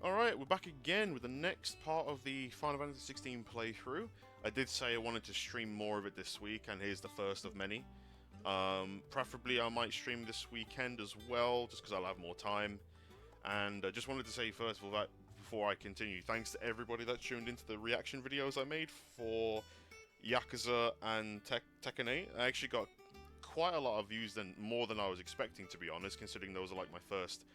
Alright, we're back again with the next part of the Final Fantasy XVI playthrough. I did say I wanted to stream more of it this week, and here's the first of many. Preferably I might stream this weekend as well, just because I'll have more time. And I just wanted to say first of all that, before I continue, thanks to everybody that tuned into the reaction videos I made for Yakuza and Tekken 8. I actually got quite a lot of views, more than I was expecting, to be honest, considering those are like my first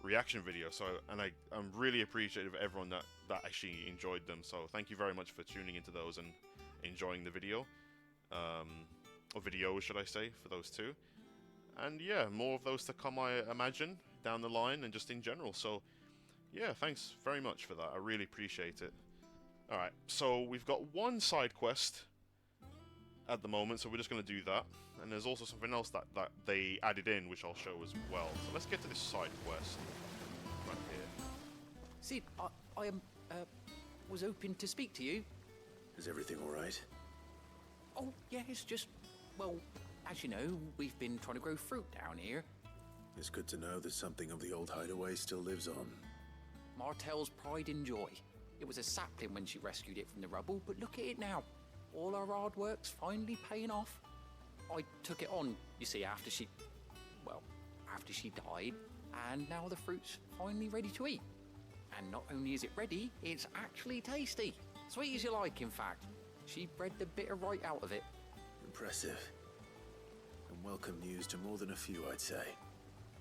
reaction video. So, and I'm really appreciative of everyone that actually enjoyed them. So thank you very much for tuning into those and enjoying the video, or videos should I say, for those two. And yeah, more of those to come, I imagine, down the line and just in general. So yeah, thanks very much for that. I really appreciate it. Alright, so we've got one side quest at the moment, so we're just going to do that. And there's also something else that they added in, which I'll show as well. So let's get to this side quest right here. Sid, I was hoping to speak to you. Is everything all right? Oh, yeah, it's just, well, as you know, we've been trying to grow fruit down here. It's good to know that something of the old hideaway still lives on. Martel's pride and joy. It was a sapling when she rescued it from the rubble, but look at it now. All our hard work's finally paying off. I took it on, you see, after she died, and now the fruit's finally ready to eat. And not only is it ready, it's actually tasty. Sweet as you like, in fact. She bred the bitter right out of it. Impressive. And welcome news to more than a few, I'd say.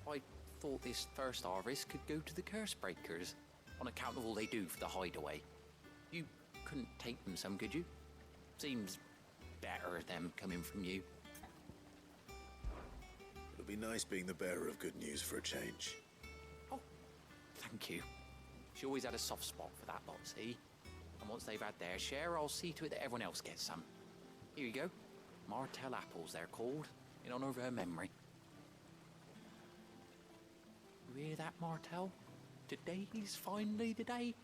I thought this first harvest could go to the curse breakers, on account of all they do for the hideaway. You couldn't take them some, could you? Seems better them coming from you. It'll be nice being the bearer of good news for a change. Oh, thank you. She always had a soft spot for that lot, see? And once they've had their share, I'll see to it that everyone else gets some. Here you go. Martel apples, they're called, in honor of her memory. You hear that, Martel? Today's finally the day.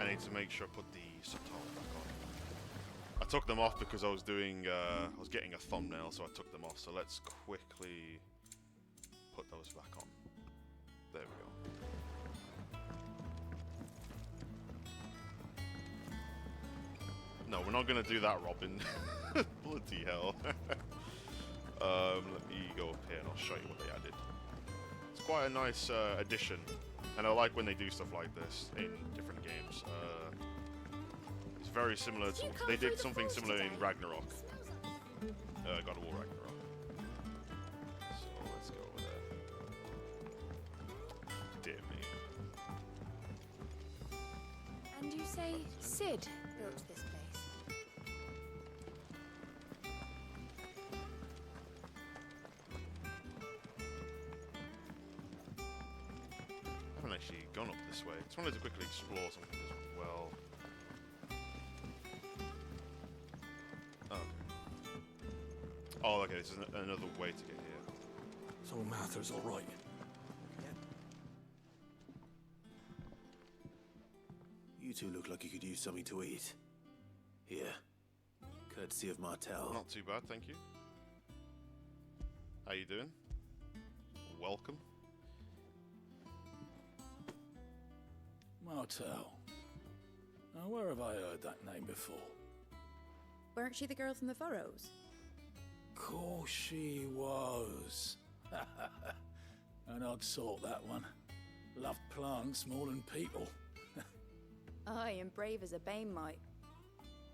I need to make sure I put the subtitles back on. I took them off because I was doing, I was getting a thumbnail, so I took them off. So let's quickly put those back on. There we go. No, we're not going to do that, Robin. Bloody hell. Let me go up here and I'll show you what they added. It's quite a nice addition. And I like when they do stuff like this in different games. It's very similar to... They did something similar in Ragnarok. God of War Ragnarok. So let's go over there. Dear me. And you say Sid built this place? I haven't actually gone up this way. Just wanted to quickly explore something as well. Oh, okay, this is another way to get here. So Mather's all right. You two look like you could use something to eat. Here. Courtesy of Martel. Not too bad, thank you. How you doing? Welcome. Martel. Now, where have I heard that name before? Weren't she the girl from the Furrows? Course she was. An odd sort, that one. Loved plants more than people. Aye, and brave as a bane might.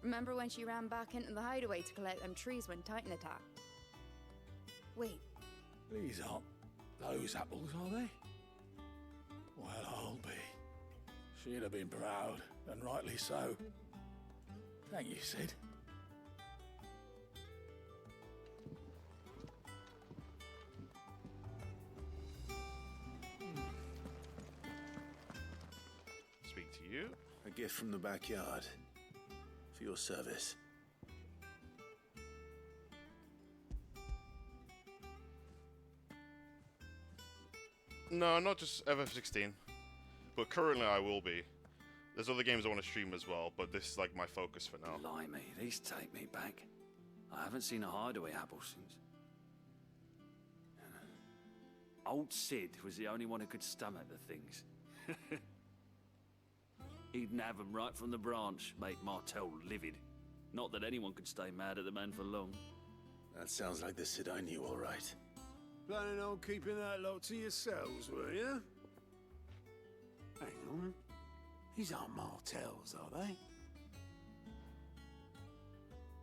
Remember when she ran back into the hideaway to collect them trees when Titan attacked? Wait, These aren't those apples, are they? Well, I'll be. She'd have been proud, and rightly so. Thank you, Sid. Speak to you. A gift from the backyard. For your service. No, not just FF16. But currently I will be. There's other games I want to stream as well, but this is like my focus for now. Blimey, these take me back. I haven't seen a hideaway apple since. Old Sid was the only one who could stomach the things. He'd nab 'em right from the branch, make Martell livid. Not that anyone could stay mad at the man for long. That sounds like the Sid I knew, all right. Planning on keeping that lot to yourselves, were you? Hang on. These aren't Martells, are they?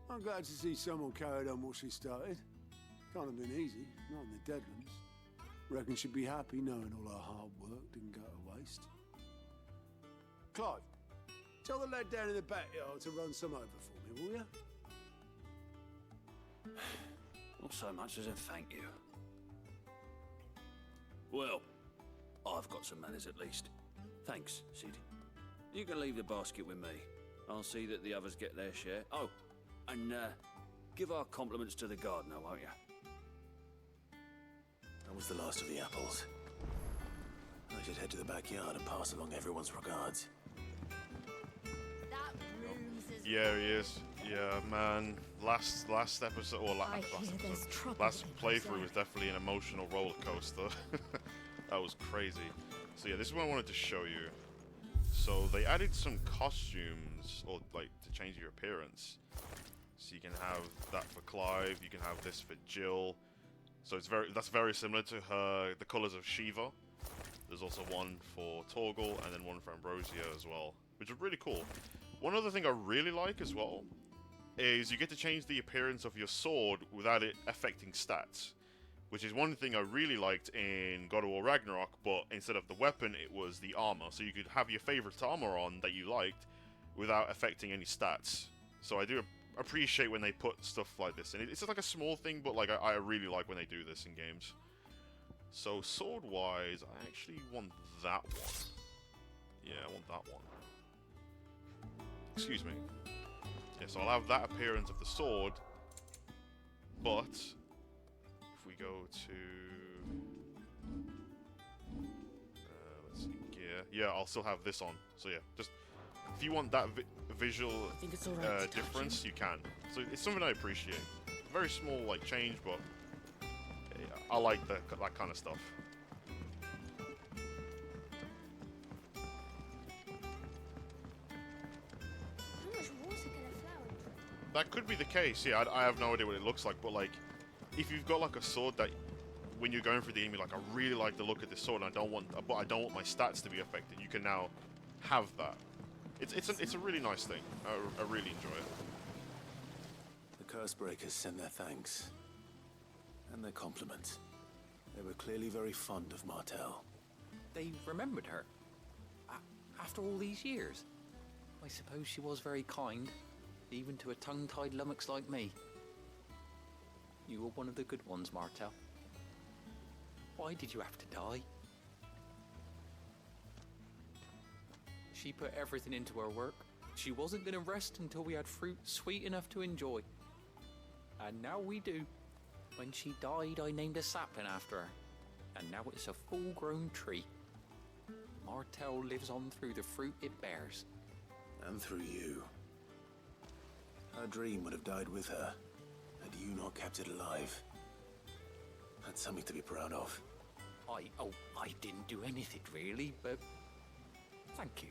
I'm glad to see someone carried on what she started. Can't have been easy, not in the Deadlands. Reckon she'd be happy knowing all her hard work didn't go to waste. Clive, tell the lad down in the backyard to run some over for me, will you? Not so much as a thank you. Well, I've got some manners at least. Thanks, Sid. You can leave the basket with me. I'll see that the others get their share. Oh, and give our compliments to the gardener, won't you? That was the last of the apples. I should head to the backyard and pass along everyone's regards. That room's as Yeah, he is. Yeah, man. Last episode, or last playthrough was definitely an emotional roller coaster. That was crazy. So yeah, this is what I wanted to show you. So they added some costumes, or like to change your appearance. So you can have that for Clive. You can have this for Jill. So that's very similar to the colors of Shiva. There's also one for Torgal and then one for Ambrosia as well, which is really cool. One other thing I really like as well is you get to change the appearance of your sword without it affecting stats, which is one thing I really liked in God of War Ragnarok, but instead of the weapon, it was the armor. So you could have your favorite armor on that you liked without affecting any stats. So I do appreciate when they put stuff like this in. It's just like a small thing, but like I really like when they do this in games. So sword-wise, I actually want that one. Yeah, I want that one. Excuse me. Yeah, so I'll have that appearance of the sword, but if we go to let's see, gear. Yeah, I'll still have this on. So yeah, just if you want that visual difference, you can. So it's something I appreciate. Very small like change, but yeah, I like that kind of stuff. How much water can a flower drink? That could be the case. Yeah, I have no idea what it looks like, but like, if you've got like a sword that, when you're going for the enemy, like I really like the look of this sword, and but I don't want my stats to be affected. You can now have that. It's a really nice thing. I really enjoy it. The Cursebreakers send their thanks. And their compliments. They were clearly very fond of Martell. They remembered her. After all these years. I suppose she was very kind, even to a tongue-tied lummox like me. You were one of the good ones, Martell. Why did you have to die? She put everything into her work. She wasn't going to rest until we had fruit sweet enough to enjoy. And now we do. When she died, I named a sapling after her. And now it's a full-grown tree. Martell lives on through the fruit it bears. And through you. Her dream would have died with her, had you not kept it alive. That's something to be proud of. I didn't do anything really, but thank you.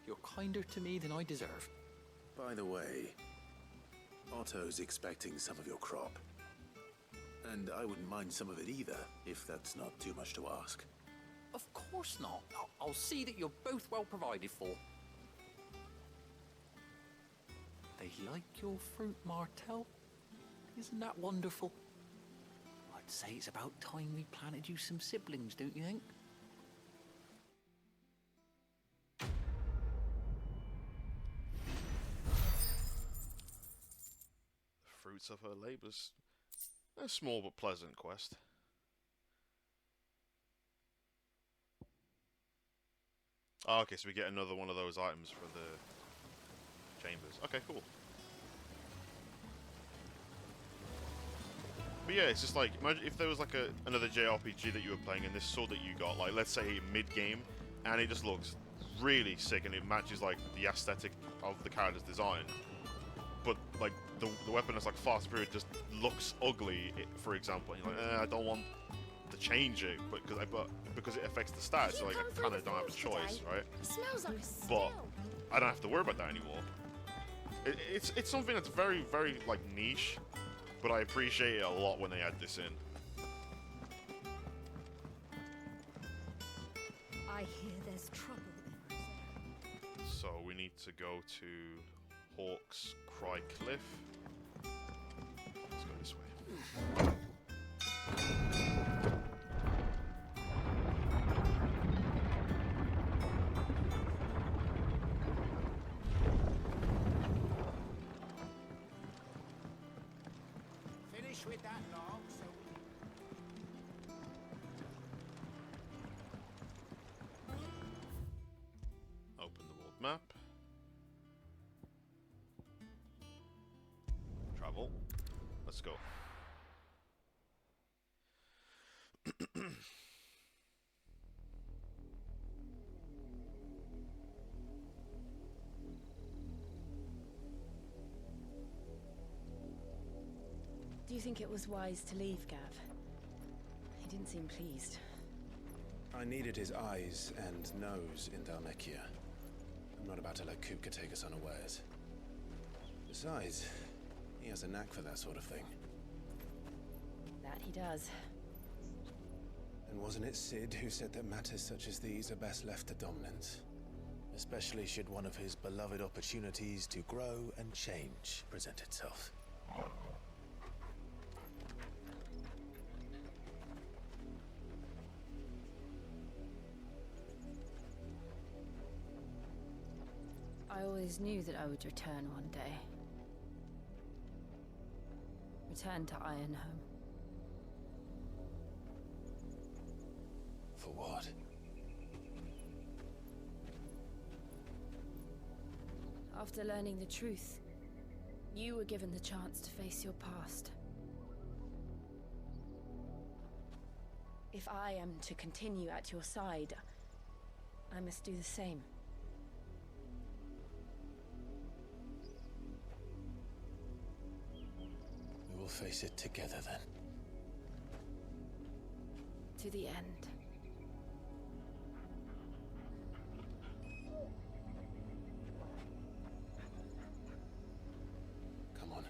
You're kinder to me than I deserve. By the way, Otto's expecting some of your crop. And I wouldn't mind some of it either, if that's not too much to ask. Of course not. I'll see that you're both well provided for. They like your fruit, Martell. Isn't that wonderful? I'd say it's about time we planted you some siblings, don't you think? The fruits of her labours. A small but pleasant quest. Oh, okay, so we get another one of those items for the chambers. Okay, cool. But yeah, it's just like, imagine if there was like another JRPG that you were playing and this sword that you got, like let's say mid-game, and it just looks really sick and it matches like the aesthetic of the character's design. But like the weapon that's like fast superior just looks ugly, for example, and you're like, I don't want to change it, but because it affects the stats, so like I kind of don't have a choice, right? Smells like a But spill. I don't have to worry about that anymore. It's something that's very, very like niche, but I appreciate it a lot when they add this in. I hear there's trouble in Rosaria. So we need to go to Hawk's Cry Cliff. Let's go this way. Finish with that log, so Open the world map. Travel. Let's go. Do you think it was wise to leave, Gav? He didn't seem pleased. I needed his eyes and nose in Dhalmekia. I'm not about to let Kupka take us unawares. Besides, he has a knack for that sort of thing. That he does. And wasn't it Sid who said that matters such as these are best left to dominance? Especially should one of his beloved opportunities to grow and change present itself. I always knew that I would return one day. Return to Ironhome. For what? After learning the truth, you were given the chance to face your past. If I am to continue at your side, I must do the same. We will face it together then. To the end. Come on.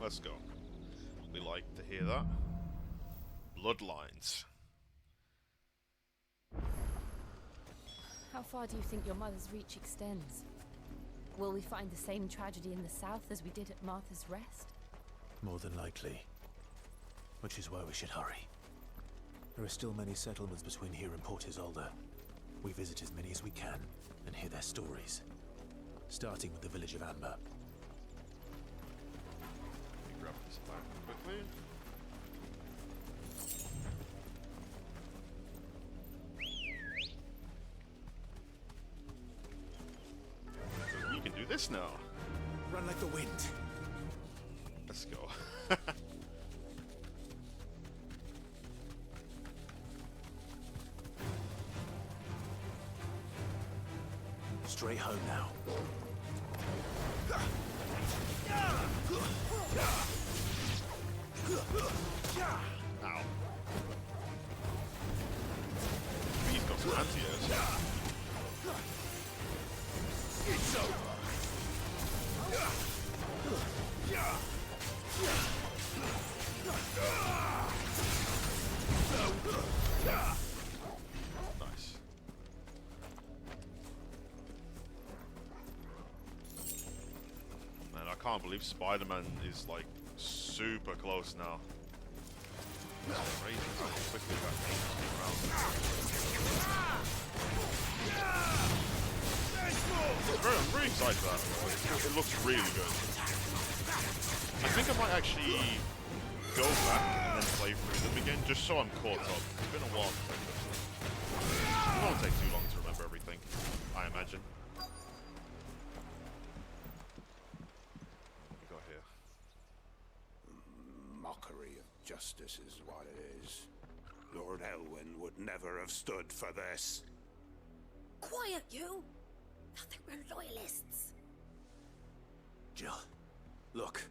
Let's go. We like to hear that. Bloodlines. How far do you think your mother's reach extends? Will we find the same tragedy in the south as we did at Martha's Rest? More than likely. Which is why we should hurry. There are still many settlements between here and Port Isolde. We visit as many as we can and hear their stories. Starting with the village of Amber. Let me grab this back quickly. You can do this now. Run like the wind. Let's go. Straight home now. Ow. He's got some anti-airs. It's over. Nice. Man, I can't believe Spider-Man is like super close now. It's crazy how quickly that thing's around. I'm really excited for that. It looks really good. I think I might actually go back and then play through them again, just so I'm caught up. It's been a while since I touched them. It won't take too long to remember everything, I imagine. What we got here? mockery of justice is what it is. Lord Elwyn would never have stood for this. Quiet, you! I think we're loyalists. Jill, look.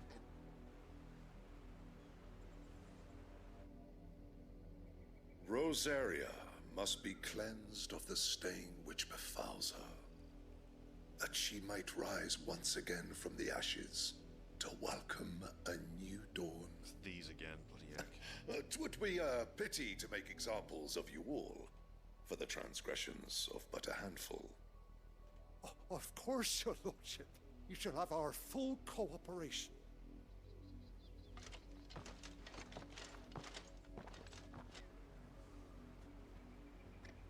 Rosaria must be cleansed of the stain which befouls her, that she might rise once again from the ashes to welcome a new dawn. It's these again, bloody heck. 'Twould be a pity to make examples of you all, for the transgressions of but a handful. Of course, your lordship. You shall have our full cooperation.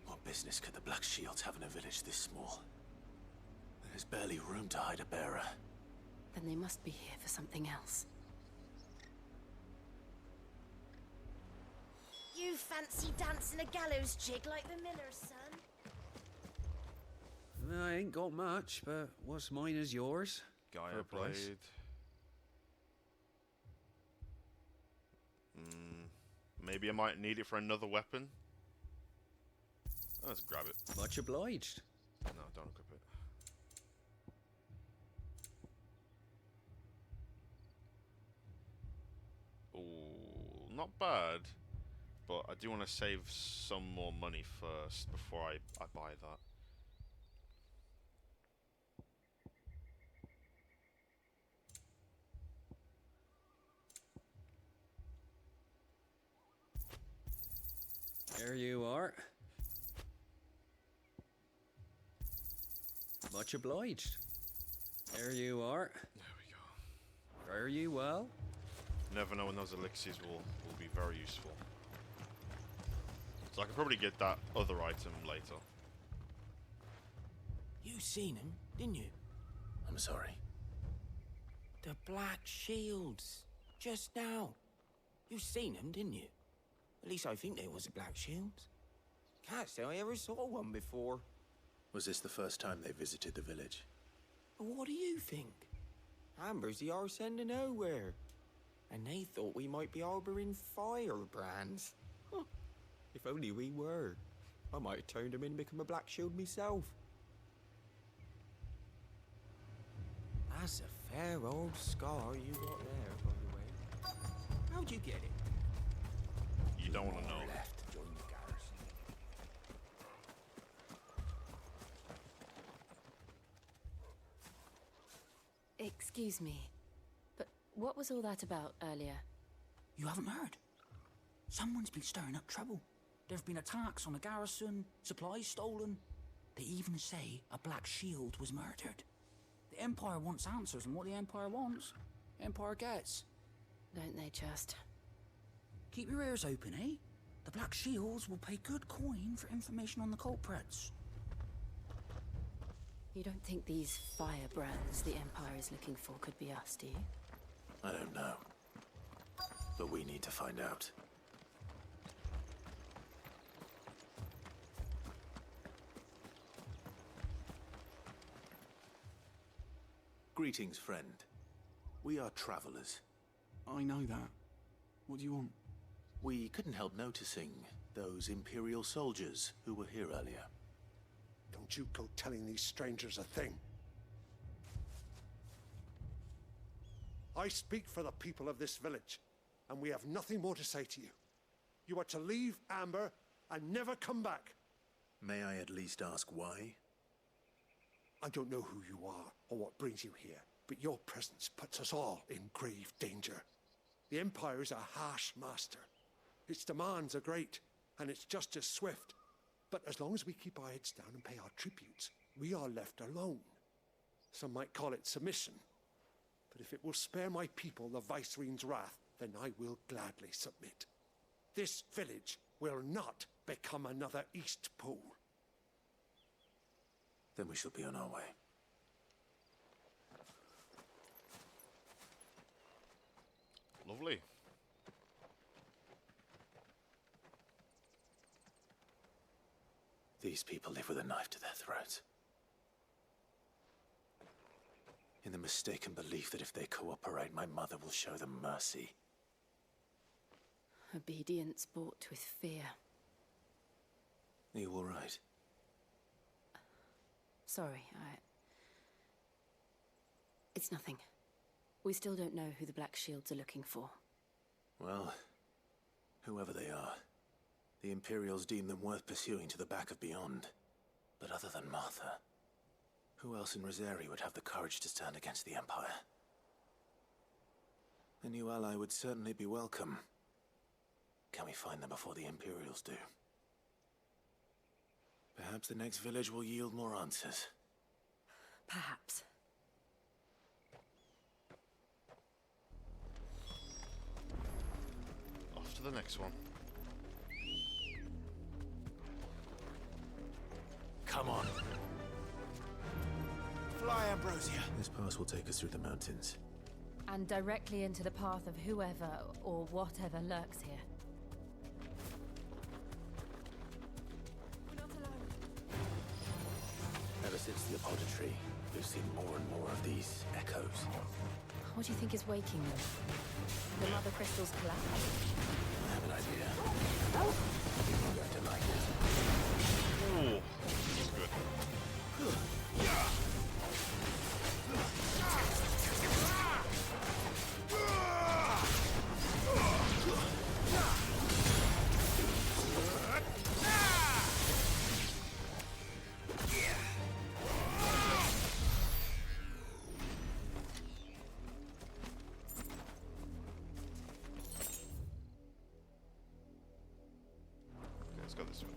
What business could the Black Shields have in a village this small? There's barely room to hide a bearer. Then they must be here for something else. You fancy dancing a gallows jig like the miller's son? I ain't got much, but what's mine is yours. Gaia For a price. blade. Maybe I might need it for another weapon. Let's grab it. Much obliged. No, don't equip it. Ooh, not bad. But I do want to save some more money first before I buy that. There you are. Much obliged. There you are. There we go. Fare you well. Never know when those elixirs will be very useful. So I can probably get that other item later. You seen him, didn't you? I'm sorry. The Black Shields. Just now. You seen them, didn't you? At least I think they was the Black Shields. Can't say I ever saw one before. Was this the first time they visited the village? But what do you think? Amber's the arse end of nowhere. And they thought we might be harboring firebrands. Huh. If only we were. I might have turned them in and become a Black Shield myself. That's a fair old scar you got there, by the way. How'd you get it? You don't want to know. Left to join the garrison. Excuse me, but what was all that about earlier? You haven't heard? Someone's been stirring up trouble. There've been attacks on the garrison, supplies stolen. They even say a Black Shield was murdered. The Empire wants answers, and what the Empire wants, Empire gets. Don't they just? Keep your ears open, eh? The Black Shields will pay good coin for information on the culprits. You don't think these firebrands the Empire is looking for could be us, do you? I don't know. But we need to find out. Greetings, friend. We are travelers. I know that. What do you want? We couldn't help noticing those Imperial soldiers who were here earlier. Don't you go telling these strangers a thing. I speak for the people of this village, and we have nothing more to say to you. You are to leave Amber and never come back. May I at least ask why? I don't know who you are or what brings you here, but your presence puts us all in grave danger. The Empire is a harsh master. Its demands are great, and its justice swift. But as long as we keep our heads down and pay our tributes, we are left alone. Some might call it submission. But if it will spare my people the Viceroy's wrath, then I will gladly submit. This village will not become another East Pool. Then we shall be on our way. Lovely. These people live with a knife to their throats. In the mistaken belief that if they cooperate, my mother will show them mercy. Obedience bought with fear. Are you all right? Sorry, It's nothing. We still don't know who the Black Shields are looking for. Well, whoever they are, the Imperials deem them worth pursuing to the back of beyond. But other than Martha, who else in Rosaria would have the courage to stand against the Empire? A new ally would certainly be welcome. Can we find them before the Imperials do? Perhaps the next village will yield more answers. Perhaps. Off to the next one. Come on. Fly, Ambrosia. This pass will take us through the mountains. And directly into the path of whoever or whatever lurks here. Ever since the Apothecary, we've seen more and more of these echoes. What do you think is waking them? The mother crystals collapse? I have an idea. You're going to like it. Ooh, this is good. Let's go this way.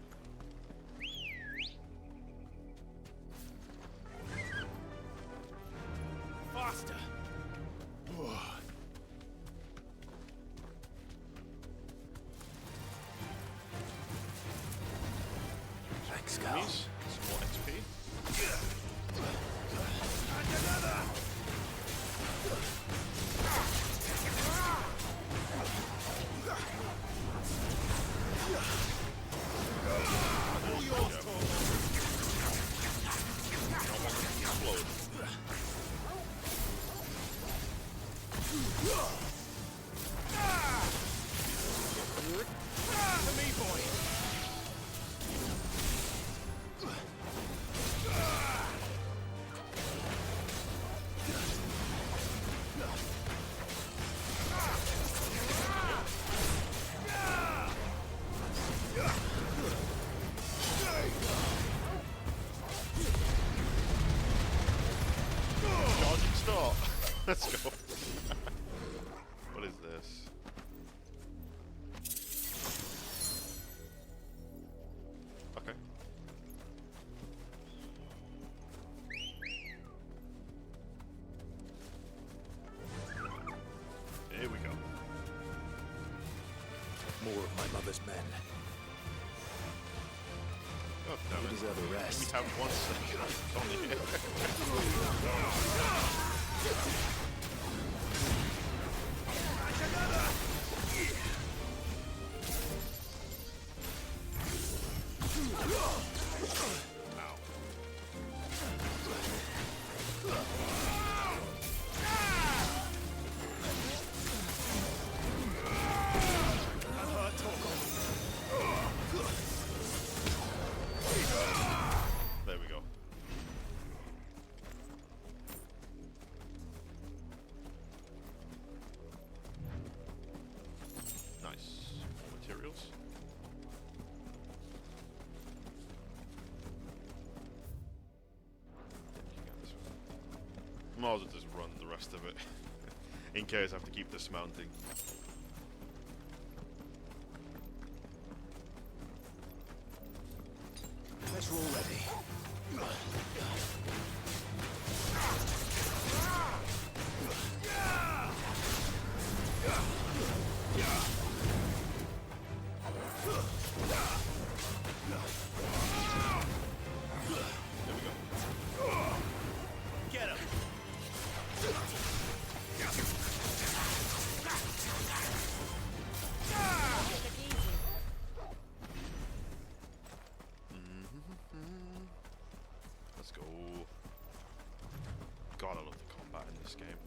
Faster. Thanks, Gal. Enemies, some more XP. Explode. To me, boy. Charging start. Let's go. What is this? Okay. Here we go. More of my mother's men. Oh, damn They it. deserve a rest. We have one second. It's only here. There we go. Nice. More materials. Might as well just run the rest of it. In case I have to keep dismounting. Let's roll ready. Get him. Let's go. God, I love the combat in this game.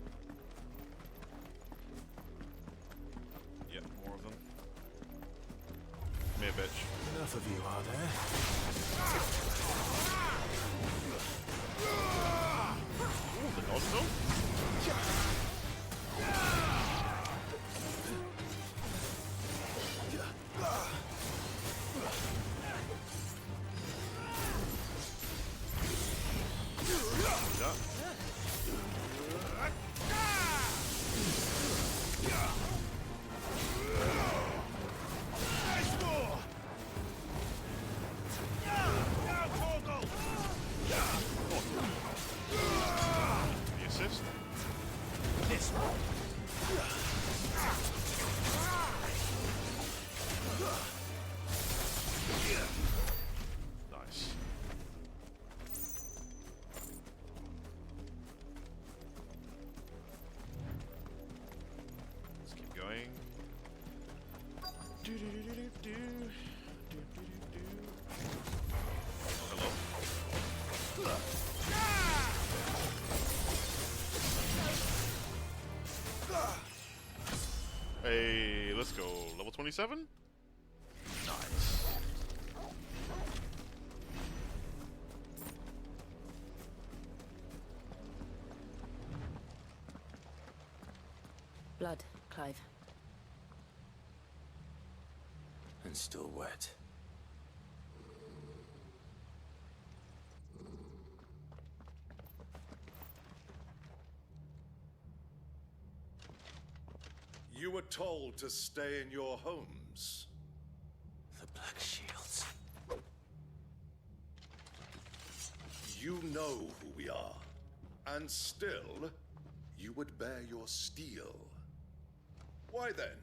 Yeah, more of them. Come here, bitch. Enough of you, are there? Ooh, the dodge zone? going. Hello. Hey, let's go. Level 27? Nice. Blood, Clive. And still wet. You were told to stay in your homes. The Black Shields. You know who we are. And still, you would bear your steel. Why then,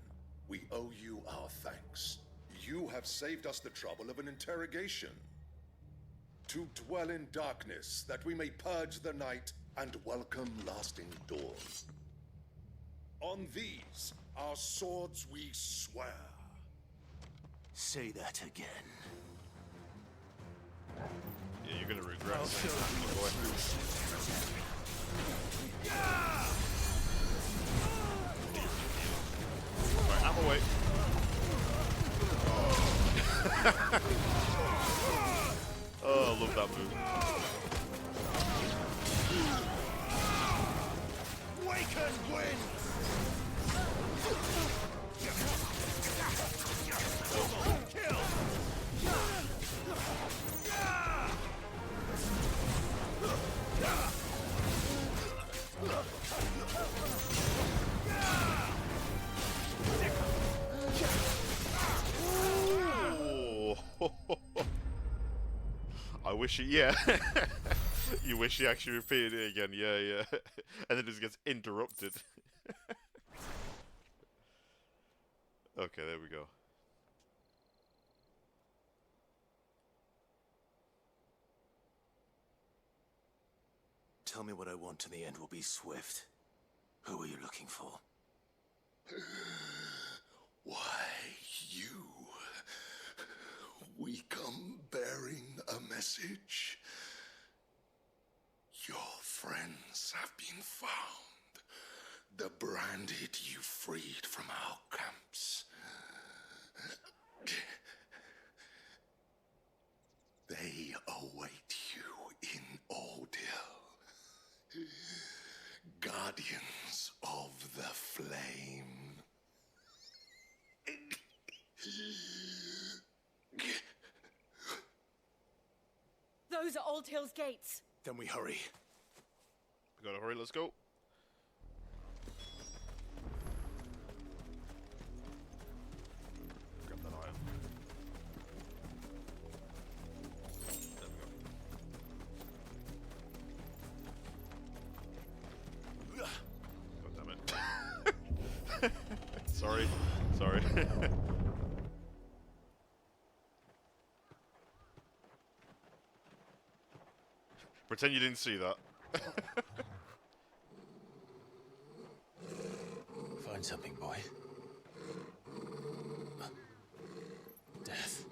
we owe you our thanks. You have saved us the trouble of an interrogation. To dwell in darkness, that we may purge the night and welcome lasting dawn. On these, our swords we swear. Say that again. Yeah, you're gonna regret I'll saying show that, you my boy. Right, out of the way. Oh, I love that move. Waken wind! Kill! I wish it, yeah. You wish he actually repeated it again, yeah. And then it just gets interrupted. Okay, there we go. Tell me what I want and the end will be swift. Who are you looking for? Why, you. We come bearing a message. Your friends have been found. The branded you freed from our camps. They await you in Odil. Guardians of the Flame. Those are Old Hill's gates. Then we hurry. We gotta hurry, let's go. Grab that iron. There we go. God damn it. Sorry. Pretend you didn't see that. Find something, boy. Death.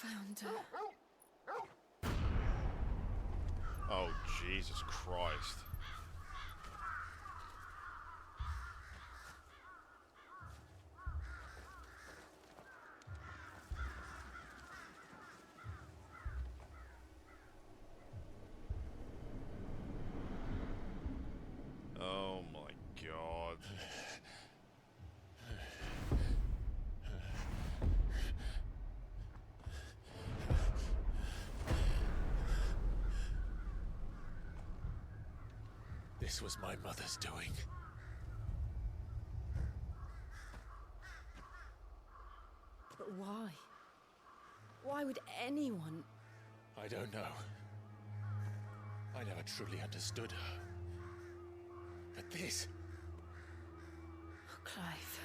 Found her. Oh, Jesus Christ. Oh my God. This was my mother's doing. But why? Why would anyone? I don't know. I never truly understood her. But this... Oh, Clive.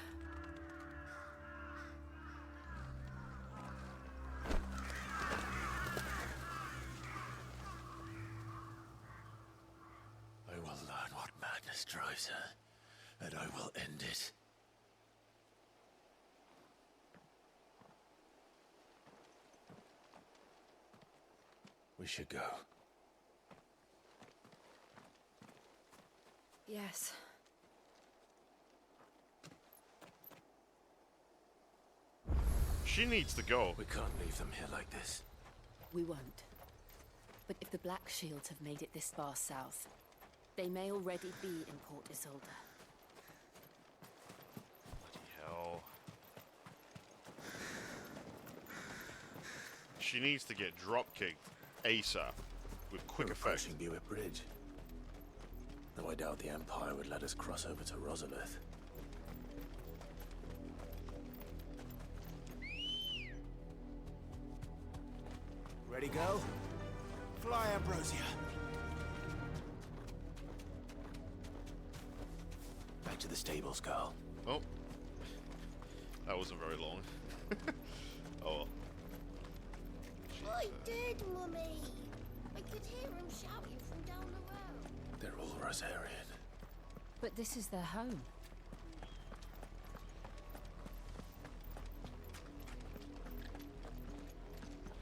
should go. Yes. She needs to go. We can't leave them here like this. We won't. But if the Black Shields have made it this far south, they may already be in Port Isolde. Bloody hell. She needs to get drop-kicked ASAP with quick effect. Approaching Buick Bridge. Though I doubt the Empire would let us cross over to Rosaria. Ready, go? Fly, Ambrosia. Back to the stables, Carl. Oh. That wasn't very long. Oh. I did, Mummy. I could hear him shouting from down the road. They're all Rosarian. But this is their home.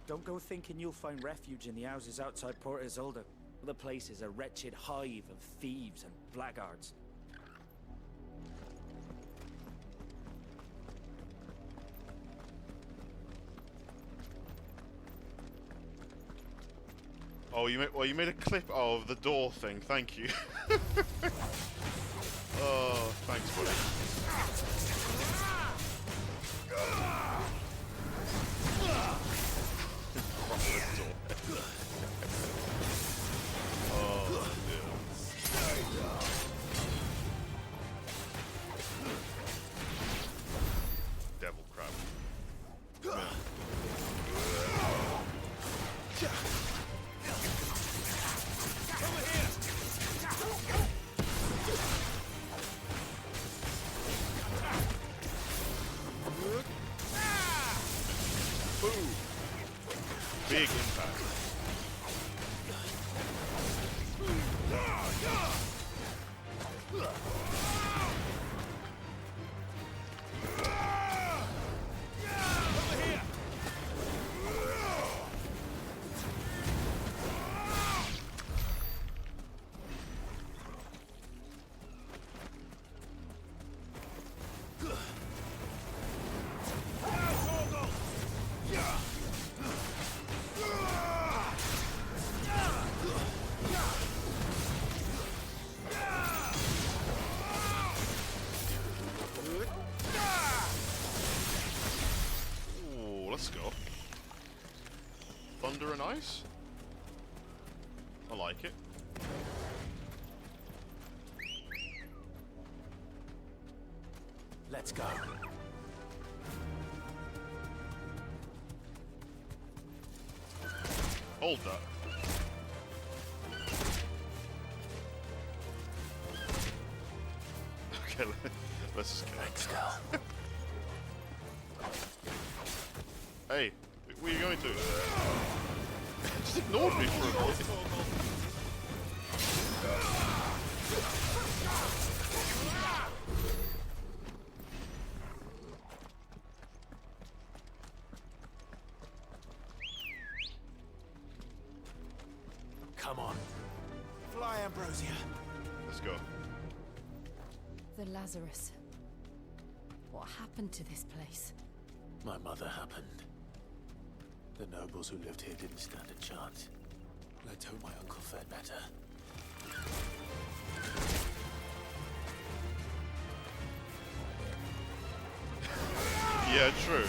Don't go thinking you'll find refuge in the houses outside Port Isolde. The place is a wretched hive of thieves and blackguards. Oh, you made a clip of the door thing. Thank you. Oh, thanks, buddy. Oh, devil crab. Big impact. Let's go. Thunder and ice? I like it. Let's go. Hold that. Okay, let's just go. Thanks, Carl. Hey, where are you going to? Just ignored me for a minute. Come on. Fly, Ambrosia. Let's go. The Lazarus. What happened to this place? My mother happened. The nobles who lived here didn't stand a chance. Let's hope my uncle fared better. Yeah, true.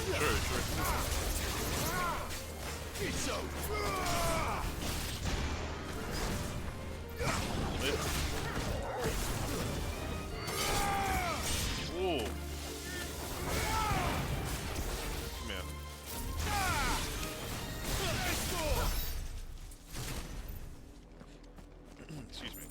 It's Ooh. Come here. Excuse me.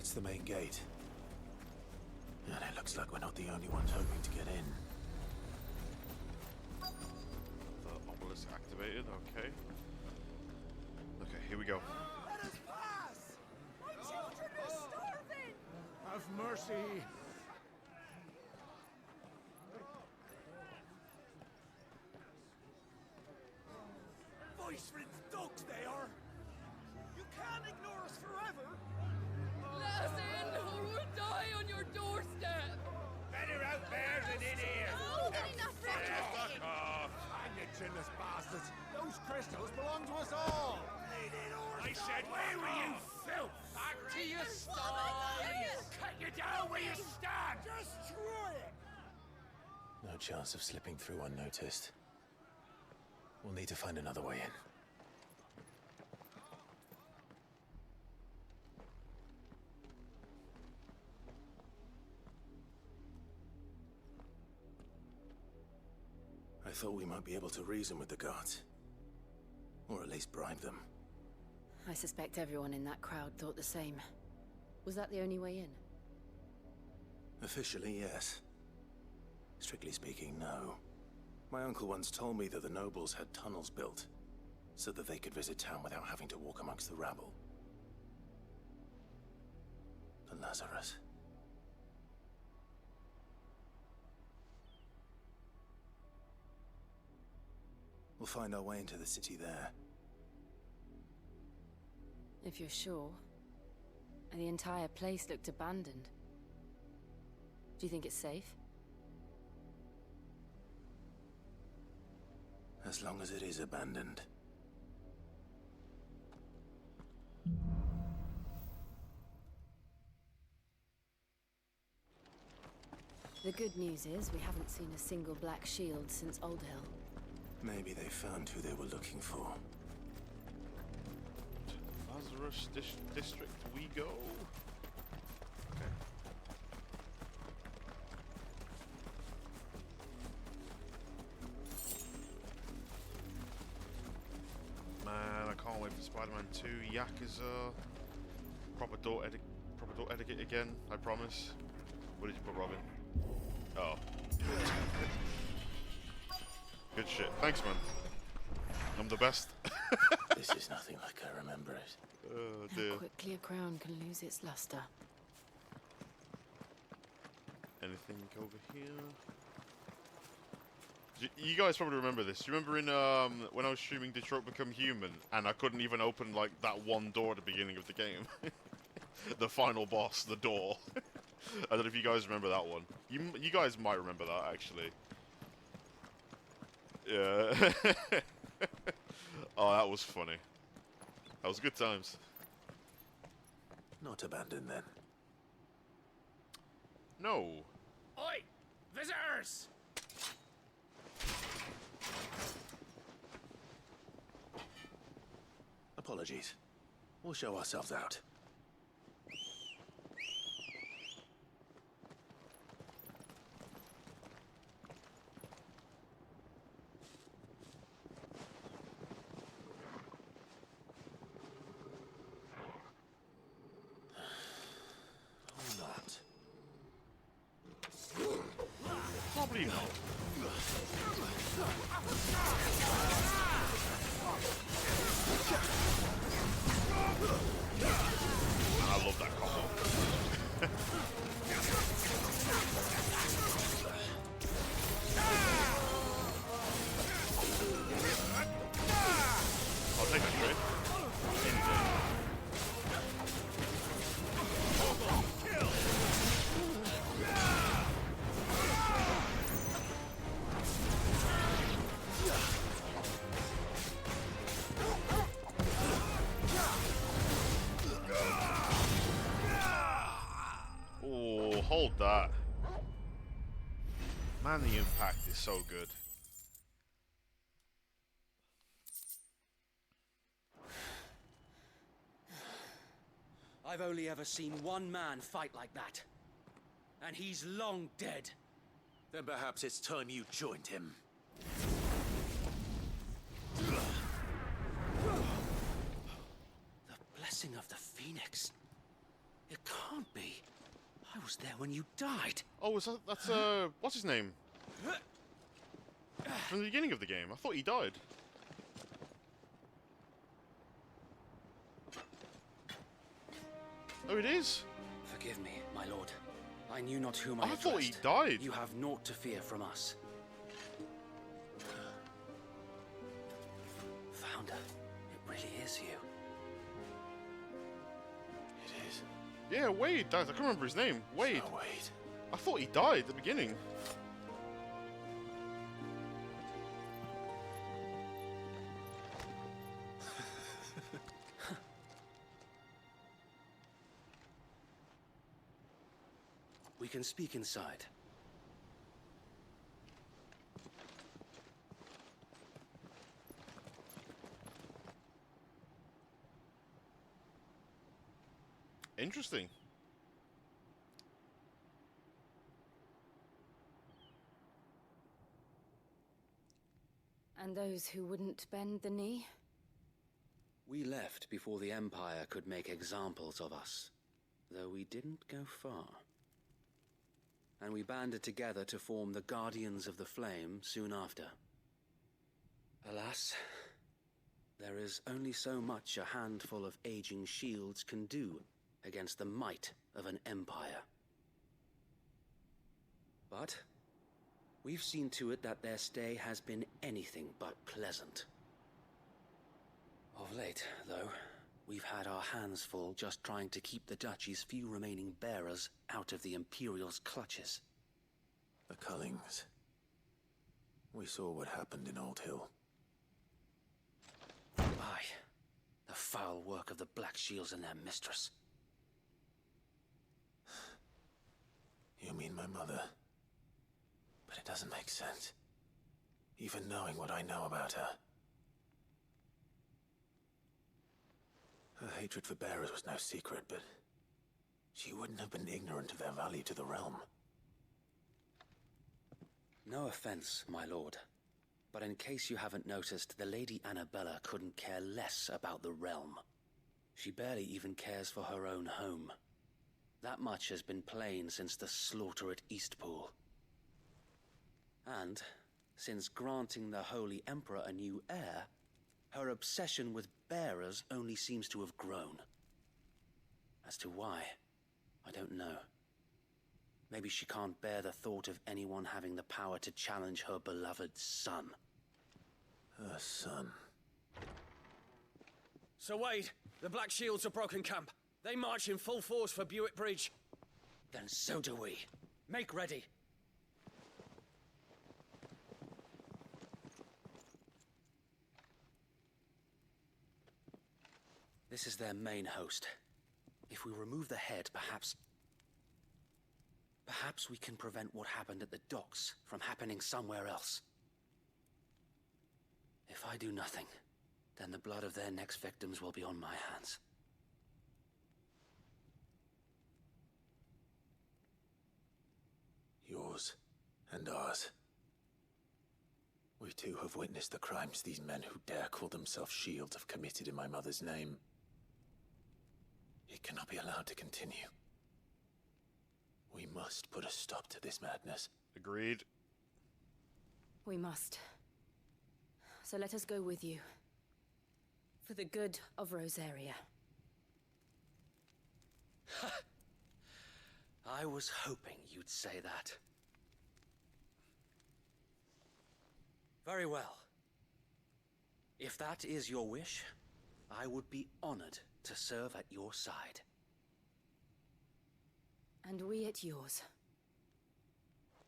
That's the main gate. And it looks like we're not the only ones hoping to get in. The obelisk activated, okay. Okay, here we go. Let us pass! My children are starving! Have mercy. Voice-ridden dogs they are! You can't ignore us forever! Let us in, or we'll die on your doorstep! Better out there than in here! No, Fuck off! Hang it, chinless bastards! Those crystals belong to us all! I said, where were you, filth? Back to your sties! Cut you down where you stand! Destroy it! No chance of slipping through unnoticed. We'll need to find another way in. I thought we might be able to reason with the guards. Or at least bribe them. I suspect everyone in that crowd thought the same. Was that the only way in? Officially, yes. Strictly speaking, no. My uncle once told me that the nobles had tunnels built, so that they could visit town without having to walk amongst the rabble. The Lazarus. We'll find our way into the city there. If you're sure. The entire place looked abandoned. Do you think it's safe? As long as it is abandoned. The good news is we haven't seen a single black shield since Old Hill. Maybe they found who they were looking for. Lazarus district we go. Okay. Man, I can't wait for Spider-Man 2. Yakuza. Proper door etiquette again, I promise. What did you put, Robin? Oh. Good shit. Thanks, man. I'm the best. This is nothing like I remember it. Oh, How dear. quickly a crown can lose its luster. Anything over here? You guys probably remember this. You remember in when I was streaming Detroit Become Human, and I couldn't even open like that one door at the beginning of the game. The final boss, the door. I don't know if you guys remember that one. You guys might remember that actually. Yeah. Oh, that was funny. That was good times. Not abandoned then. No. Oi! Visitors! Apologies. We'll show ourselves out. Probably not. I love that combo. I'll take that trade. Any day. Oh, hold that. Man, the impact is so good. I've only ever seen one man fight like that. And he's long dead. Then perhaps it's time you joined him. The blessing of the Phoenix. It can't be. I was there when you died. Oh, that's what's his name? From the beginning of the game. I thought he died. Oh, it is? Forgive me, my lord. I knew not whom I I thought he addressed. died. You have naught to fear from us. Founder, it really is you. It is. Yeah, Wade dies. I can't remember his name. Wade. No, Wade. I thought he died at the beginning. We can speak inside. Interesting. And those who wouldn't bend the knee? We left before the Empire could make examples of us, though we didn't go far. And we banded together to form the Guardians of the Flame soon after. Alas, there is only so much a handful of aging shields can do against the might of an empire. But we've seen to it that their stay has been anything but pleasant. Of late, though, we've had our hands full just trying to keep the Duchy's few remaining bearers out of the Imperial's clutches. The Cullings. We saw what happened in Old Hill. Aye, the foul work of the Black Shields and their mistress. You mean my mother? But it doesn't make sense. Even knowing what I know about her. Her hatred for bearers was no secret, but she wouldn't have been ignorant of their value to the realm. No offense, my lord, but in case you haven't noticed, the Lady Annabella couldn't care less about the realm. She barely even cares for her own home. That much has been plain since the slaughter at Eastpool. And, since granting the Holy Emperor a new heir, her obsession with bearers only seems to have grown. As to why, I don't know. Maybe she can't bear the thought of anyone having the power to challenge her beloved son. Her son. Sir Wade, the Black Shields have broken camp. They march in full force for Buick Bridge. Then so do we. Make ready. This is their main host. If we remove the head, perhaps we can prevent what happened at the docks from happening somewhere else. If I do nothing, then the blood of their next victims will be on my hands. Yours and ours. We too have witnessed the crimes these men who dare call themselves shields have committed in my mother's name. It cannot be allowed to continue. We must put a stop to this madness. Agreed. We must. So let us go with you. For the good of Rosaria. I was hoping you'd say that. Very well. If that is your wish, I would be honored to serve at your side. And we at yours.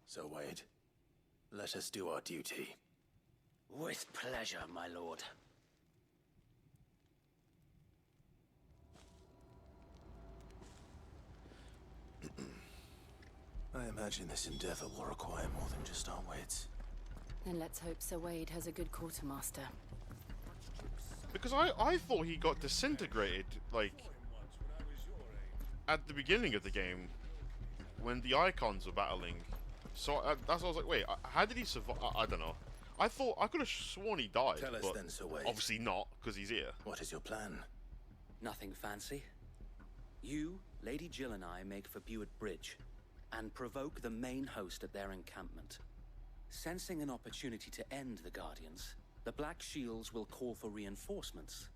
So, Wade, let us do our duty. With pleasure, my lord. I imagine this endeavor will require more than just our wits. Then let's hope Sir Wade has a good quartermaster. Because I thought he got disintegrated, like, at the beginning of the game, when the icons were battling. So that's why I was like, wait, how did he survive? I don't know. I could have sworn he died. Tell us but then, Sir Wade. obviously not, because he's here. What is your plan? Nothing fancy. You, Lady Jill and I make for Buett Bridge, and provoke the main host at their encampment. Sensing an opportunity to end the Guardians, the Black Shields will call for reinforcements,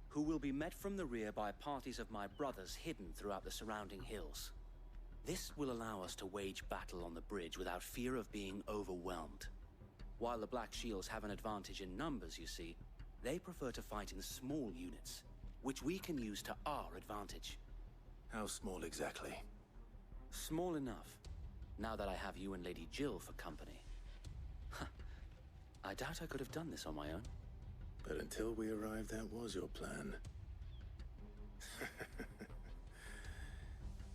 who will be met from the rear by parties of my brothers hidden throughout the surrounding hills. This will allow us to wage battle on the bridge without fear of being overwhelmed. While the Black Shields have an advantage in numbers, you see, they prefer to fight in small units, which we can use to our advantage. How small exactly? Small enough, now that I have you and Lady Jill for company. I doubt I could have done this on my own. But until we arrived, that was your plan.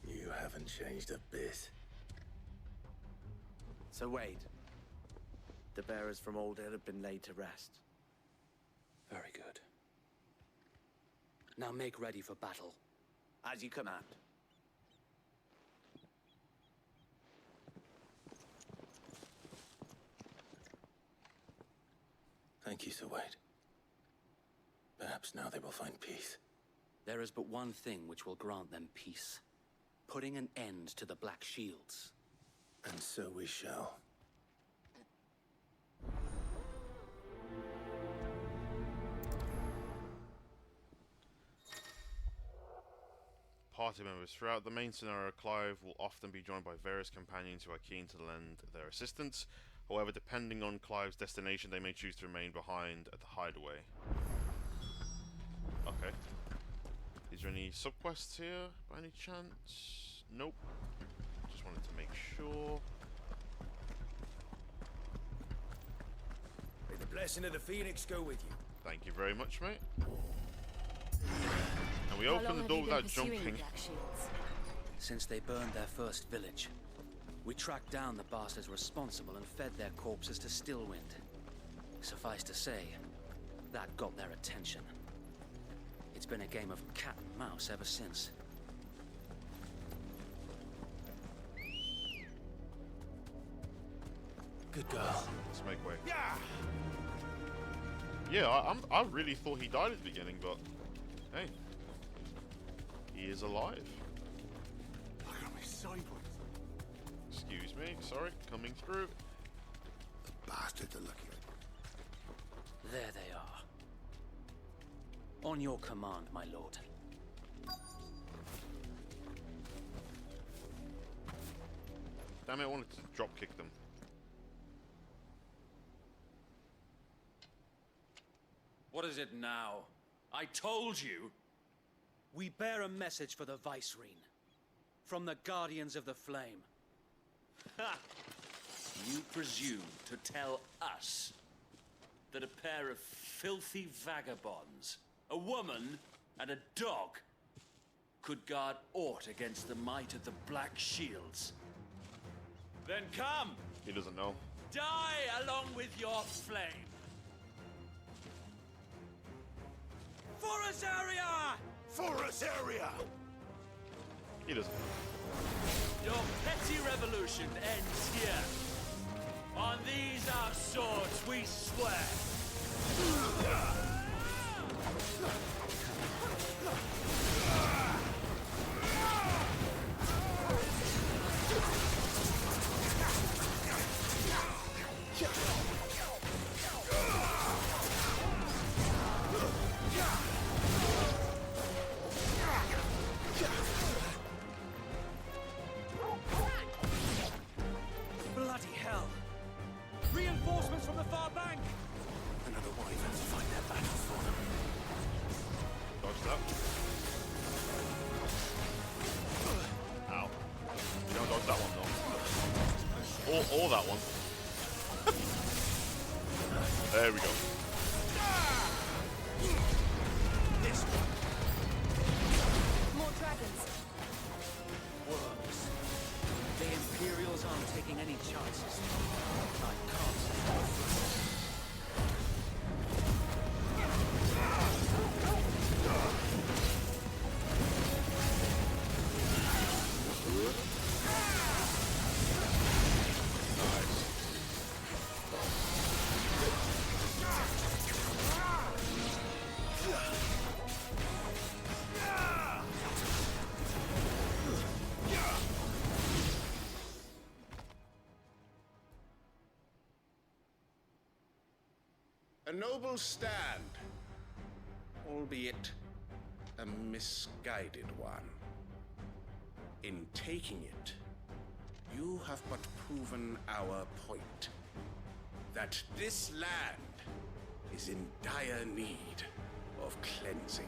You haven't changed a bit. So Wade, the bearers from Old Hill have been laid to rest. Very good. Now make ready for battle. As you command. Thank you, Sir Wade. Perhaps now they will find peace. There is but one thing which will grant them peace. Putting an end to the Black Shields. And so we shall. Party members. Throughout the main scenario, Clive will often be joined by various companions who are keen to lend their assistance. However, depending on Clive's destination, they may choose to remain behind at the hideaway. Okay. Is there any subquests here, by any chance? Nope. Just wanted to make sure. May the blessing of the Phoenix go with you. Thank you very much, mate. And we How opened long the have door you been without pursuing the jumping. Black Shields? Since they burned their first village, we tracked down the bastards responsible and fed their corpses to Stillwind. Suffice to say, that got their attention. It's been a game of cat and mouse ever since. Good girl. Let's make way. Yeah, I really thought he died at the beginning, but hey, he is alive. Look at me sideways. Excuse me, sorry, coming through. The bastards are lucky. There they are. On your command, my lord. Damn it, I wanted to drop kick them. What is it now? I told you! We bear a message for the Vicereine. From the Guardians of the Flame. Ha! You presume to tell us that a pair of filthy vagabonds, a woman and a dog, could guard aught against the might of the Black Shields? Then come! He doesn't know. Die along with your flame! For Rosaria! For Rosaria! He doesn't know. Your petty revolution ends here. On these our swords we swear. Bloody hell! Reinforcements from the far bank! Another wyvern to fight their battle for them. Dodge that. Ow. You don't dodge that one though. Or that one. There we go. This one. More dragons. Worms. The Imperials aren't taking any chances. I can't say no further. A noble stand, albeit a misguided one. In taking it, you have but proven our point. That this land is in dire need of cleansing.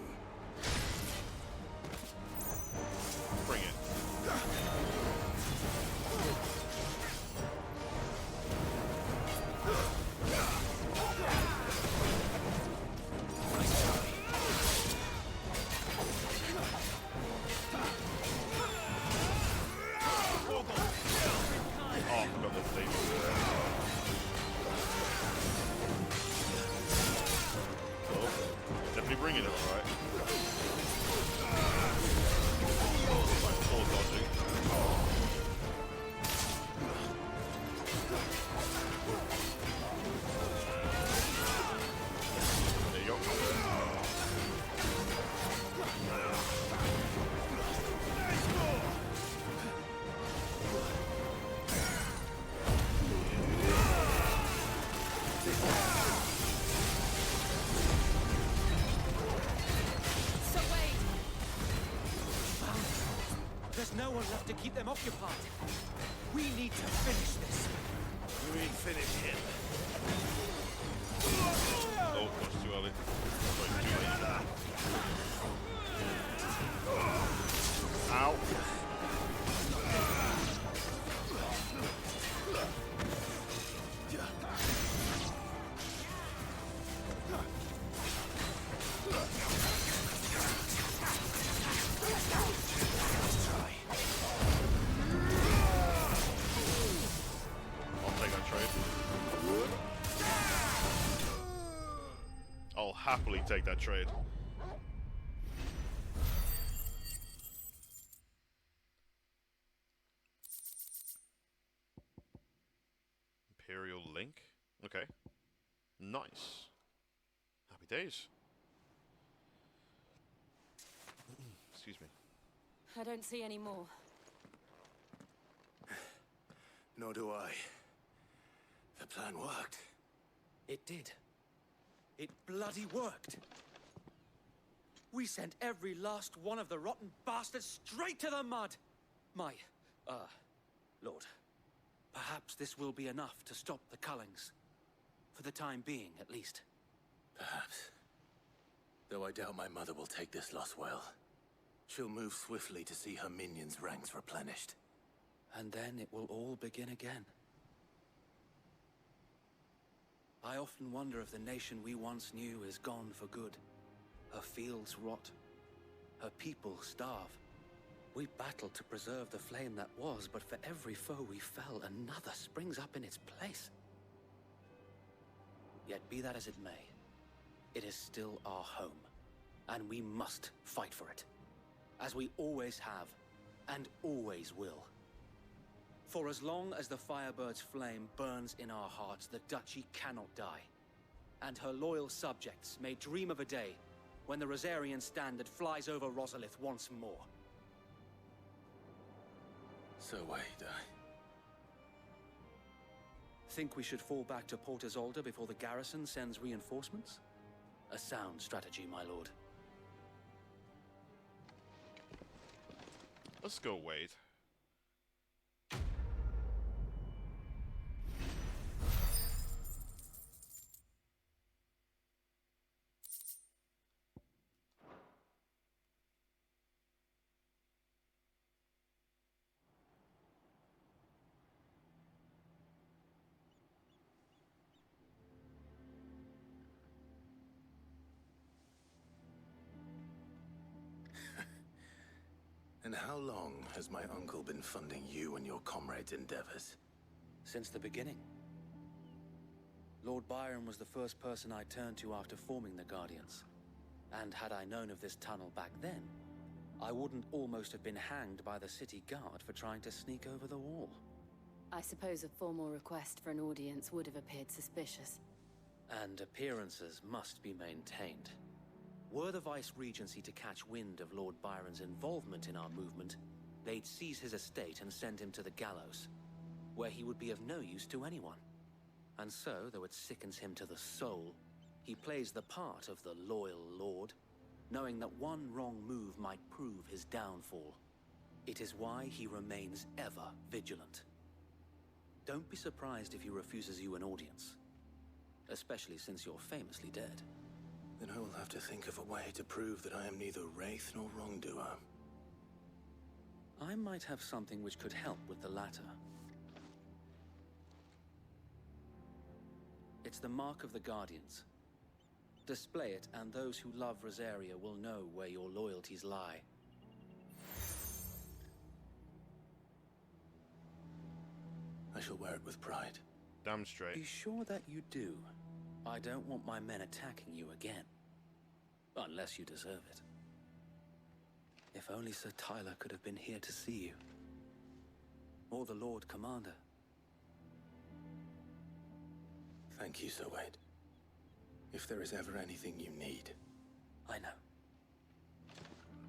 Bring it. Oh, I forgot the thing. Oh, definitely bringing it, alright. Poor dodging. There you go. So wait! There's no one left to keep them occupied. We need to finish this. You mean finish him? Oh, much too early. Sorry, too late. Ow. I'll take that trade. I'll happily take that trade. Imperial Link? Okay. Nice. Happy days. Excuse me. I don't see any more. Nor do I. The plan worked. It did. It bloody worked. We sent every last one of the rotten bastards straight to the mud. Lord, perhaps this will be enough to stop the Cullings. For the time being, at least. Perhaps. Though I doubt my mother will take this loss well. She'll move swiftly to see her minions' ranks replenished. And then it will all begin again. I often wonder if the nation we once knew is gone for good. Her fields rot. Her people starve. We battled to preserve the flame that was, but for every foe we fell, another springs up in its place. Yet be that as it may, it is still our home, and we must fight for it, as we always have, and always will. For as long as the Firebird's flame burns in our hearts, the Duchy cannot die. And her loyal subjects may dream of a day when the Rosarian standard flies over Rosalith once more. So wait, Think we should fall back to Port Isolde before the garrison sends reinforcements? A sound strategy, my lord. Let's go, Wade. And how long has my uncle been funding you and your comrades' endeavors? Since the beginning. Lord Byron was the first person I turned to after forming the Guardians. And had I known of this tunnel back then, I wouldn't almost have been hanged by the city guard for trying to sneak over the wall. I suppose a formal request for an audience would have appeared suspicious. And appearances must be maintained. Were the Vice-Regency to catch wind of Lord Byron's involvement in our movement, they'd seize his estate and send him to the gallows, where he would be of no use to anyone. And so, though it sickens him to the soul, He plays the part of the loyal lord, knowing that one wrong move might prove his downfall. It is why he remains ever vigilant. Don't be surprised if he refuses you an audience, especially since you're famously dead. Then I will have to think of a way to prove that I am neither wraith nor wrongdoer. I might have something which could help with the latter. It's the mark of the Guardians. Display it, and those who love Rosaria will know where your loyalties lie. I shall wear it with pride. Damn straight. Be sure that you do. I don't want my men attacking you again. Unless you deserve it. If only Sir Tyler could have been here to see you. Or the Lord Commander. Thank you, Sir Wade. If there is ever anything you need. I know.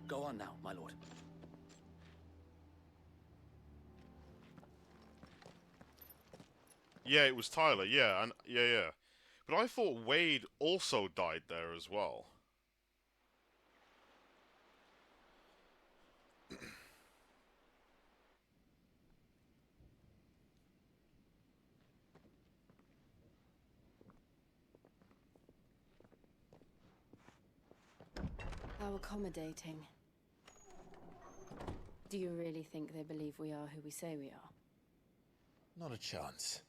Go on now, my lord. Yeah, it was Tyler, yeah, and yeah. But I thought Wade also died there as well. How accommodating. Do you really think they believe we are who we say we are? Not a chance.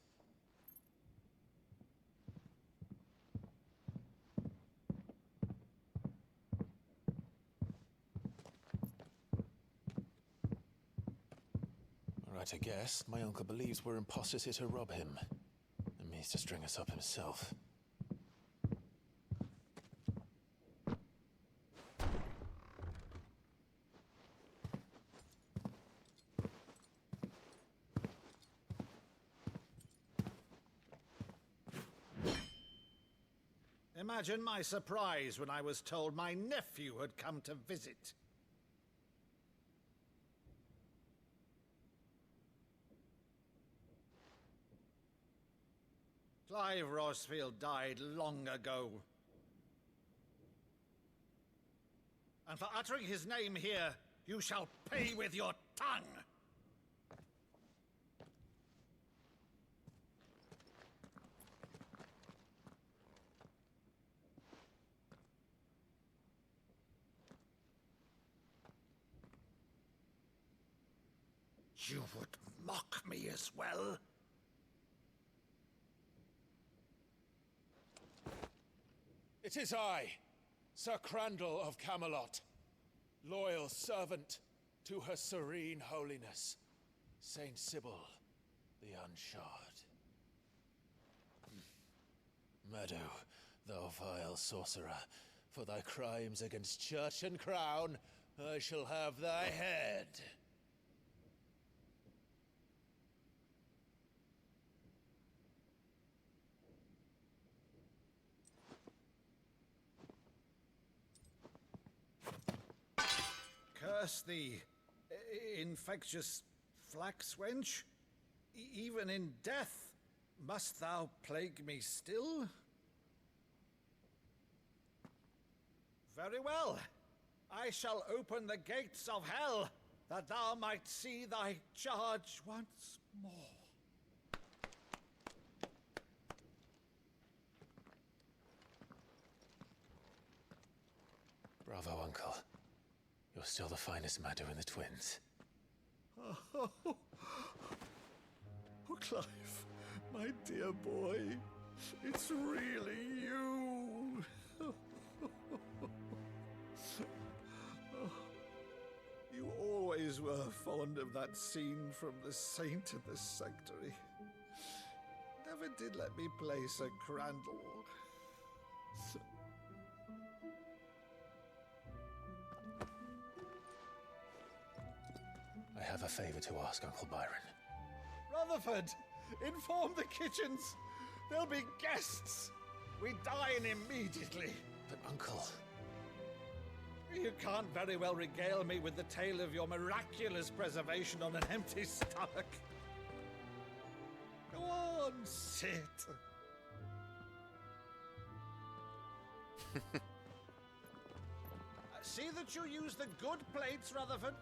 Right, I guess. My uncle believes we're imposters here to rob him. And means to string us up himself. Imagine my surprise when I was told my nephew had come to visit. Clive Rosfield died long ago. And for uttering his name here, you shall pay with your tongue! You would mock me as well? It is I, Sir Crandall of Camelot, loyal servant to Her Serene Holiness, Saint Sybil the Unshod. Meadow, thou vile sorcerer, for thy crimes against church and crown, I shall have thy head. Curse thee, infectious flax wench. Even in death, must thou plague me still? Very well. I shall open the gates of hell, that thou might see thy charge once more. Bravo, Uncle. You're still the finest Meadow in the twins. Oh, Clive, my dear boy, it's really you. You always were fond of that scene from The Saint in the Sanctuary. Never did let me play Sir Crandall. I have a favor to ask, Uncle Byron. Rutherford, inform the kitchens. There'll be guests. We dine immediately. But, Uncle... You can't very well regale me with the tale of your miraculous preservation on an empty stomach. Go on, sit. See that you use the good plates, Rutherford.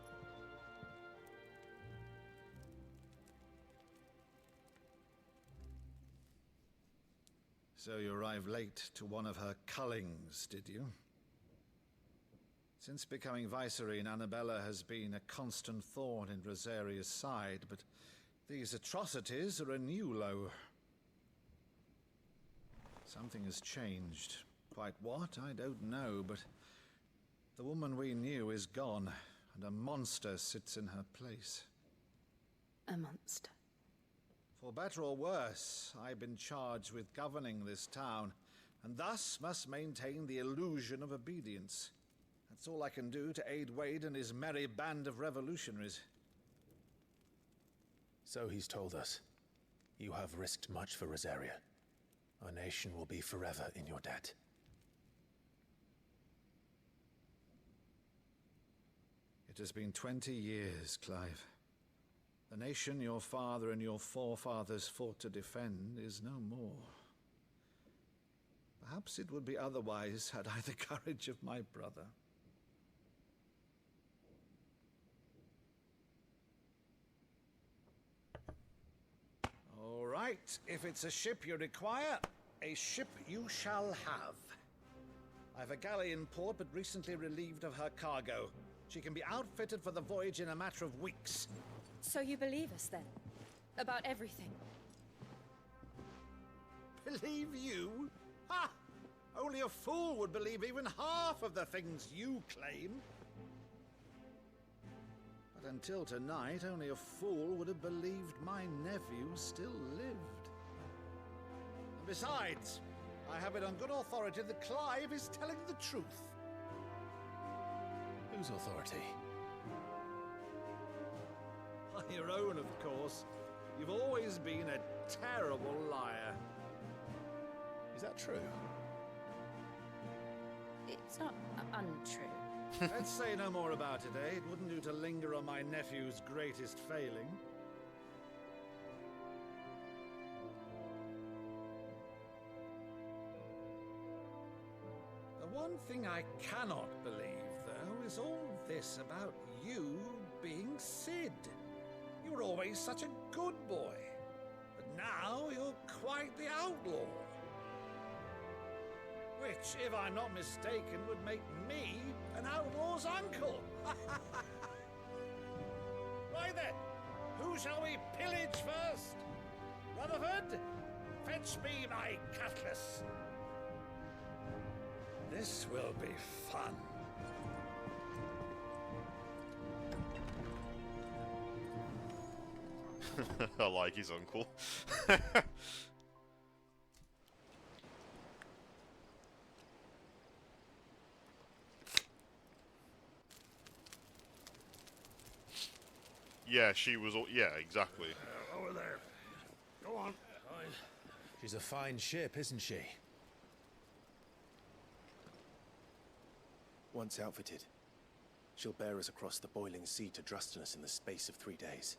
So you arrived late to one of her cullings, did you? Since becoming Vicereine, Annabella has been a constant thorn in Rosaria's side, but these atrocities are a new low. Something has changed. Quite what, I don't know, but the woman we knew is gone, and a monster sits in her place. A monster. For better or worse, I've been charged with governing this town, and thus must maintain the illusion of obedience. That's all I can do to aid Wade and his merry band of revolutionaries. So he's told us. You have risked much for Rosaria. Our nation will be forever in your debt. It has been 20 years, Clive. The nation your father and your forefathers fought to defend is no more. Perhaps it would be otherwise had I the courage of my brother. All right, if it's a ship you require, a ship you shall have. I've a galley in port, but recently relieved of her cargo. She can be outfitted for the voyage in a matter of weeks. So you believe us then? About everything? Believe you? Ha! Only a fool would believe even half of the things you claim. But until tonight, only a fool would have believed my nephew still lived. And besides, I have it on good authority that Clive is telling the truth. Whose authority? Your own, of course. You've always been a terrible liar. Is that true? It's not untrue. Let's say no more about it, eh? It wouldn't do to linger on my nephew's greatest failing. The one thing I cannot believe, though, is all this about you being Sid. You were always such a good boy, but now you're quite the outlaw. Which, if I'm not mistaken, would make me an outlaw's uncle. Right then, who shall we pillage first? Rutherford, fetch me my cutlass. This will be fun. I like his uncle. Yeah, she was all... Yeah, exactly. Over there. Go on. She's a fine ship, isn't she? Once outfitted, she'll bear us across the boiling sea to Drustinus in the space of 3 days.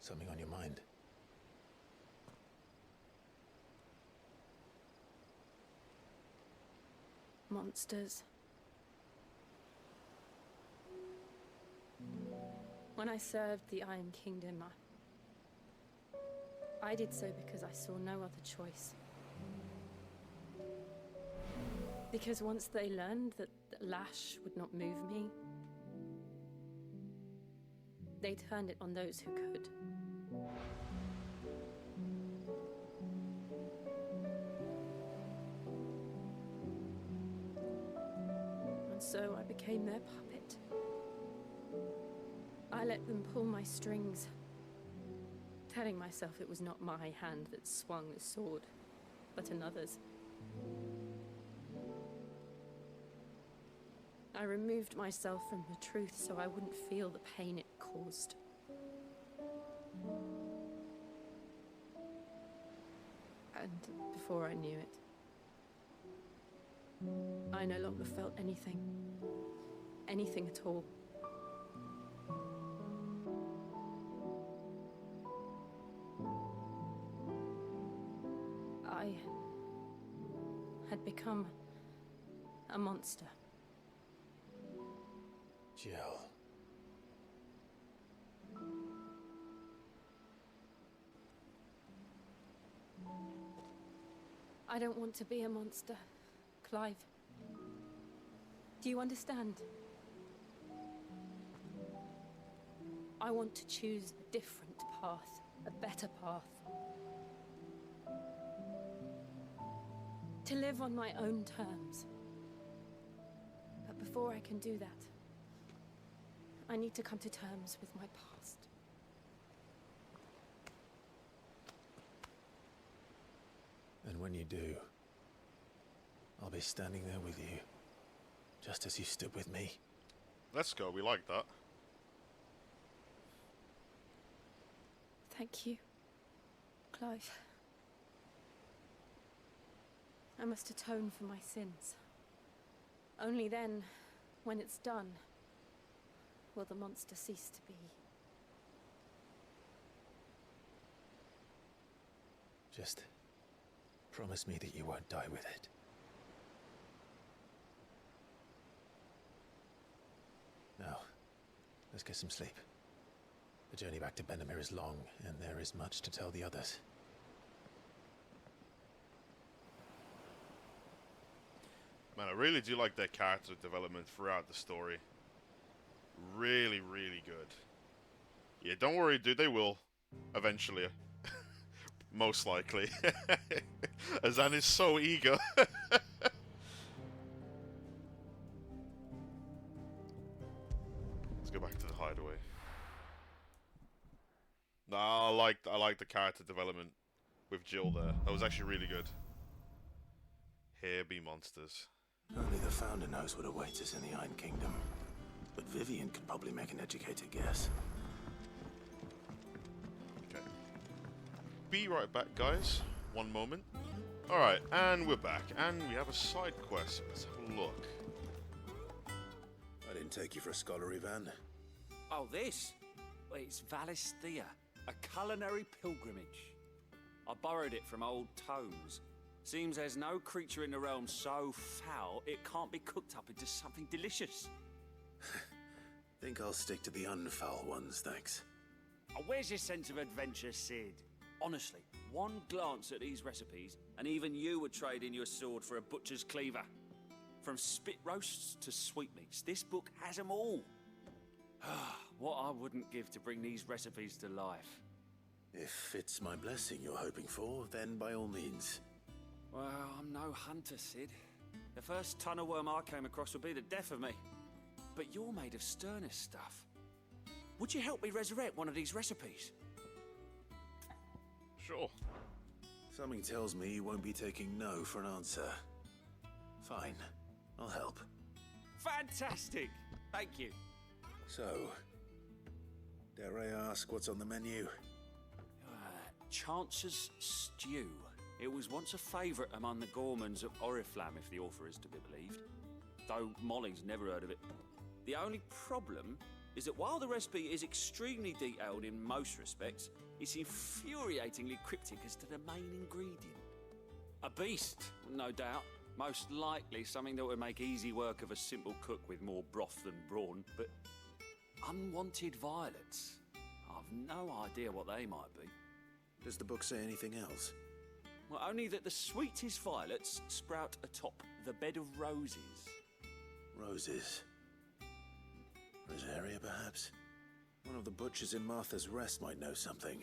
Something on your mind? Monsters. When I served the Iron Kingdom, I did so because I saw no other choice. Because once they learned that the lash would not move me, they turned it on those who could. And so I became their puppet. I let them pull my strings, telling myself it was not my hand that swung the sword, but another's. I removed myself from the truth so I wouldn't feel the pain it caused. And before I knew it, I no longer felt anything. Anything at all. had become a monster. Jill. I don't want to be a monster, Clive. Do you understand? I want to choose a different path, a better path. To live on my own terms. But before I can do that, I need to come to terms with my past. And when you do, I'll be standing there with you, just as you stood with me. Let's go, we like that. Thank you, Clive. I must atone for my sins. Only then, when it's done, will the monster cease to be. Just promise me that you won't die with it. Now, let's get some sleep. The journey back to Benamir is long, and there is much to tell the others. Man, I really do like their character development throughout the story. Really, really good. Yeah, don't worry, dude, they will. Eventually. Most likely. Azan is so eager. Let's go back to the hideaway. Nah, I like the character development with Jill there. That was actually really good. Here be monsters. Only the Founder knows what awaits us in the Iron Kingdom. But Vivian could probably make an educated guess. Okay. Be right back, guys. One moment. Alright, and we're back. And we have a side quest. Let's have a look. I didn't take you for a scholar, Ivan. Oh, this? Well, it's Valisthea, a culinary pilgrimage. I borrowed it from old tomes. Seems there's no creature in the realm so foul it can't be cooked up into something delicious. Think I'll stick to the unfoul ones, thanks. Oh, where's your sense of adventure, Sid? Honestly, one glance at these recipes, and even you would trade in your sword for a butcher's cleaver. From spit roasts to sweetmeats, this book has them all. What I wouldn't give to bring these recipes to life. If it's my blessing you're hoping for, then by all means. Well, I'm no hunter, Sid. The first ton of worm I came across would be the death of me. But you're made of sterner stuff. Would you help me resurrect one of these recipes? Sure. Something tells me you won't be taking no for an answer. Fine, I'll help. Fantastic! Thank you. So, dare I ask what's on the menu? Chance's Stew. It was once a favourite among the gourmands of Oriflamme, if the author is to be believed. Though Molling's never heard of it. The only problem is that while the recipe is extremely detailed in most respects, it's infuriatingly cryptic as to the main ingredient. A beast, no doubt. Most likely something that would make easy work of a simple cook with more broth than brawn, but unwanted violets. I've no idea what they might be. Does the book say anything else? Well, only that the sweetest violets sprout atop the bed of roses. Roses. Rosaria, perhaps? One of the butchers in Martha's Rest might know something.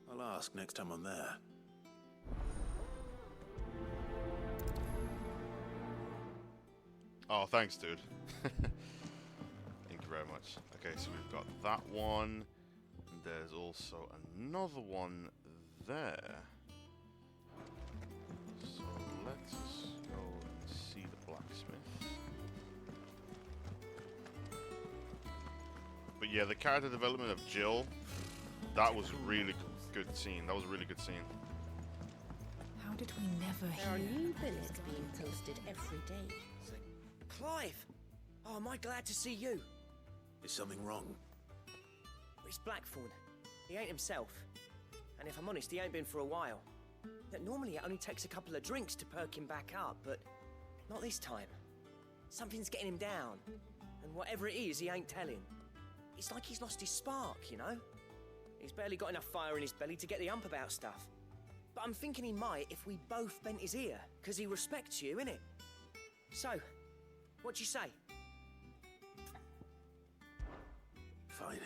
I'll ask next time I'm there. Oh, thanks, dude. Thank you very much. Okay, so we've got that one. And there's also another one there. So let's go and see the blacksmith. But yeah, the character development of Jill, that was really good scene. That was a really good scene. How did we never There are hear? new billets being posted every day. Clive! Oh, am I glad to see you? Is something wrong? It's Blackthorn. He ain't himself. And if I'm honest, he ain't been for a while. That normally it only takes a couple of drinks to perk him back up, but not this time. Something's getting him down, and whatever it is, he ain't telling. It's like he's lost his spark, you know? He's barely got enough fire in his belly to get the ump about stuff. But I'm thinking he might if we both bent his ear, because he respects you, innit? So, what you say? Fine.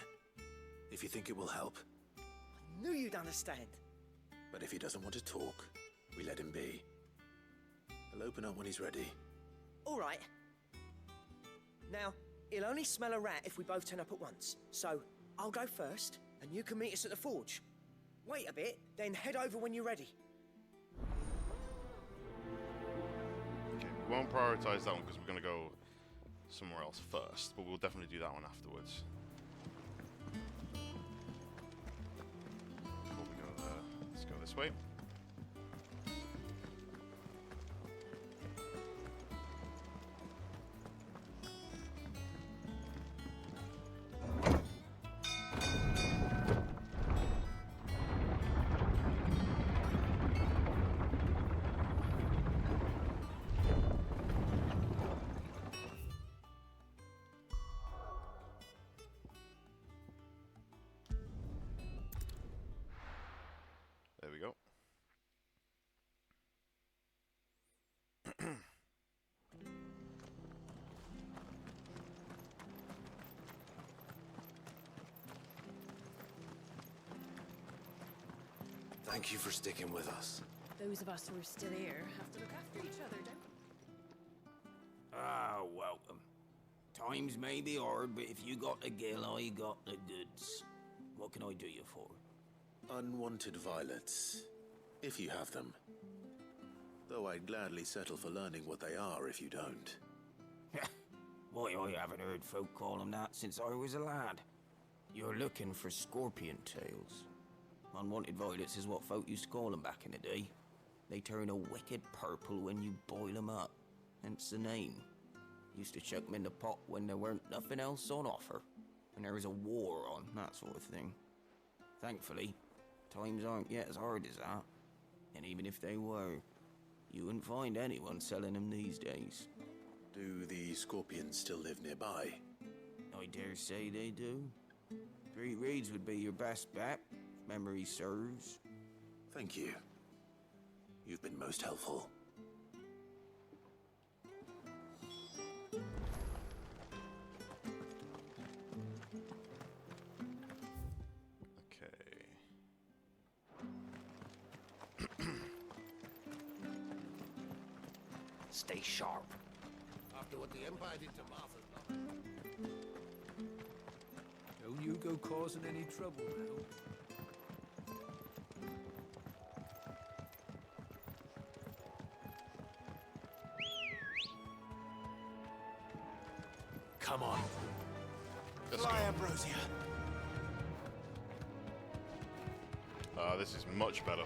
If you think it will help. I knew you'd understand. But if he doesn't want to talk, we let him be. He'll open up when he's ready. All right. Now, he'll only smell a rat if we both turn up at once. So, I'll go first, and you can meet us at the forge. Wait a bit, then head over when you're ready. Okay, we won't prioritize that one because we're going to go somewhere else first, but we'll definitely do that one afterwards. Before we go there, let's go this way. There we go. Thank you for sticking with us. Those of us who are still here have to look after each other, don't we? Ah, welcome. Times may be hard, but if you got the gill, I got the goods. What can I do you for? Unwanted violets, if you have them. Though I'd gladly settle for learning what they are if you don't. Why, I haven't heard folk call them that since I was a lad. You're looking for scorpion tails. Unwanted violets is what folk used to call them back in the day. They turn a wicked purple when you boil them up, hence the name. Used to chuck them in the pot when there weren't nothing else on offer, when there was a war on, that sort of thing. Thankfully, times aren't yet as hard as that. And even if they were, you wouldn't find anyone selling them these days. Do the scorpions still live nearby? I dare say they do. 3 Reeds would be your best bet, if memory serves. Thank you. You've been most helpful. Stay sharp. After what the Empire did to Martha. Don't you go causing any trouble now. Come on. Fly, Ambrosia. This is much better.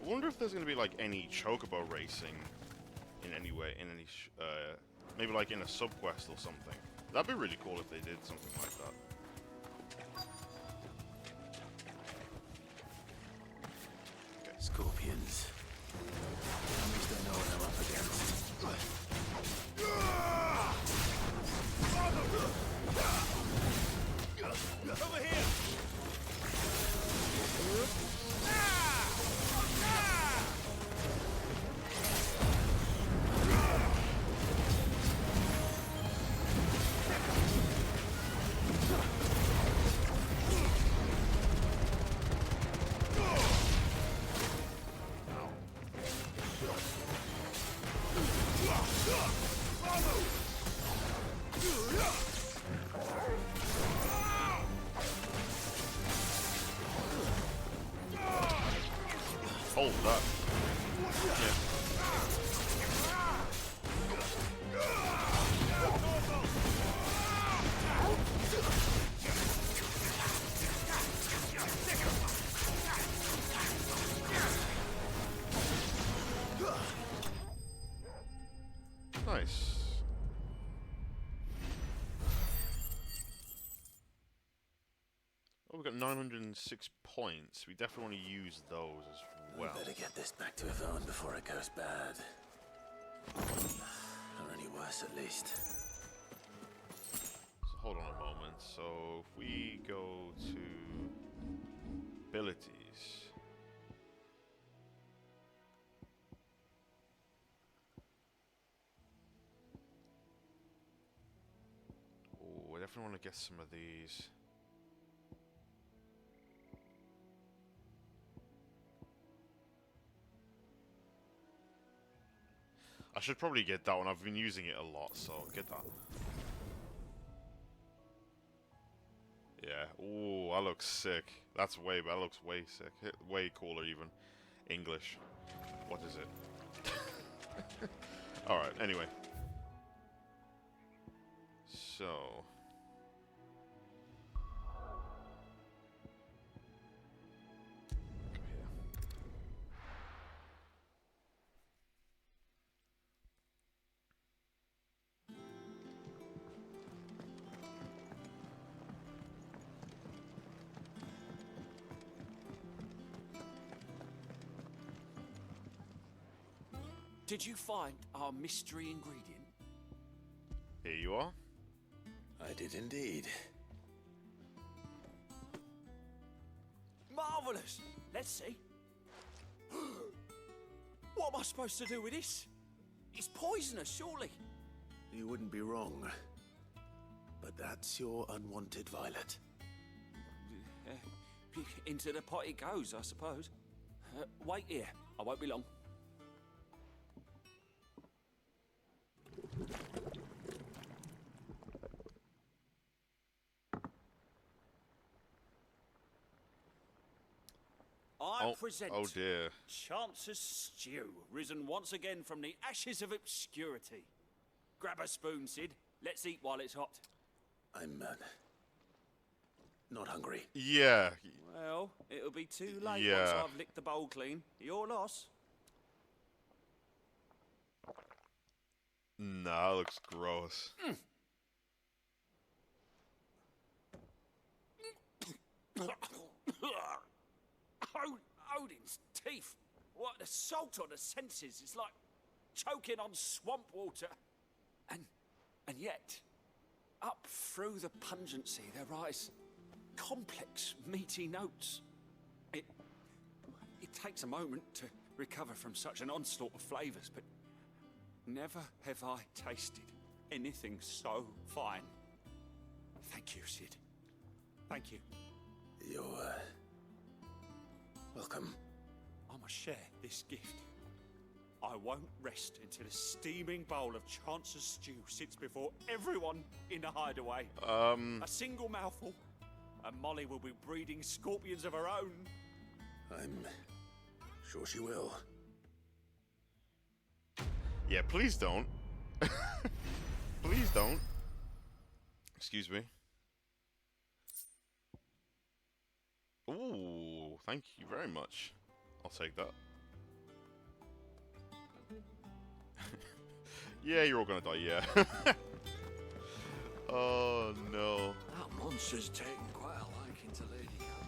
I wonder if there's going to be like any chocobo racing in any way, in any maybe like in a subquest or something. That'd be really cool if they did something like that. Okay. Scorpions. At least they know what they're up against. Over here! we've got 906 points. We definitely want to use those as well. We better get this back to Yvonne before it goes bad. Or any worse, at least. So hold on a moment. So if we go to abilities. Oh, I definitely want to get some of these. I should probably get that one. I've been using it a lot, so I'll get that. Yeah. Ooh, that looks sick. That looks way sick. Way cooler even. English. What is it? Alright, anyway. So... Did you find our mystery ingredient? Here you are. I did indeed. Marvellous! Let's see. What am I supposed to do with this? It's poisonous, surely. You wouldn't be wrong. But that's your unwanted violet. Into the pot it goes, I suppose. Wait here. I won't be long. I present oh dear. Chance's Stew, risen once again from the ashes of obscurity. Grab a spoon, Sid. Let's eat while it's hot. I'm not hungry. Yeah. Well, it'll be too late Yeah. once I've licked the bowl clean. Your loss. Nah, that looks gross. Odin's teeth. What assault on the senses. It's like choking on swamp water. And yet, up through the pungency there rise complex, meaty notes. It takes a moment to recover from such an onslaught of flavours, but never have I tasted anything so fine. Thank you, Sid. Thank you. You're welcome. I must share this gift. I won't rest until a steaming bowl of Chance's Stew sits before everyone in the hideaway. A single mouthful, and Molly will be breeding scorpions of her own. I'm sure she will. Yeah, please don't. Please don't. Excuse me. Ooh, thank you very much. I'll take that. Yeah, you're all gonna die, yeah. Oh, no. That monster's taken quite a liking to Lady Gaga.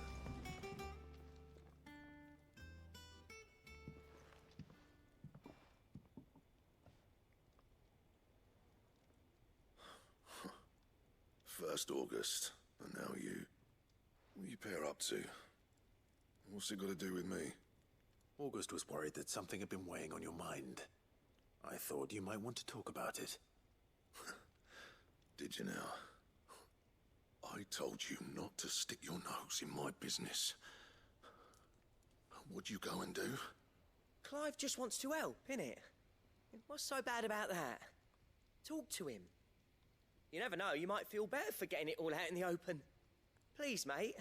First August, and now you. What are you pair up to? What's it got to do with me? August was worried that something had been weighing on your mind. I thought you might want to talk about it. Did you now? I told you not to stick your nose in my business. What'd you go and do? Clive just wants to help, innit? What's so bad about that? Talk to him. You never know, you might feel better for getting it all out in the open. Please, mate.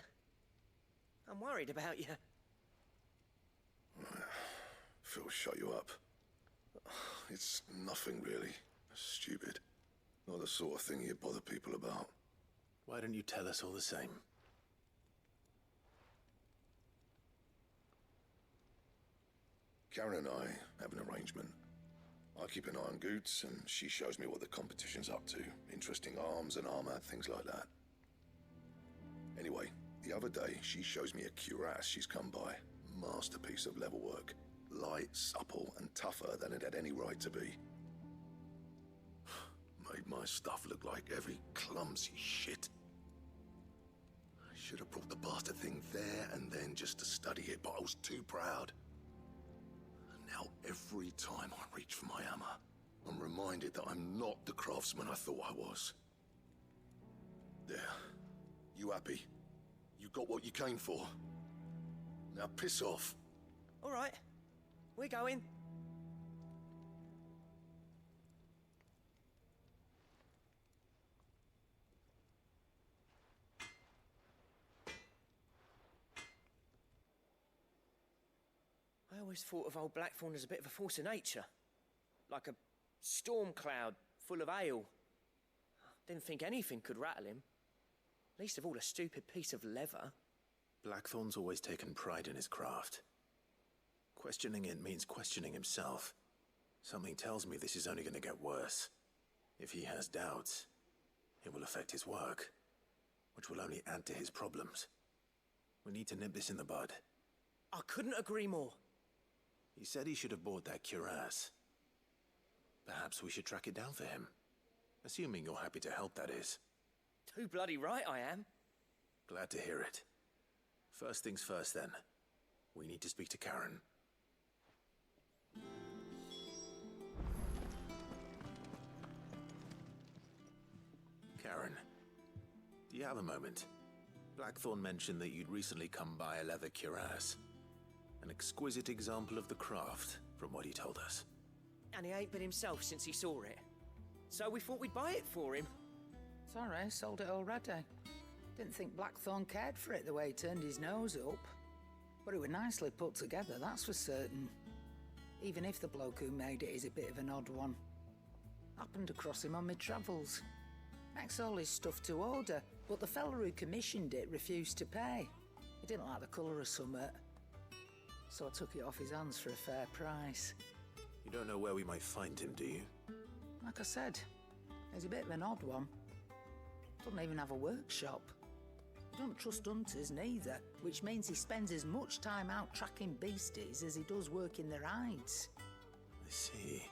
I'm worried about you. Phil shut you up. It's nothing really. Stupid. Not the sort of thing you bother people about. Why don't you tell us all the same? Karen and I have an arrangement. I keep an eye on Goots, and she shows me what the competition's up to. Interesting arms and armor, things like that. Anyway, The other day, she shows me a cuirass she's come by. Masterpiece of level work. Light, supple, and tougher than it had any right to be. Made my stuff look like every clumsy shit. I should have brought the bastard thing there and then just to study it, but I was too proud. And now every time I reach for my hammer, I'm reminded that I'm not the craftsman I thought I was. There. You happy? You got what you came for. Now piss off. All right. We're going. I always thought of old Blackthorn as a bit of a force of nature. Like a storm cloud full of hail. Didn't think anything could rattle him. Least of all a stupid piece of leather. Blackthorn's always taken pride in his craft. Questioning it means questioning himself. Something tells me this is only going to get worse. If he has doubts, it will affect his work, which will only add to his problems. We need to nip this in the bud. I couldn't agree more. He said he should have bought that cuirass. Perhaps we should track it down for him. Assuming you're happy to help, that is. Too bloody right I am. Glad to hear it. First things first, then. We need to speak to Karen. Karen, do you have a moment? Blackthorn mentioned that you'd recently come by a leather cuirass. An exquisite example of the craft, from what he told us. And he ain't been himself since he saw it. So we thought we'd buy it for him. Sorry, sold it already. Didn't think Blackthorn cared for it the way he turned his nose up. But it was nicely put together, that's for certain. Even if the bloke who made it is a bit of an odd one. Happened across him on my travels. Makes all his stuff to order, but the fella who commissioned it refused to pay. He didn't like the colour of summit. So I took it off his hands for a fair price. You don't know where we might find him, do you? Like I said, he's a bit of an odd one. Doesn't even have a workshop. Don't trust hunters neither, which means he spends as much time out tracking beasties as he does working their hides. I see.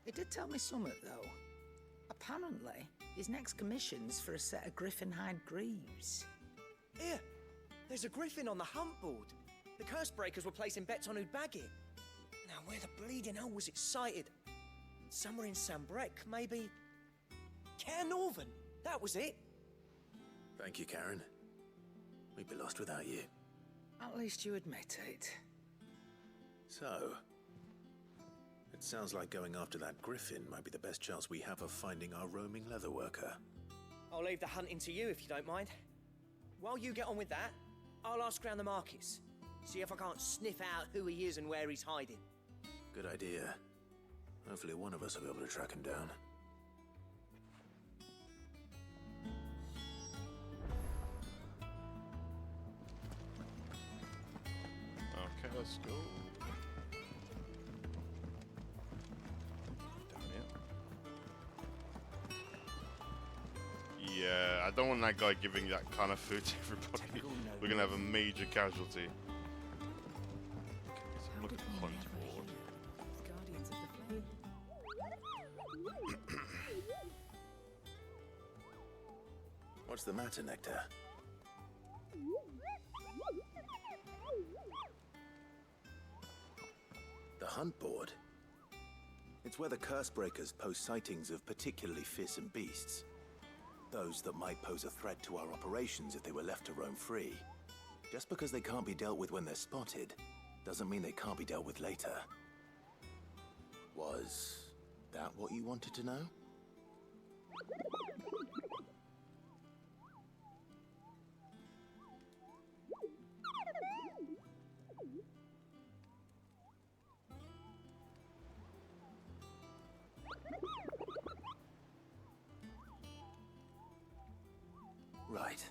He did tell me something, though. Apparently, his next commission's for a set of griffin hide greaves. Here, there's a griffin on the hunt board. The curse breakers were placing bets on who'd bag it. Now, where the bleeding hell was it sighted? Somewhere in Sambrec, maybe. Care Northern, that was it. Thank you, Karen. We'd be lost without you. At least you admit it. So, it sounds like going after that griffin might be the best chance we have of finding our roaming leatherworker. I'll leave the hunting to you if you don't mind. While you get on with that, I'll ask around the markets. See if I can't sniff out who he is and where he's hiding. Good idea. Hopefully one of us will be able to track him down. Okay, let's go. Down here. Yeah, I don't want that guy giving that kind of food to everybody. We're gonna have a major casualty. Okay, so look at the hunt board. Guardians of the Flame. What's the matter, Nectar? The hunt board? It's where the curse breakers post sightings of particularly fearsome beasts. Those that might pose a threat to our operations if they were left to roam free. Just because they can't be dealt with when they're spotted, doesn't mean they can't be dealt with later. Was that what you wanted to know? Right.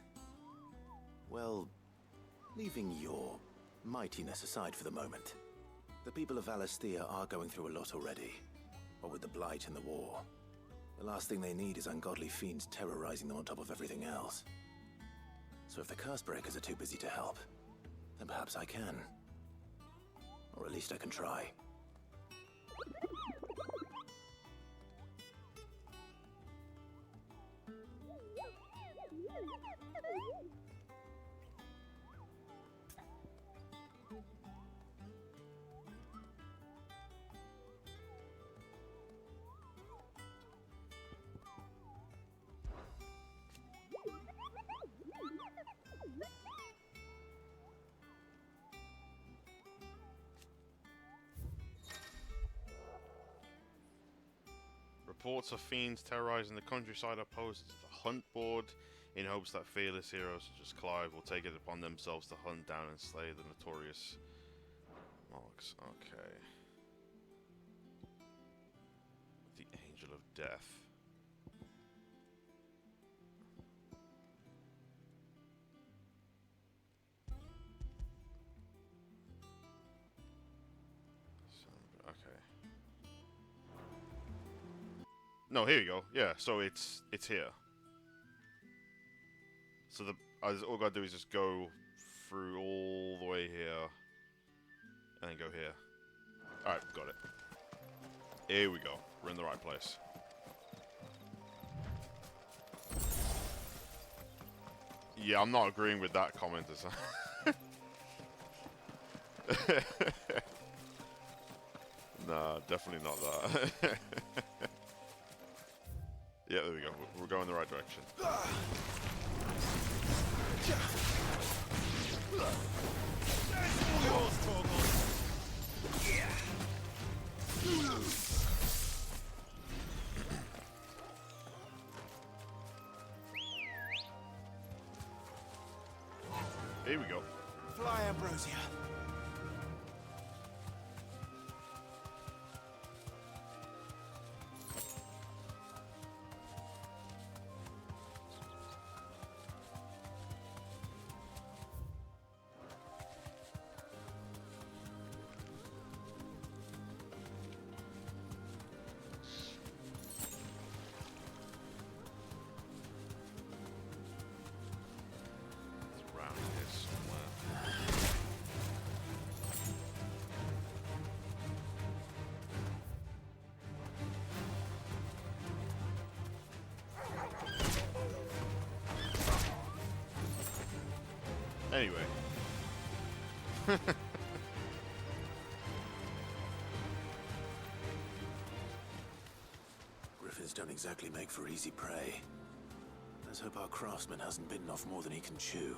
Well, leaving your mightiness aside for the moment, the people of Alastia are going through a lot already, what with the Blight and the war. The last thing they need is ungodly fiends terrorizing them on top of everything else. So if the curse breakers are too busy to help, then perhaps I can. Or at least I can try. Reports of fiends terrorizing the countryside are posted to the hunt board in hopes that fearless heroes such as Clive will take it upon themselves to hunt down and slay the notorious Marks. Okay. The Angel of Death. No, here you go. Yeah, so it's here. So all I gotta do is just go through all the way here, and then go here. All right, got it. Here we go. We're in the right place. Yeah, I'm not agreeing with that comment. Nah, definitely not that. Yeah, there we go. We're going the right direction. Here we go. Fly, Ambrosia. Anyway. Griffins don't exactly make for easy prey. Let's hope our craftsman hasn't bitten off more than he can chew.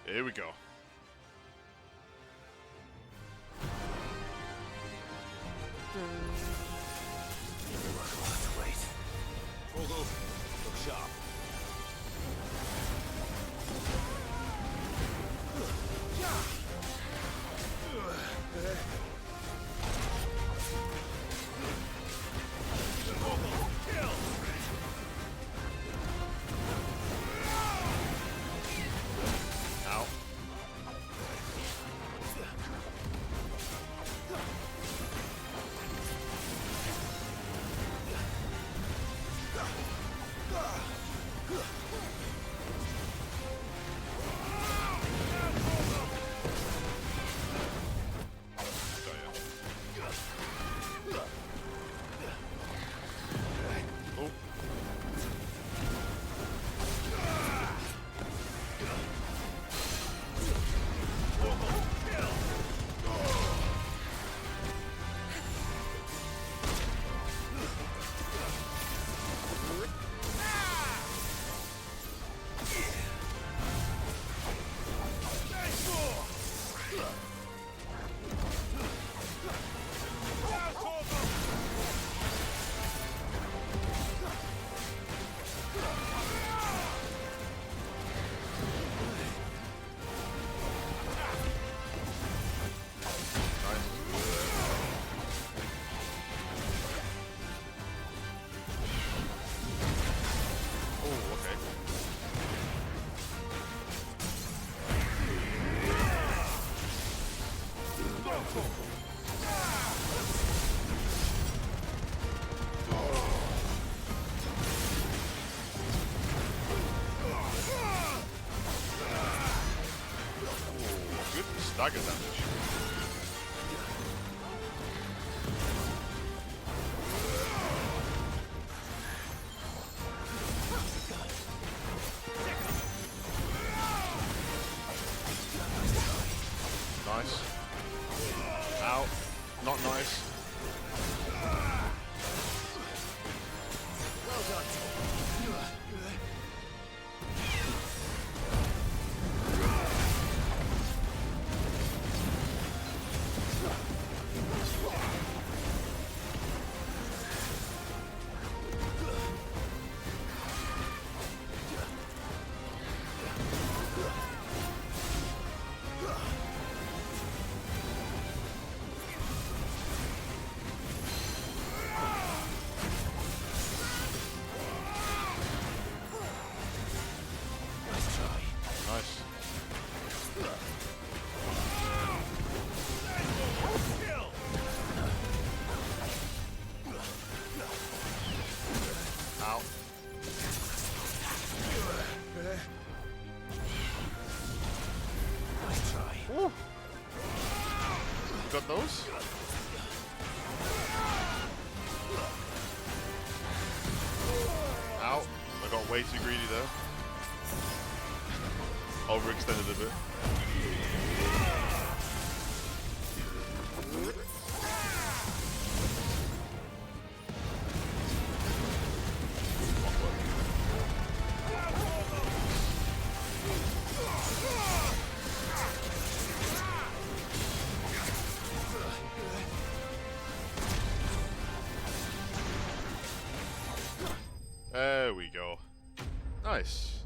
Here we go. Wait. Trogo, look sharp. dagger damage. Nice. Ow. Not nice. Well done. Got those? Ow. I got way too greedy there. Overextended a bit. There we go. Nice.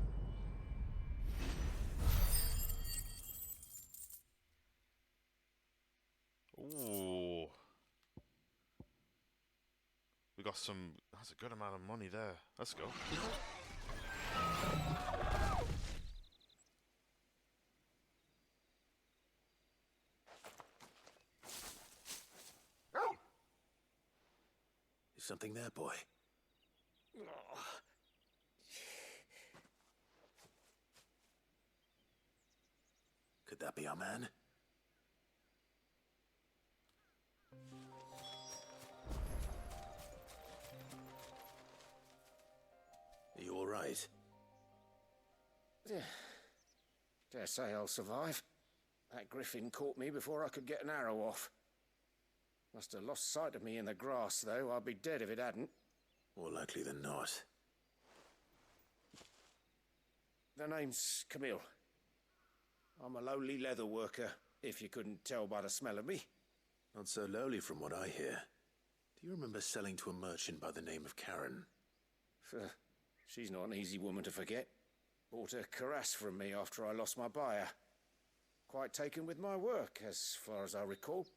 Ooh. We got some... That's a good amount of money there. Let's go. Is something there, boy? Could that be our man? Are you all right? Dare say I'll survive. That griffin caught me before I could get an arrow off. Must have lost sight of me in the grass, though. I'd be dead if it hadn't. More likely than not. The name's Camille. I'm a lowly leather worker, if you couldn't tell by the smell of me. Not so lowly from what I hear. Do you remember selling to a merchant by the name of Karen? She's not an easy woman to forget. Bought a cuirass from me after I lost my buyer. Quite taken with my work, as far as I recall.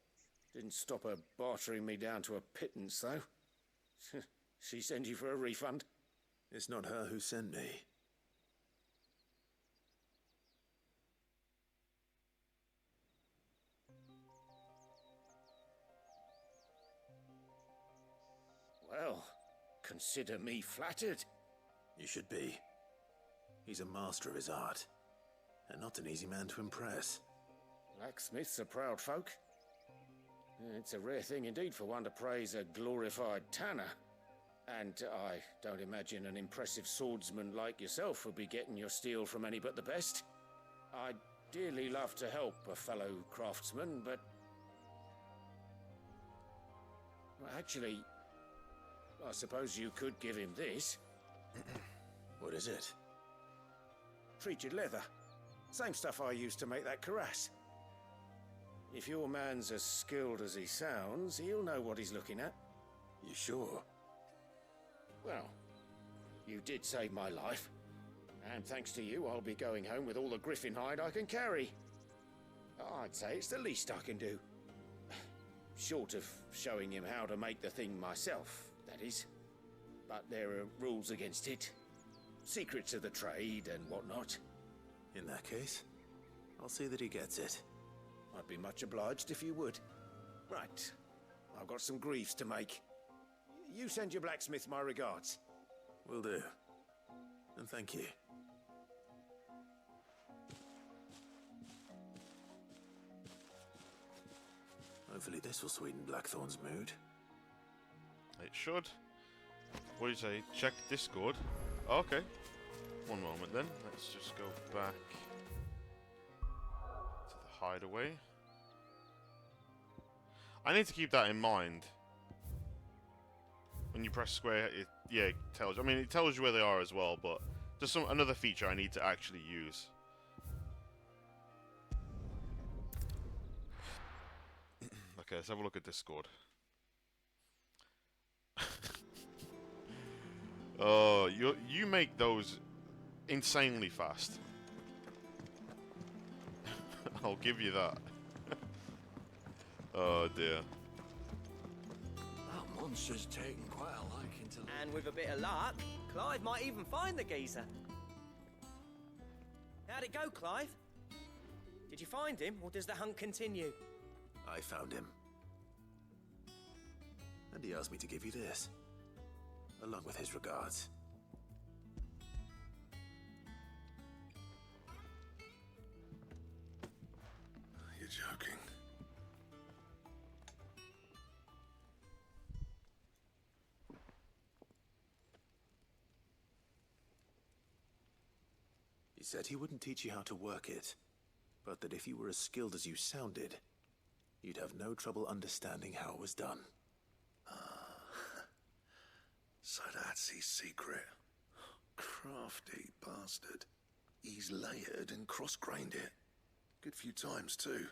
Didn't stop her bartering me down to a pittance, though. She sent you for a refund? It's not her who sent me. Well, consider me flattered. You should be. He's a master of his art, and not an easy man to impress. Blacksmiths are proud folk. It's a rare thing indeed for one to praise a glorified tanner. And I don't imagine an impressive swordsman like yourself would be getting your steel from any but the best. I'd dearly love to help a fellow craftsman, but... Well, actually, I suppose you could give him this. What is it? Treated leather. Same stuff I used to make that cuirass. If your man's as skilled as he sounds, he'll know what he's looking at. You sure? Well, you did save my life. And thanks to you, I'll be going home with all the griffin hide I can carry. I'd say it's the least I can do. Short of showing him how to make the thing myself, that is. But there are rules against it. Secrets of the trade and whatnot. In that case, I'll see that he gets it. I'd be much obliged if you would. Right. I've got some greaves to make. You send your blacksmith my regards. Will do. And thank you. Hopefully this will sweeten Blackthorn's mood. It should. What do you say? Check Discord. Okay. One moment then. Let's just go back to the hideaway. I need to keep that in mind. When you press square, it tells you. I mean, it tells you where they are as well, but there's another feature I need to actually use. Okay, let's have a look at Discord. Oh, you make those insanely fast. I'll give you that. Oh dear. That monster's taken quite a liking to... And with a bit of luck, Clive might even find the geezer. How'd it go, Clive? Did you find him, or does the hunt continue? I found him. And he asked me to give you this, along with his regards. You're joking. He said he wouldn't teach you how to work it, but that if you were as skilled as you sounded, you'd have no trouble understanding how it was done. So that's his secret. Crafty bastard. He's layered and cross-grained it. Good few times, too.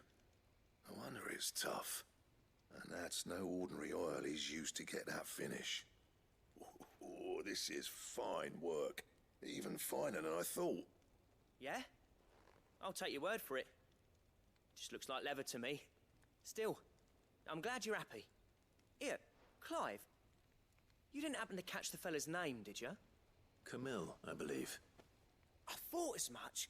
No wonder it's tough. And that's no ordinary oil he's used to get that finish. Oh, this is fine work. Even finer than I thought. Yeah? I'll take your word for it. Just looks like leather to me. Still, I'm glad you're happy. Here, Clive. You didn't happen to catch the fella's name, did you? Camille, I believe. I thought as much.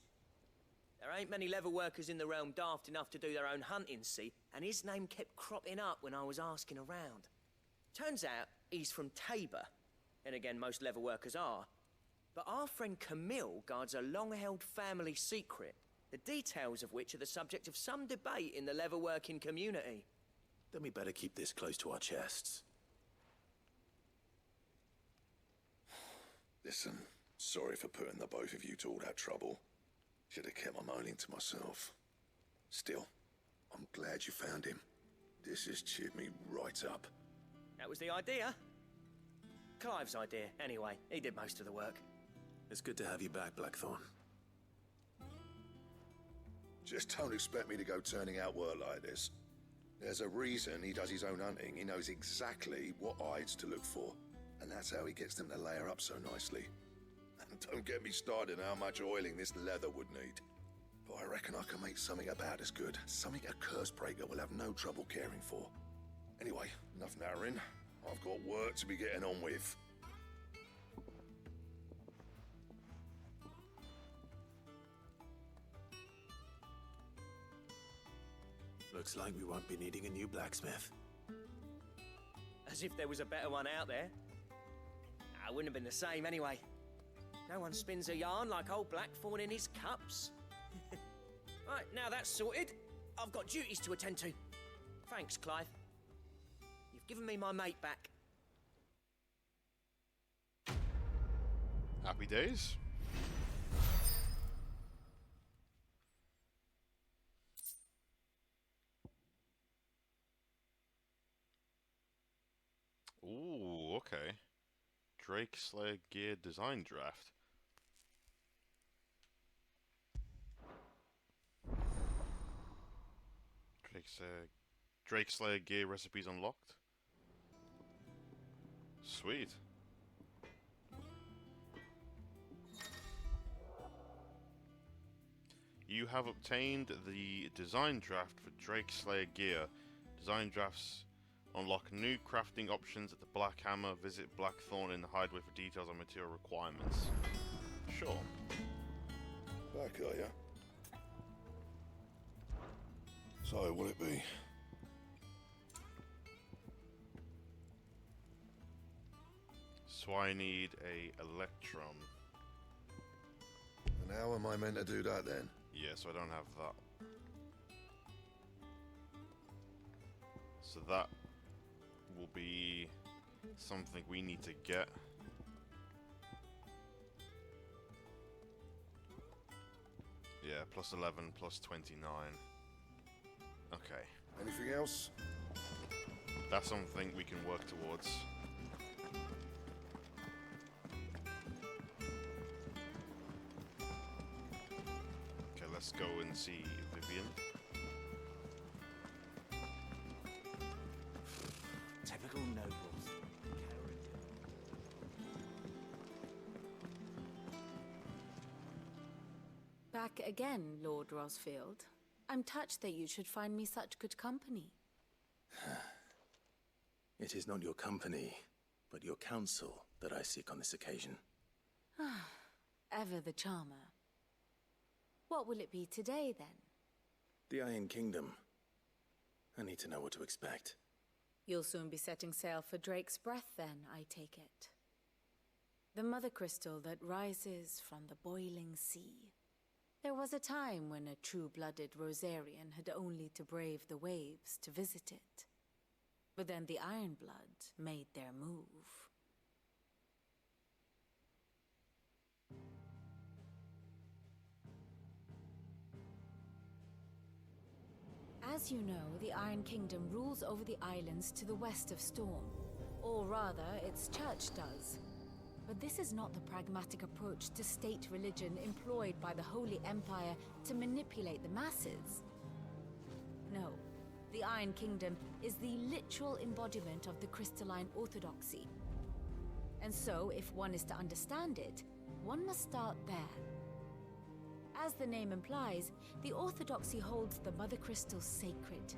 There ain't many leather workers in the realm daft enough to do their own hunting, see? And his name kept cropping up when I was asking around. Turns out he's from Tabor. And again, most leather workers are. But our friend Camille guards a long-held family secret, the details of which are the subject of some debate in the leather-working community. Then we better keep this close to our chests. Listen, sorry for putting the both of you to all that trouble. Should have kept my moaning to myself. Still, I'm glad you found him. This has cheered me right up. That was the idea. Clive's idea, anyway. He did most of the work. It's good to have you back, Blackthorn. Just don't expect me to go turning out work like this. There's a reason he does his own hunting. He knows exactly what hides to look for. And that's how he gets them to layer up so nicely. And don't get me started on how much oiling this leather would need. But I reckon I can make something about as good. Something a curse breaker will have no trouble caring for. Anyway, enough narrowing. I've got work to be getting on with. Looks like we won't be needing a new blacksmith. As if there was a better one out there. I wouldn't have been the same anyway. No one spins a yarn like old Blackthorn in his cups. Right, now that's sorted. I've got duties to attend to. Thanks, Clive. You've given me my mate back. Happy days. Ooh, okay. Drake Slayer gear design draft. Drake Slayer gear recipes unlocked. Sweet. You have obtained the design draft for Drake Slayer gear. Design drafts unlock new crafting options at the Black Hammer. Visit Blackthorn in the Hideaway for details on material requirements. Sure. Back, are ya? So, will it be? So I need a Electrum. And how am I meant to do that then? Yeah, so I don't have that. So that will be something we need to get. Yeah, plus 11, plus 29. Okay. Anything else? That's something we can work towards. Okay, let's go and see Vivian. Typical nobles. Back again, Lord Rosfield. I'm touched that you should find me such good company. It is not your company, but your counsel that I seek on this occasion. Ever the charmer. What will it be today, then? The Iron Kingdom. I need to know what to expect. You'll soon be setting sail for Drake's Breath, then, I take it. The mother crystal that rises from the boiling sea. There was a time when a true-blooded Rosarian had only to brave the waves to visit it. But then the Ironblood made their move. As you know, the Iron Kingdom rules over the islands to the west of Storm. Or rather, its church does. But this is not the pragmatic approach to state religion employed by the Holy Empire to manipulate the masses. No, the Iron Kingdom is the literal embodiment of the crystalline orthodoxy. And so, if one is to understand it, one must start there. As the name implies, the orthodoxy holds the Mother Crystals sacred,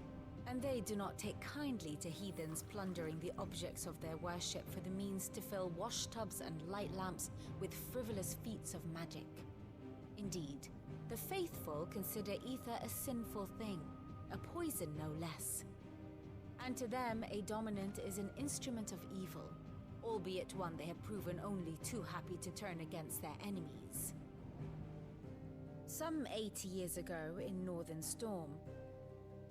and they do not take kindly to heathens plundering the objects of their worship for the means to fill washtubs and light lamps with frivolous feats of magic. Indeed, the faithful consider ether a sinful thing, a poison no less. And to them, a dominant is an instrument of evil, albeit one they have proven only too happy to turn against their enemies. Some 80 years ago in Northern Storm,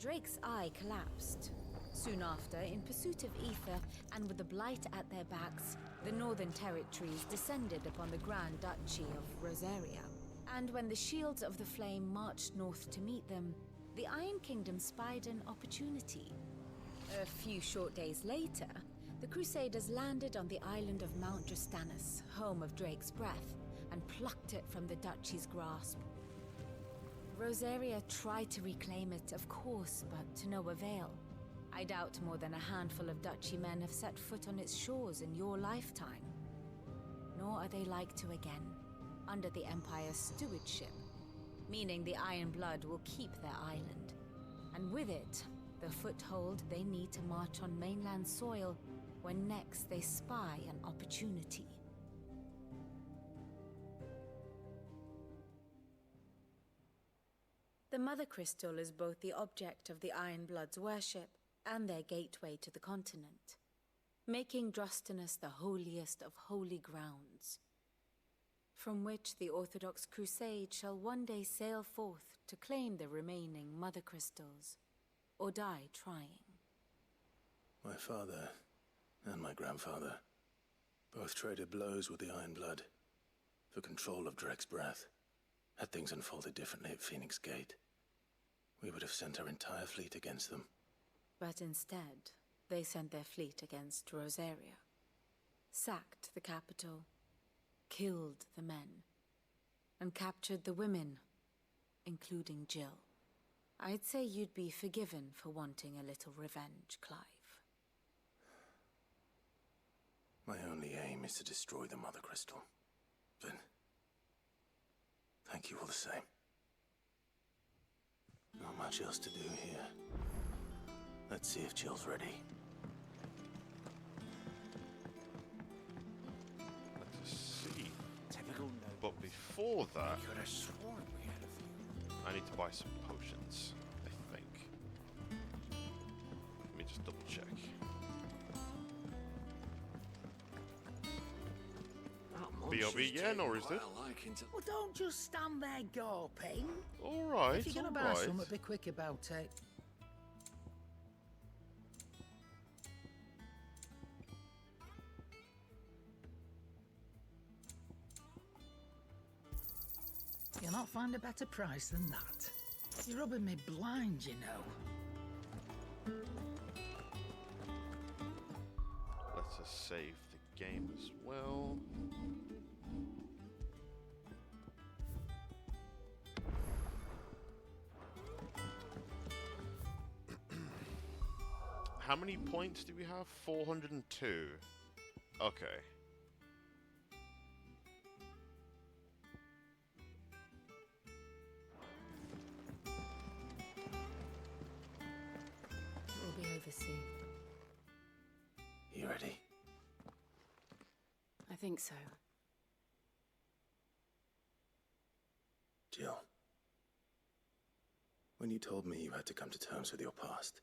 Drake's eye collapsed. Soon after, in pursuit of ether and with the blight at their backs, the Northern Territories descended upon the Grand Duchy of Rosaria. And when the Shields of the Flame marched north to meet them, the Iron Kingdom spied an opportunity. A few short days later, the Crusaders landed on the island of Mount Justanus, home of Drake's Breath, and plucked it from the Duchy's grasp. Rosaria tried to reclaim it, of course, but to no avail. I doubt more than a handful of Duchy men have set foot on its shores in your lifetime. Nor are they like to again, under the Empire's stewardship, meaning the Iron Blood will keep their island, and with it, the foothold they need to march on mainland soil when next they spy an opportunity. The Mother Crystal is both the object of the Iron Blood's worship and their gateway to the continent, making Drustinus the holiest of holy grounds, from which the Orthodox Crusade shall one day sail forth to claim the remaining Mother Crystals, or die trying. My father and my grandfather both traded blows with the Iron Blood for control of Drake's Breath. Had things unfolded differently at Phoenix Gate, we would have sent our entire fleet against them. But instead, they sent their fleet against Rosaria, sacked the capital, killed the men, and captured the women, including Jill. I'd say you'd be forgiven for wanting a little revenge, Clive. My only aim is to destroy the Mother Crystal. But thank you all the same. Not much else to do here. Let's see if Jill's ready. Let's see. Typical no. But before that, Could have sworn we had a few. I need to buy some potions, I think. Let me just double check. B.O.B. again, or is it? Well, don't just stand there gawping. Alright, If you're gonna buy some, be quick about it. Can't find a better price than that. You're rubbing me blind, you know. Let's just save the game as well. How many points do we have? 402. Okay. We'll be over soon. You ready? I think so. Jill. When you told me you had to come to terms with your past,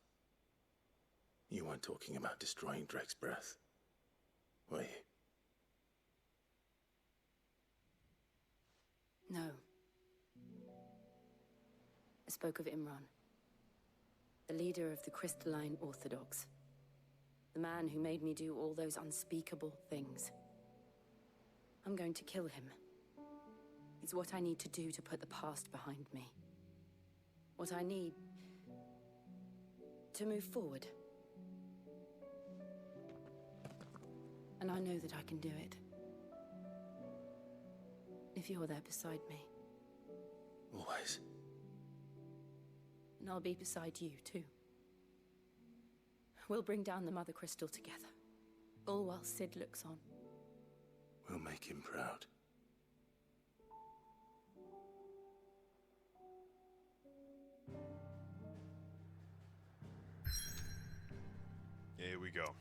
you weren't talking about destroying Drake's breath, were you? No. I spoke of Imran, the leader of the Crystalline Orthodox. The man who made me do all those unspeakable things. I'm going to kill him. It's what I need to do to put the past behind me. What I need to move forward. And I know that I can do it. If you're there beside me. Always. And I'll be beside you, too. We'll bring down the Mother Crystal together. All while Sid looks on. We'll make him proud. Here we go.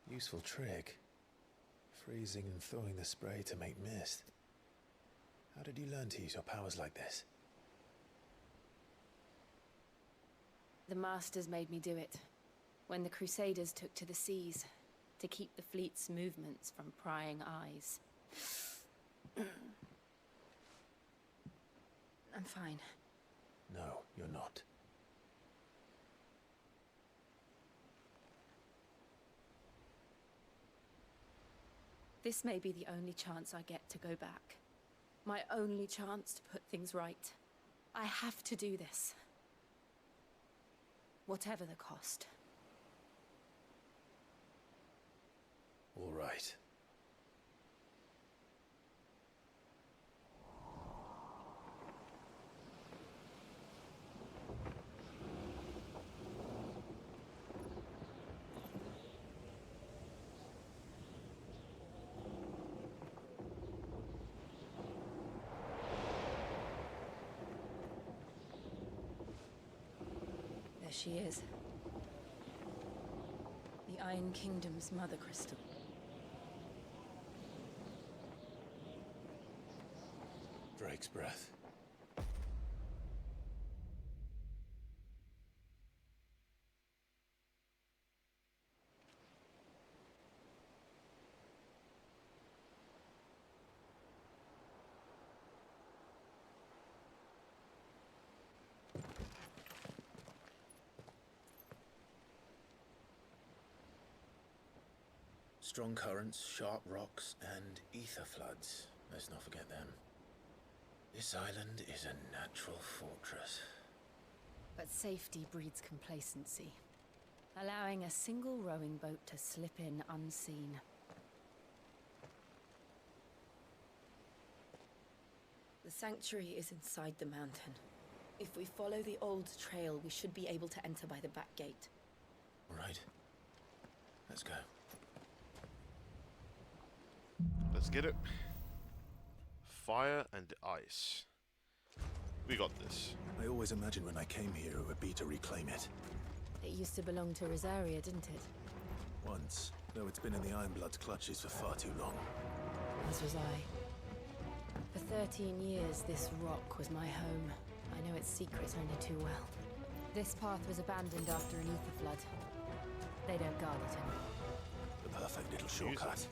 Useful trick. Freezing and thawing the spray to make mist. How did you learn to use your powers like this? The Masters made me do it. When the Crusaders took to the seas, to keep the fleet's movements from prying eyes. I'm fine. No, you're not. This may be the only chance I get to go back. My only chance to put things right. I have to do this. Whatever the cost. All right. There she is. The Iron Kingdom's Mother Crystal. Drake's breath. Strong currents, sharp rocks, and ether floods. Let's not forget them. This island is a natural fortress. But safety breeds complacency, allowing a single rowing boat to slip in unseen. The sanctuary is inside the mountain. If we follow the old trail, we should be able to enter by the back gate. All right. Let's go. Let's get it. Fire and ice. We got this. I always imagined when I came here it would be to reclaim it. It used to belong to Rosaria, didn't it? Once. though it's been in the Ironblood's clutches for far too long. As was I. For 13 years, this rock was my home. I know its secrets only too well. This path was abandoned after an ether flood. They don't guard it anymore. The perfect little shortcut.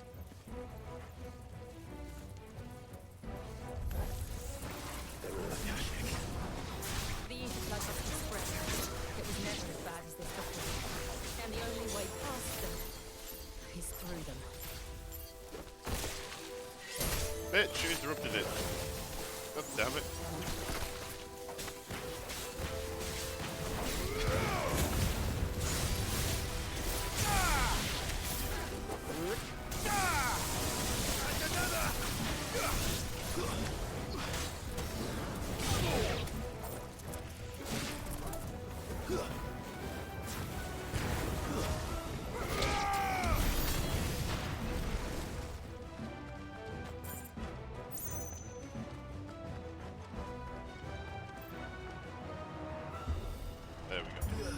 The ether flood has to spread. It was never as bad as this before. And the only way past them is through them. Bitch, you interrupted it. God damn it. There we go.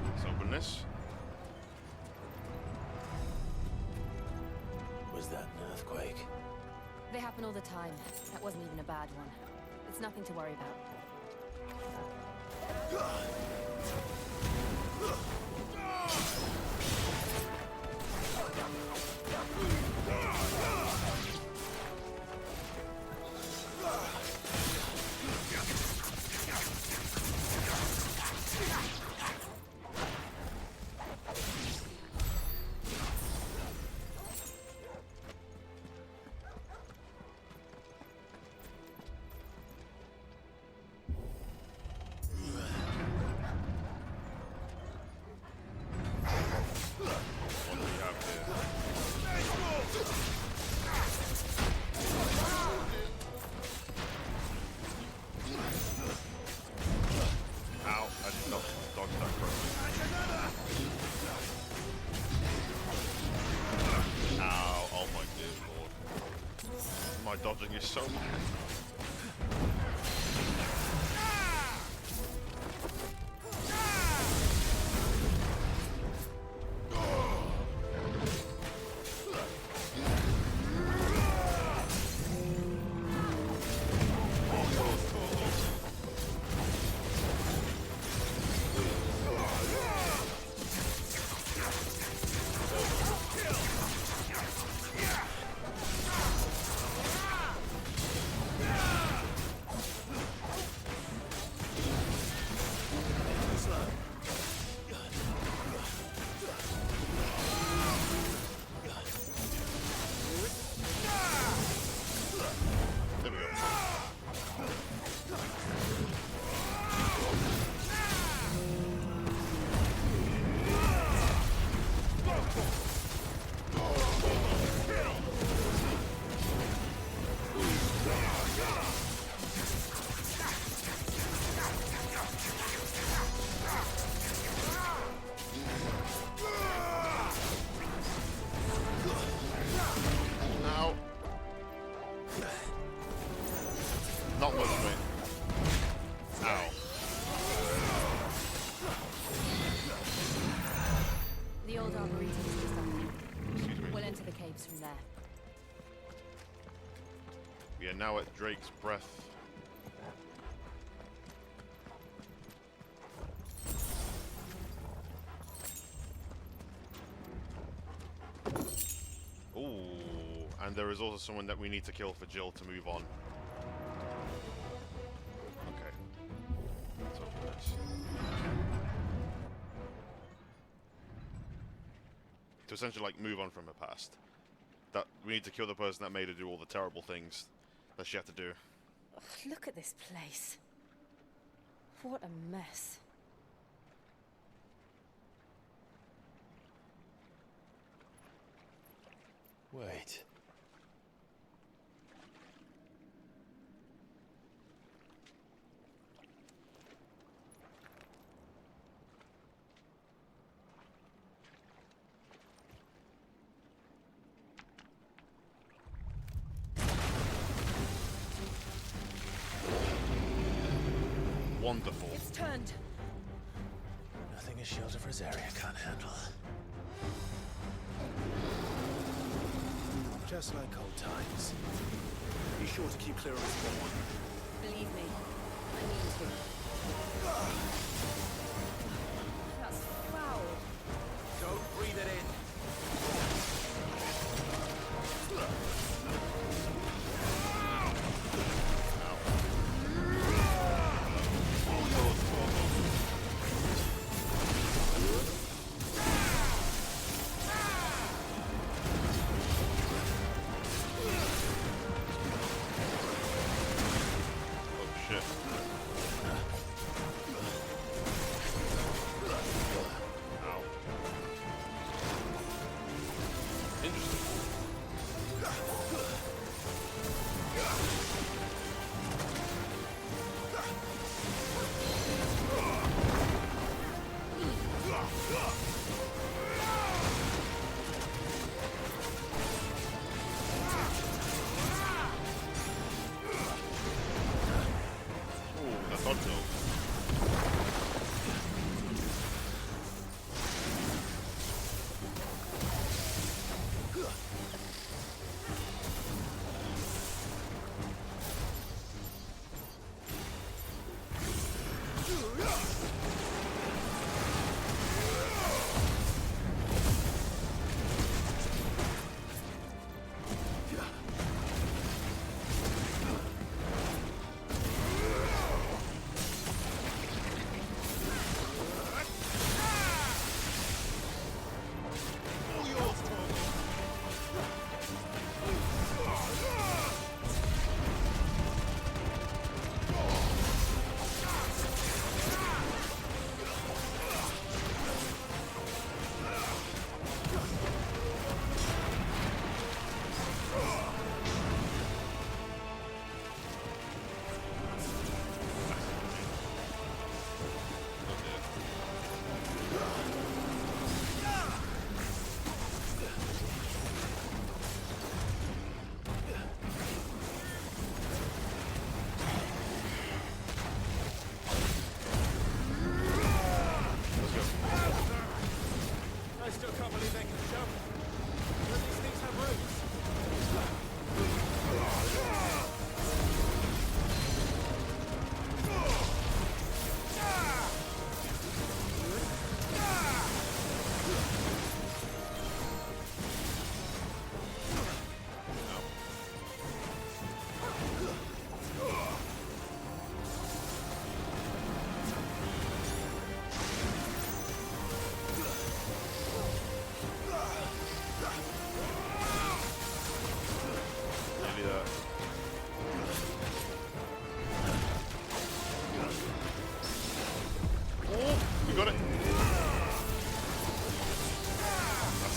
Let's open this. Was that an earthquake? They happen all the time. That wasn't even a bad one. It's nothing to worry about. Dodging is so bad. Not much, mate. Ow. The old arboretum is just up there. We'll enter the caves from there. We are now at Drake's Breath. Ooh, and there is also someone that we need to kill for Jill to move on. Okay. Let's open this. To essentially, like, move on from her past. That we need to kill the person that made her do all the terrible things that she had to do. Ugh, look at this place. What a mess. Wait. Wonderful. It's turned. Nothing a shield of Rosaria can't handle. Just like old times. Be sure to keep clear of spawn. Believe me, I mean to. That's foul. Don't breathe it in.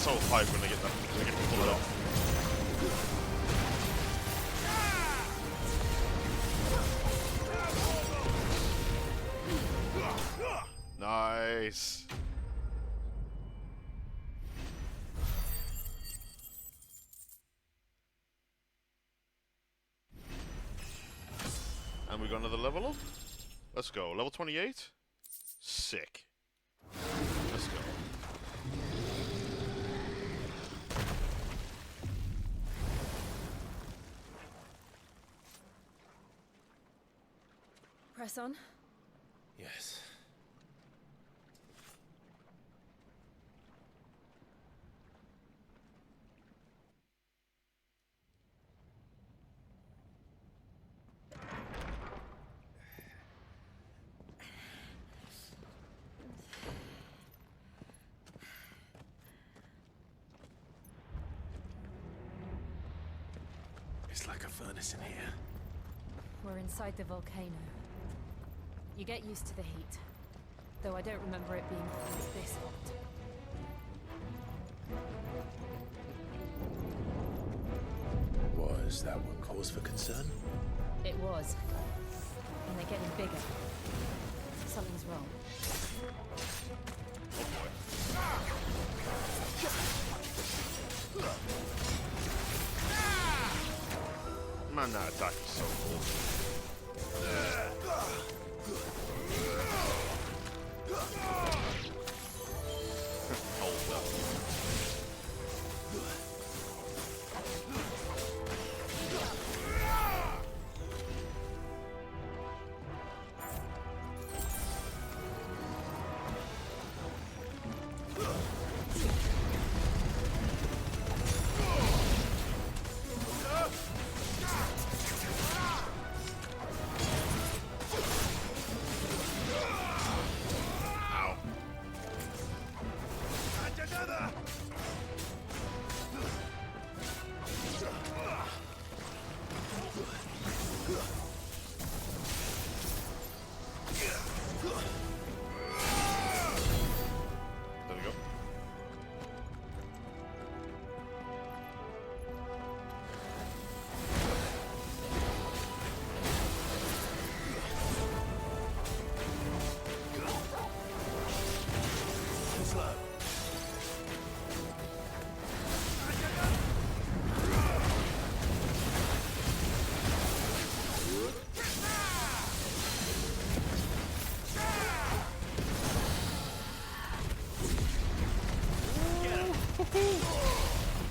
So hype when they get to pull it off. Nice. And we got another level up. Let's go. Level 28. Sick. Let's go. Press on. Yes. It's like a furnace in here. We're inside the volcano. You get used to the heat, though I don't remember it being quite this hot. Was that one cause for concern? It was. And they're getting bigger. Something's wrong. Man, that attack is so cool. Hold up.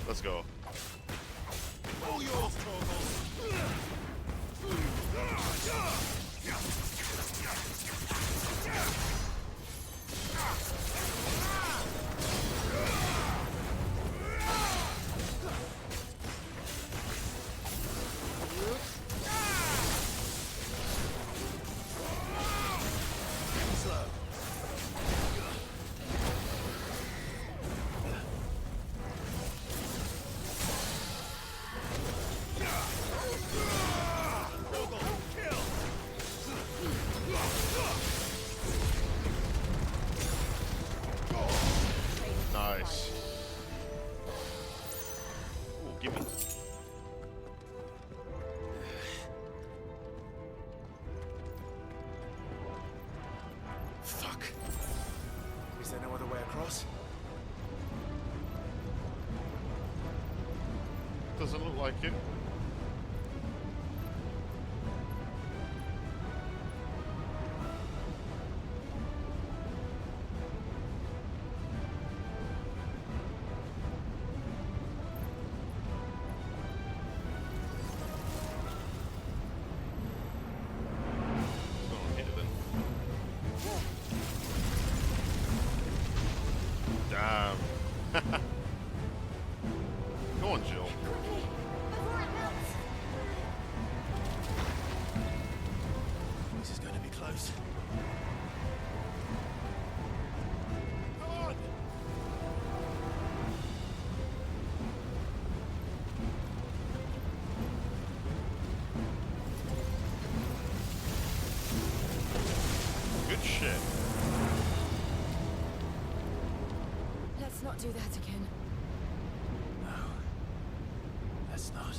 Let's go. All yours, Torgal. Nice. Ooh, gimme. Fuck. Is there no other way across? Doesn't look like it. Damn. Go on, Jill. This is going to be close. Good shit. Let's not do that again. No. Let's not.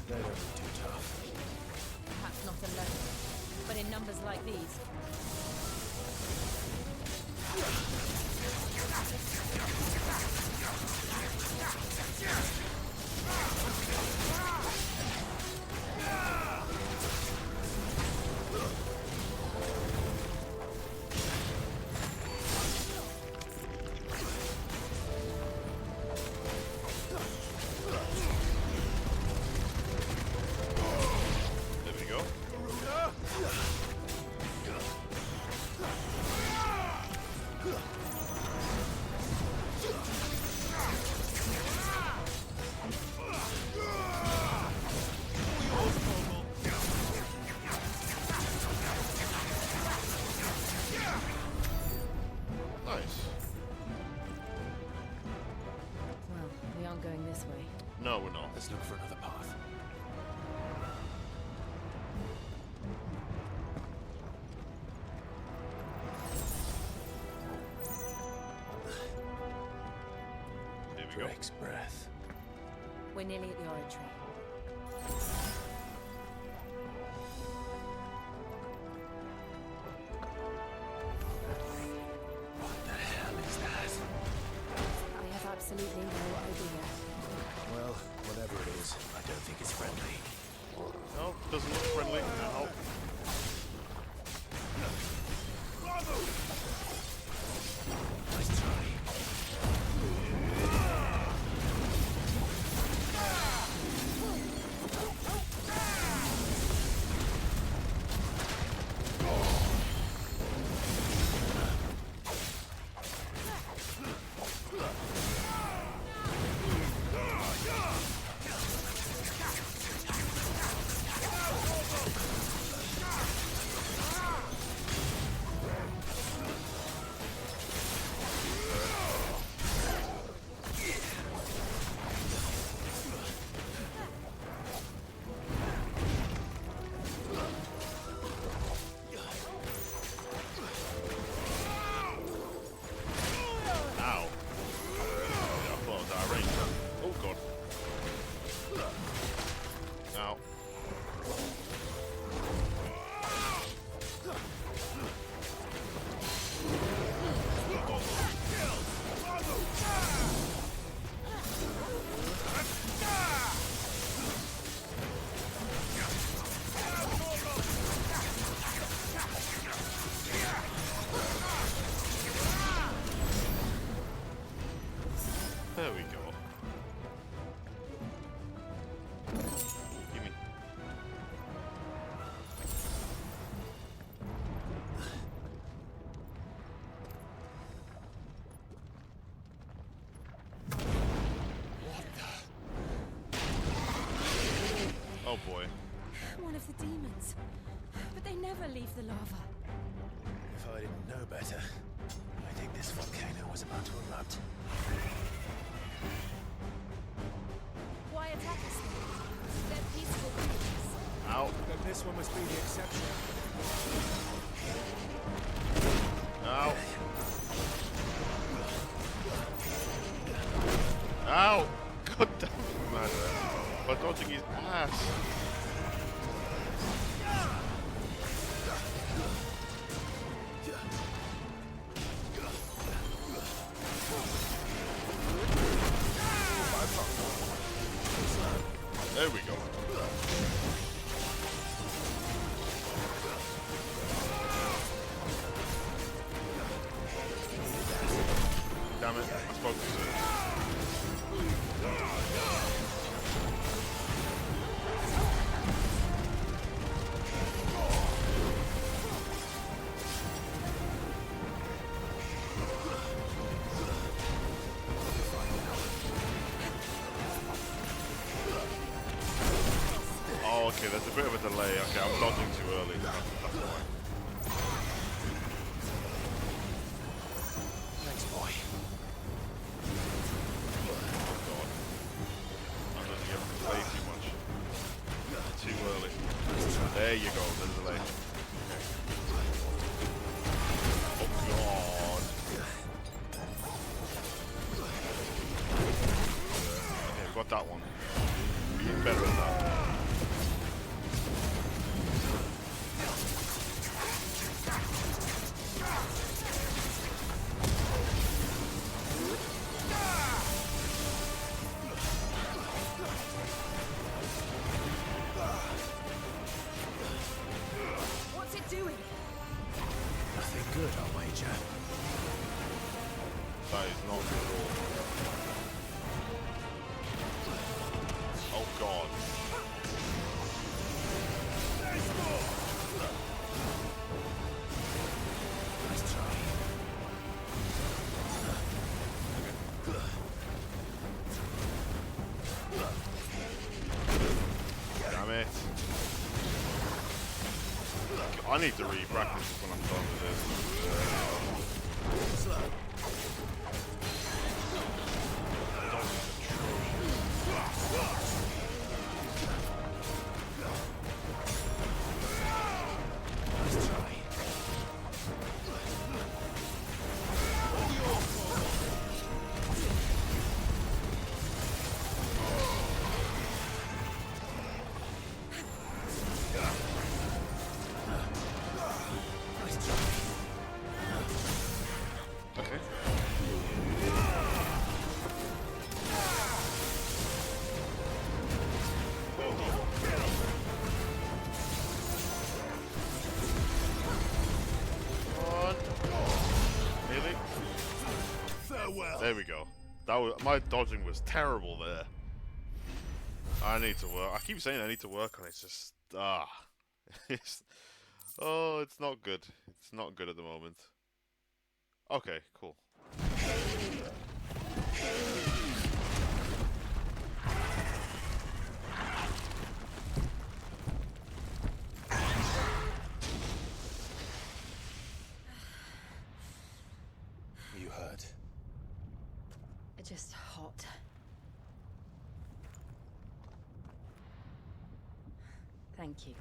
They don't be too tough. Perhaps not alone, but in numbers like these. There we go. Nice. Well, we aren't going this way. No, we're not. Let's look for another path. Here we go. Drake's breath. We're nearly at the oratory. What the hell is that? I have absolutely no idea. Well, whatever it is, I don't think it's friendly. No, doesn't look friendly. No. Nice try. Oh boy. One of the demons. But they never leave the lava. If I didn't know better, I think this volcano was about to erupt. Why attack us then? They're peaceful creatures. Ow. Then this one must be the exception. Ow. Ow! God damn it, man. I'm dodging his ass. There we go. Damn it, I spoke too soon. Oh, okay, there's a bit of a delay. Okay, I'm dodging too early. That's why. Thanks, boy. Oh god. I'm dodging everything way too much. Too early. There you go, there's a delay. Oh god. Okay, we got that one. Being better at that. What's it doing? Nothing good, I'll wager. That is not good at all. Oh god. Nice try. Damn it. I need to re-practice this when I'm done with this. Nice try. Okay. On. Nearly. Farewell. There we go. That was, my dodging was terrible there. I need to work. I keep saying I need to work on it. It's just it's, oh, it's not good. It's not good at the moment. Okay, cool. You hurt. Just hot. Thank you.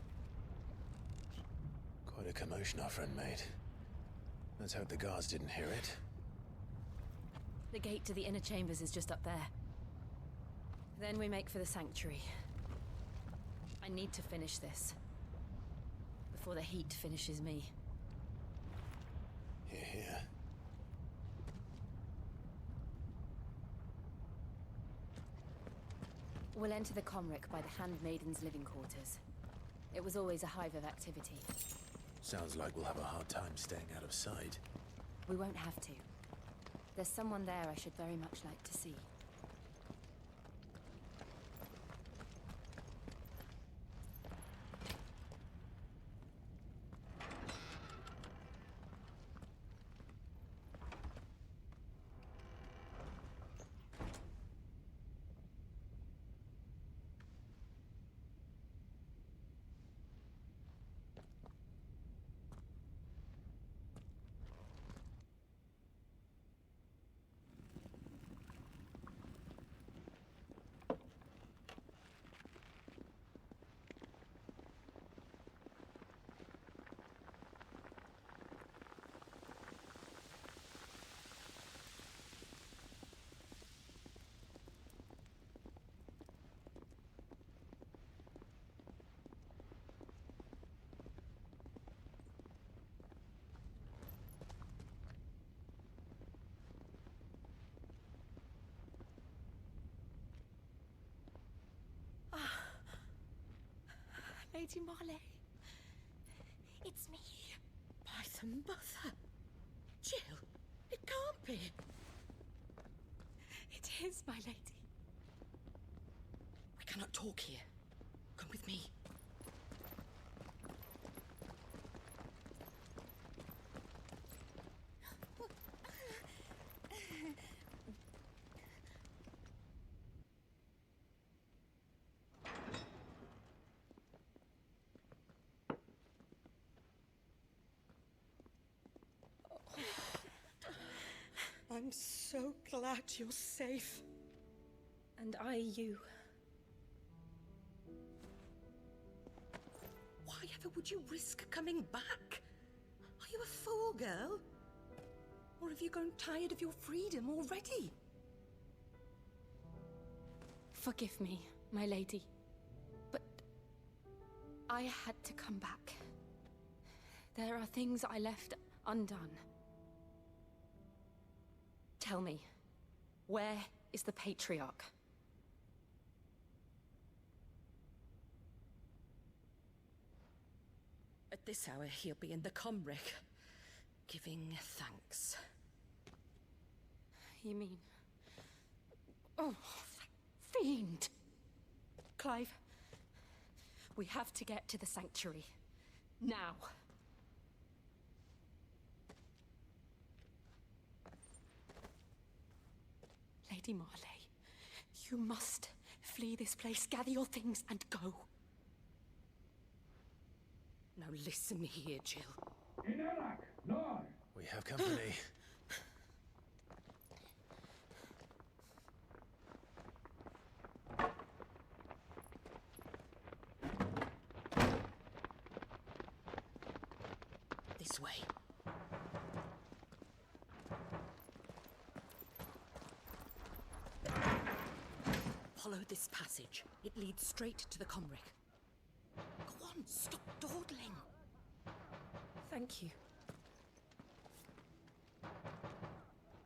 Quite a commotion our friend made. Let's hope the guards didn't hear it. The gate to the inner chambers is just up there. Then we make for the sanctuary. I need to finish this. Before the heat finishes me. Here, here. We'll enter the Comric by the Handmaiden's living quarters. It was always a hive of activity. Sounds like we'll have a hard time staying out of sight. We won't have to. There's someone there I should very much like to see. Lady Marley. It's me. By the mother. Jill, it can't be. It is, my lady. We cannot talk here. Come with me. I'm so glad you're safe. And I you. Why ever would you risk coming back? Are you a fool, girl? Or have you grown tired of your freedom already? Forgive me, my lady. But I had to come back. There are things I left undone. Tell me, where is the Patriarch? At this hour, he'll be in the Comric, giving thanks. You mean... Oh, that fiend! Clive, we have to get to the sanctuary. Now. Lady Marley, you must flee this place, gather your things, and go. Now listen here, Jill. We have company. This way. Follow this passage. It leads straight to the Comric. Go on, stop dawdling. Thank you.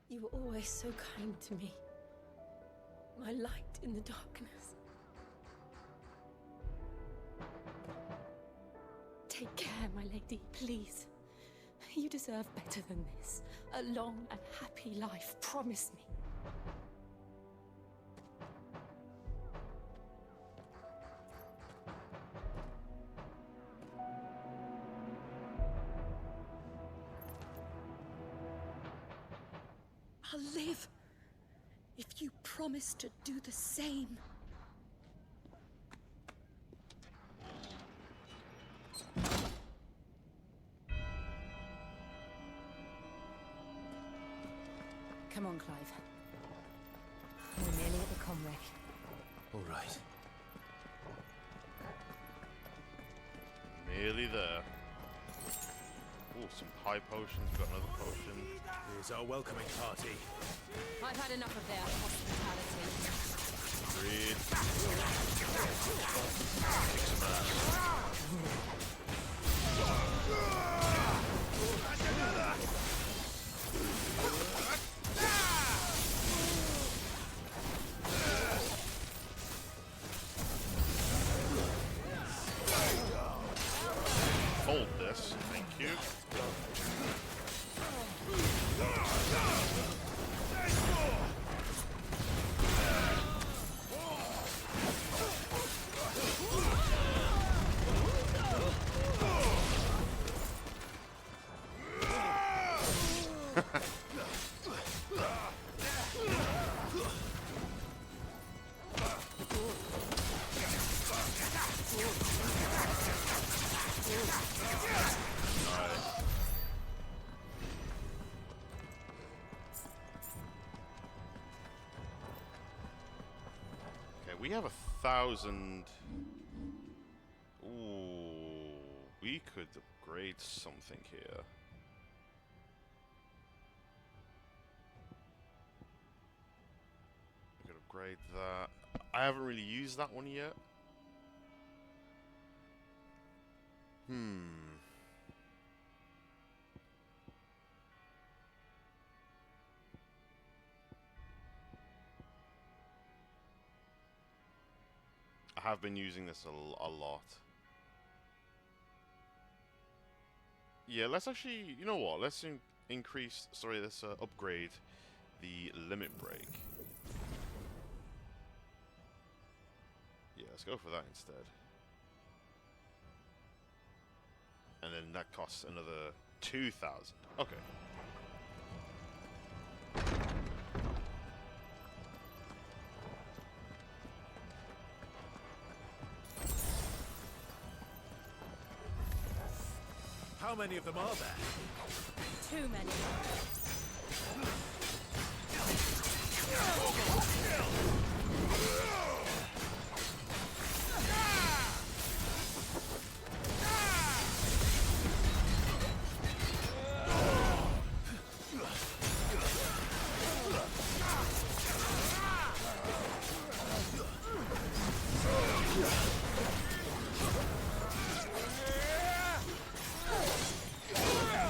You were always so kind to me. My light in the darkness. Take care, my lady, please. You deserve better than this. A long and happy life, promise me. I'll live if you promise to do the same. Come on, Clive. We're nearly at the Comric. All right. Nearly there. Oh, some high potions. Got another potion. Here's our welcoming party. I've had enough of their hospitality. Agreed. Hold this, thank you. We have 1,000. Ooh, we could upgrade something here. We could upgrade that. I haven't really used that one yet. I have been using this a lot. Yeah, let's actually, you know what? Let's increase. Sorry, let's upgrade the limit break. Yeah, let's go for that instead. And then that costs another 2,000. Okay. How many of them are there? Too many.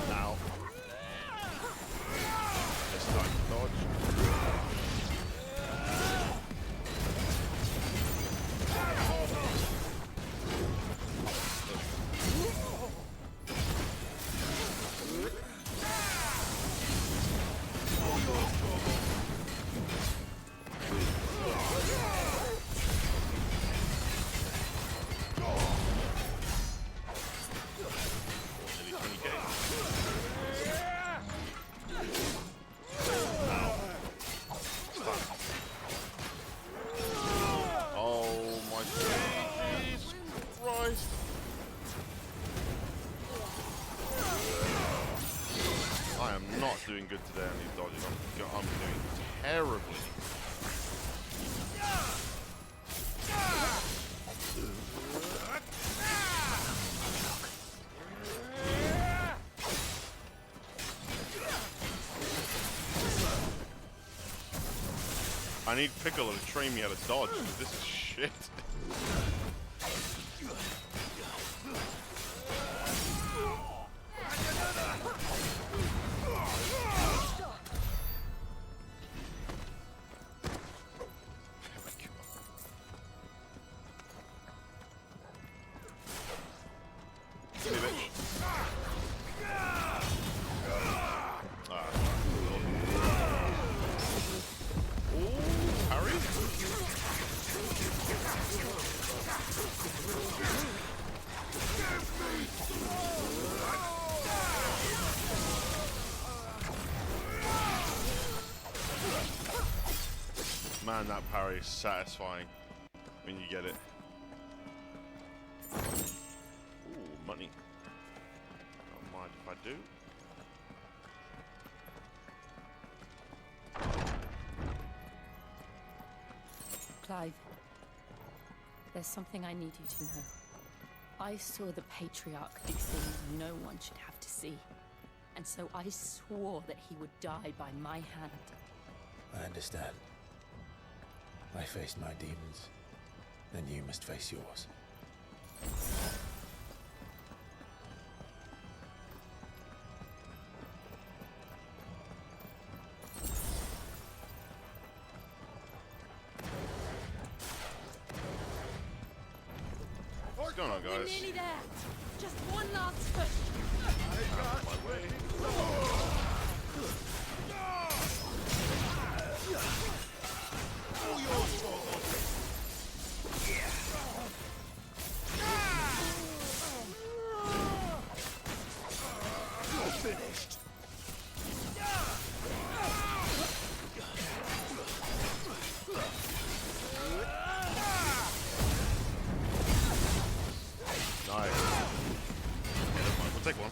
Now. This time, dodge. Doing good today on these dodges. I'm doing terribly. I need Piccolo to train me how to dodge, because this is shit. Man, that parry is satisfying when you get it. Ooh, money. Don't mind if I do. Clive, there's something I need you to know. I saw the Patriarch do things no one should have to see. And so I swore that he would die by my hand. I understand. I faced my demons, then you must face yours. What's going on, guys? We're nearly there. Just one last push. Out of my way. Finished. Nice. Never mind, we'll take one.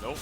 Nope.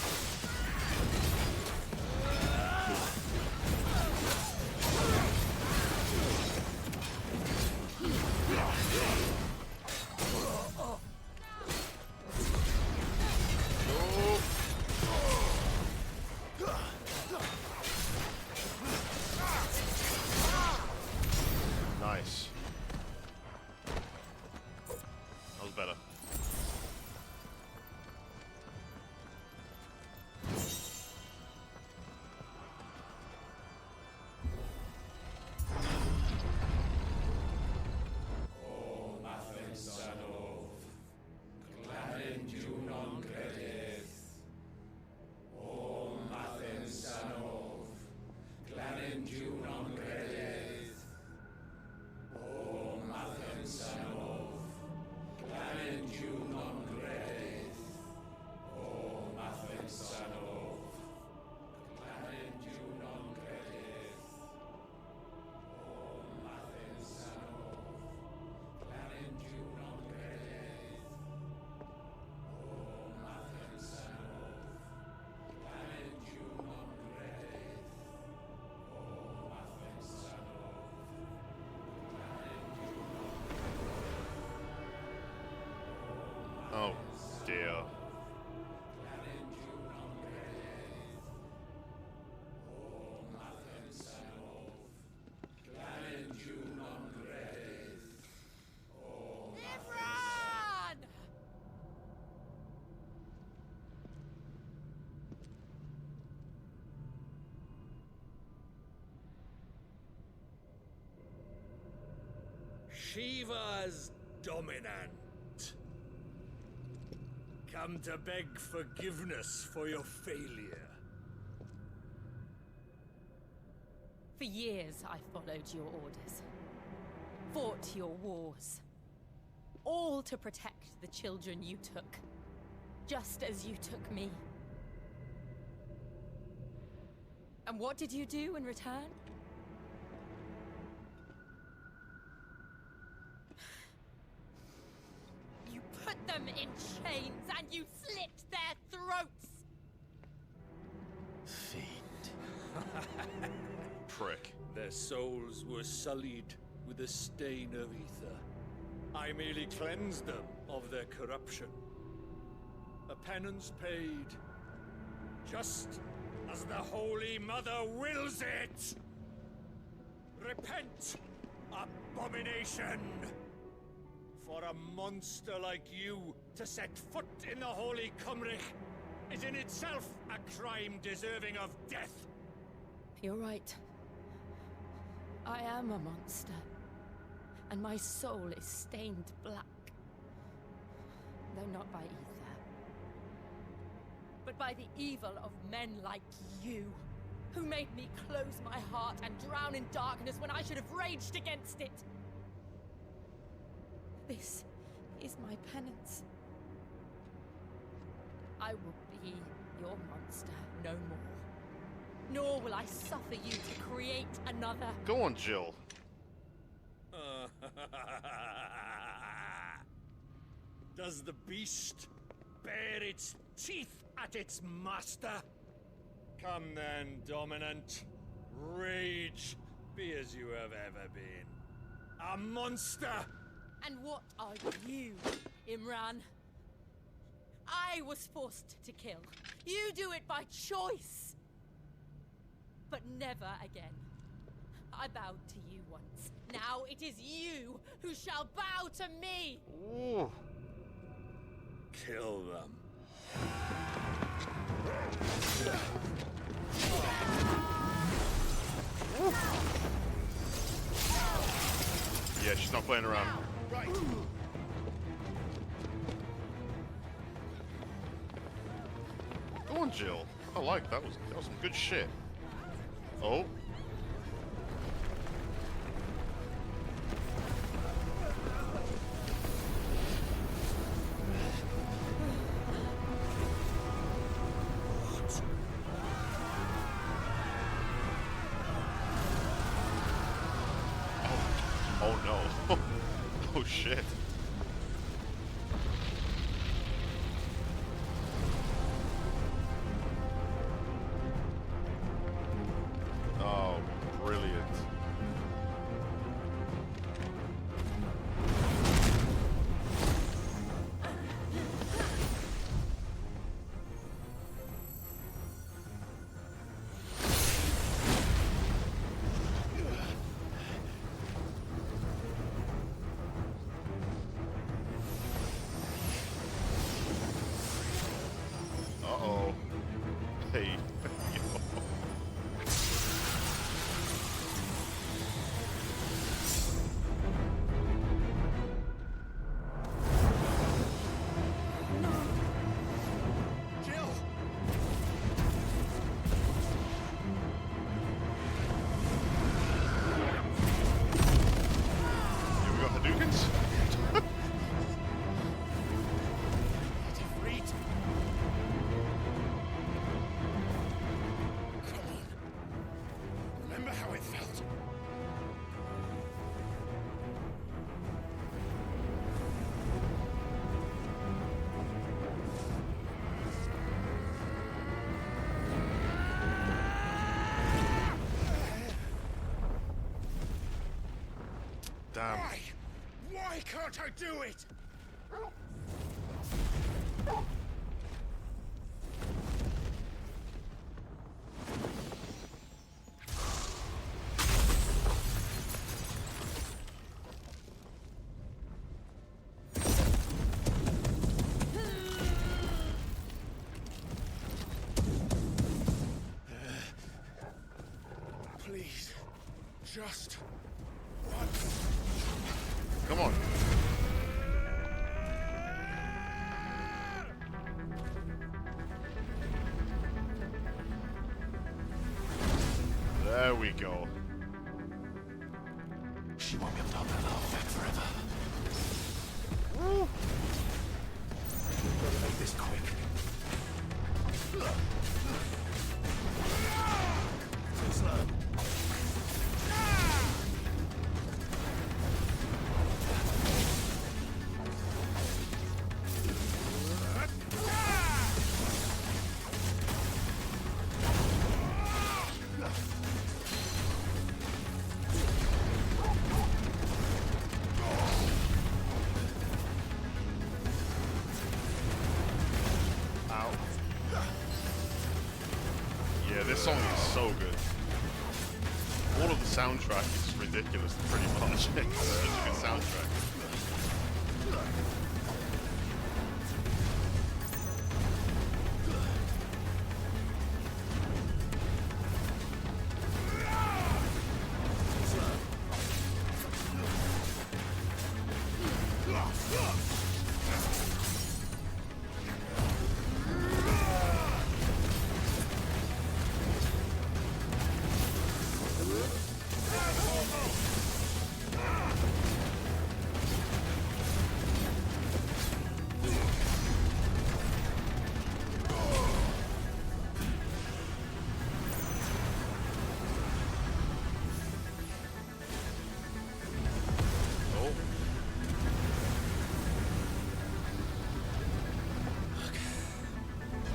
dear. Shiva's dominant. Come to beg forgiveness for your failure. For years, I followed your orders, fought your wars, all to protect the children you took, just as you took me. And what did you do in return? You put them in chains and you slit their throats! Fiend. Prick. Their souls were sullied with the stain of ether. I merely cleansed them of their corruption. A penance paid, just as the Holy Mother wills it! Repent, abomination! For a monster like you to set foot in the Holy Cymric is in itself a crime deserving of death. You're right. I am a monster. And my soul is stained black. Though not by ether. But by the evil of men like you, who made me close my heart and drown in darkness when I should have raged against it. This is my penance. I will be your monster no more. Nor will I suffer you to create another. Go on, Jill. Does the beast bare its teeth at its master? Come then, dominant. Rage, be as you have ever been. A monster! And what are you, Imran? I was forced to kill. You do it by choice. But never again. I bowed to you once. Now it is you who shall bow to me! Ooh. Kill them. Yeah, she's not playing around. Right. Go on, Jill. I like that. That was some good shit. Oh. Oh no. Oh shit. Oh, brilliant. Uh-oh. Hey. Jill! Yeah, we got Hadoukens? Reed! Come on. Remember how it felt? Damn. Why? Why can't I do it? Just Come on. There we go. She won't be able to hold that little back forever. Woo. Gotta make this quick. Too slow. Yeah, this song is so good. All of the soundtrack is ridiculous, pretty much. It's such a good soundtrack.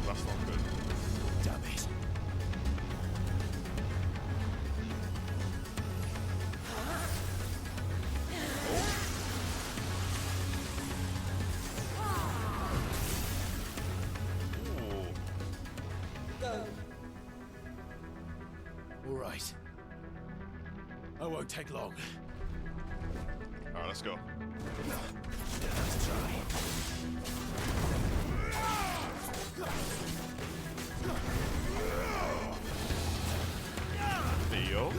That's not good. Damn it. All right. I won't take long. Alright, let's go. Let's try. There you go.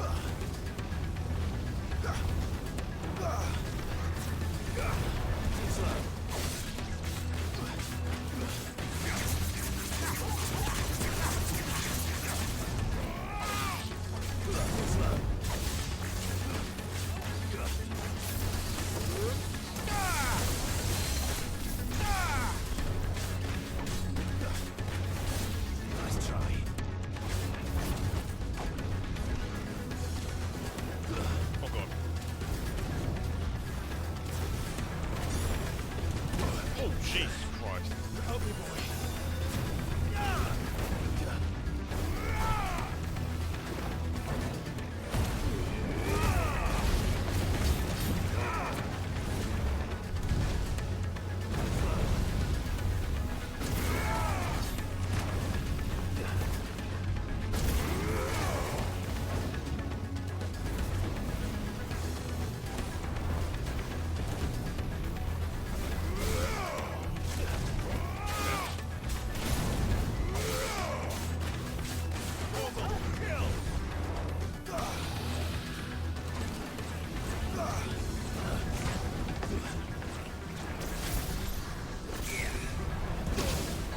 Nice try. Oh god. Oh Jesus Christ. Help me, boy.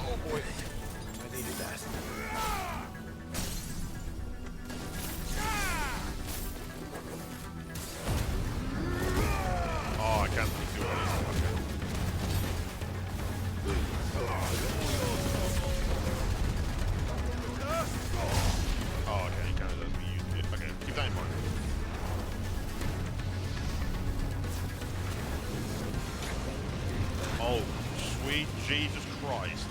Oh boy. I needed that. Oh, I can't do anything. Okay. Oh, okay, you kind of let me use it. Okay, keep that in mind. Oh, sweet Jesus Christ.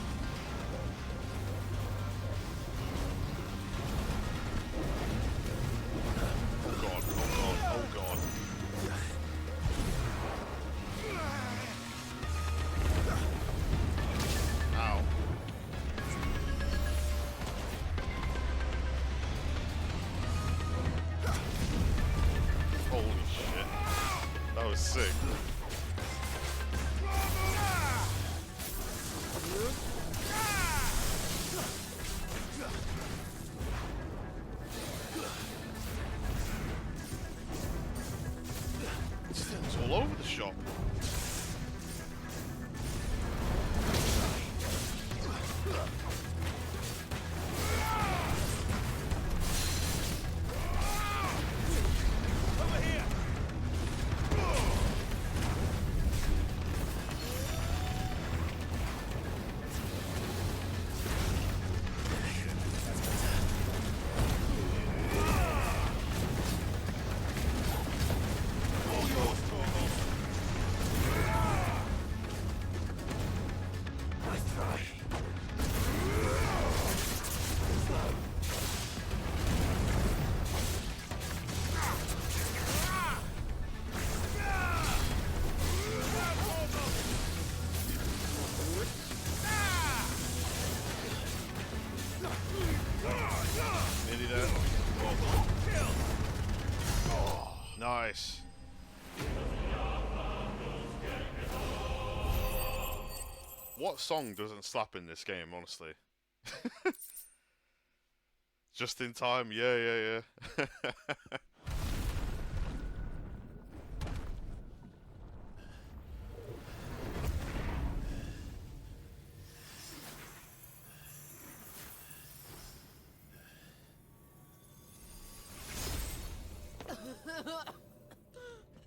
Oh god, oh god, oh god. Ow. Holy shit. That was sick. Nearly there. Nice. What song doesn't slap in this game, honestly? Just in time, yeah.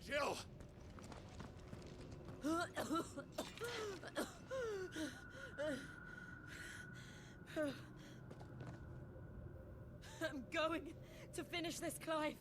Jill! I'm going to finish this, Clive.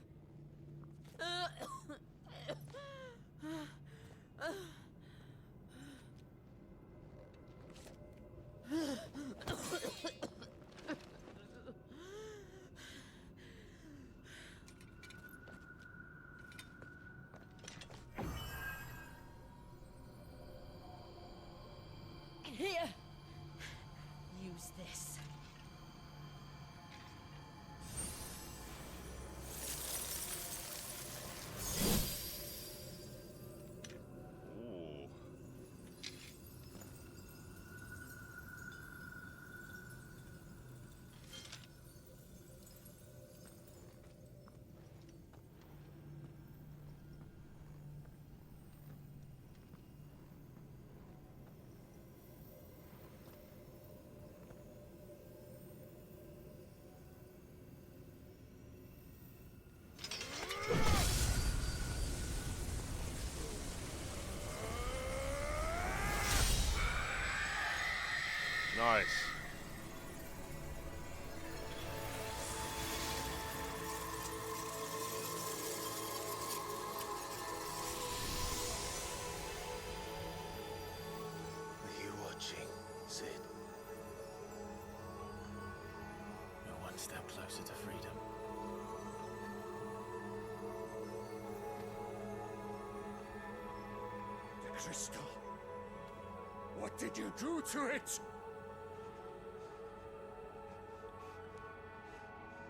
Here. Use this. Ooh. Nice. Are you watching, Sid? We're one step closer to freedom. The crystal. What did you do to it?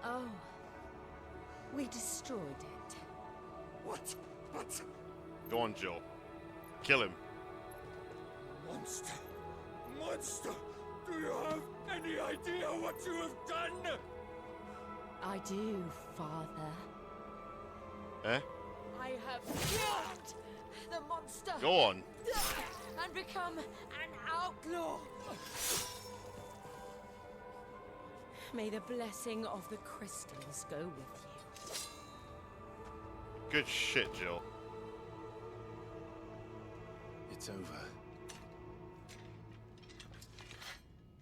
Oh. We destroyed it. What? But... Go on, Jill. Kill him. Monster! Monster! Do you have any idea what you have done? I do, Father. Eh? I have killed the monster. Go on. And become an outlaw. May the blessing of the crystals go with you. Good shit, Jill. It's over.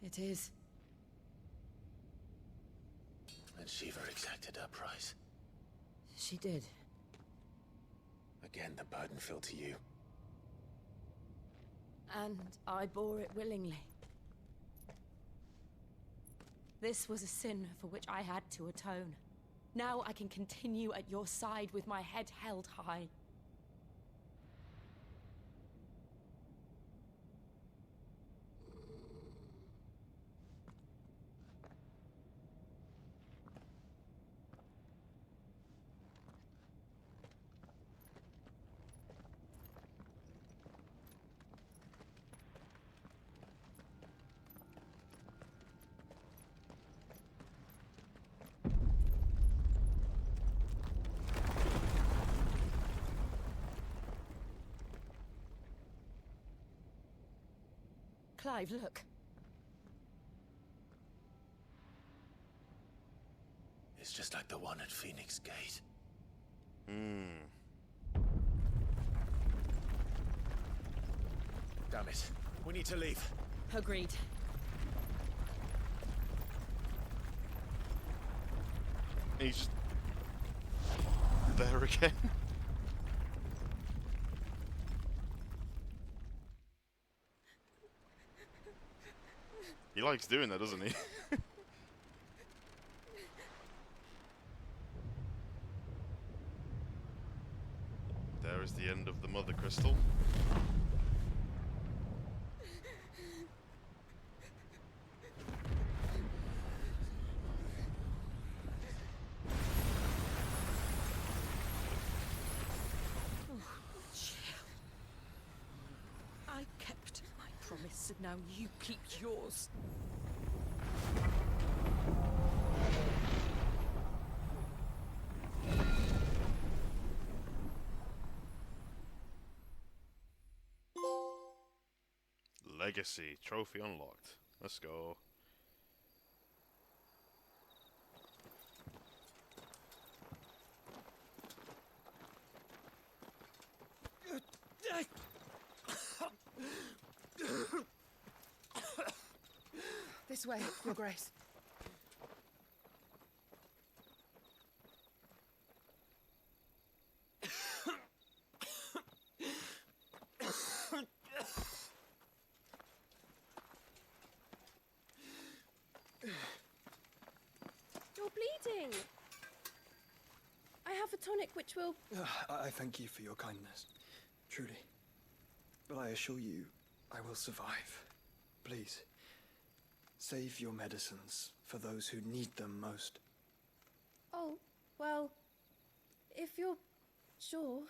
It is. And Shiva exacted her price. She did. Again, the burden fell to you. And I bore it willingly. This was a sin for which I had to atone. Now I can continue at your side with my head held high. Clive, look. It's just like the one at Phoenix Gate. Damn it. We need to leave. Agreed. He's just there again. He likes doing that, doesn't he? There is the end of the Mother Crystal. so now you keep yours. Legacy. Trophy unlocked. Let's go. This way, Your Grace. You're bleeding. I have a tonic which will... I thank you for your kindness, truly. But I assure you, I will survive. Please, save your medicines for those who need them most. Oh, well, if you're sure...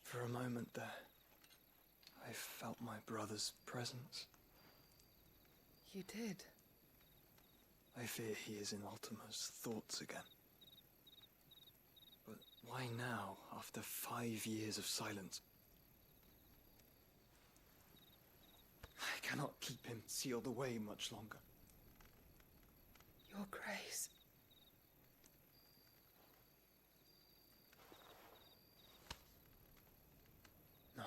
For a moment there, I felt my brother's presence. You did? I fear he is in Ultima's thoughts again. But why now, after 5 years of silence? I cannot keep him sealed away much longer. Your Grace. No,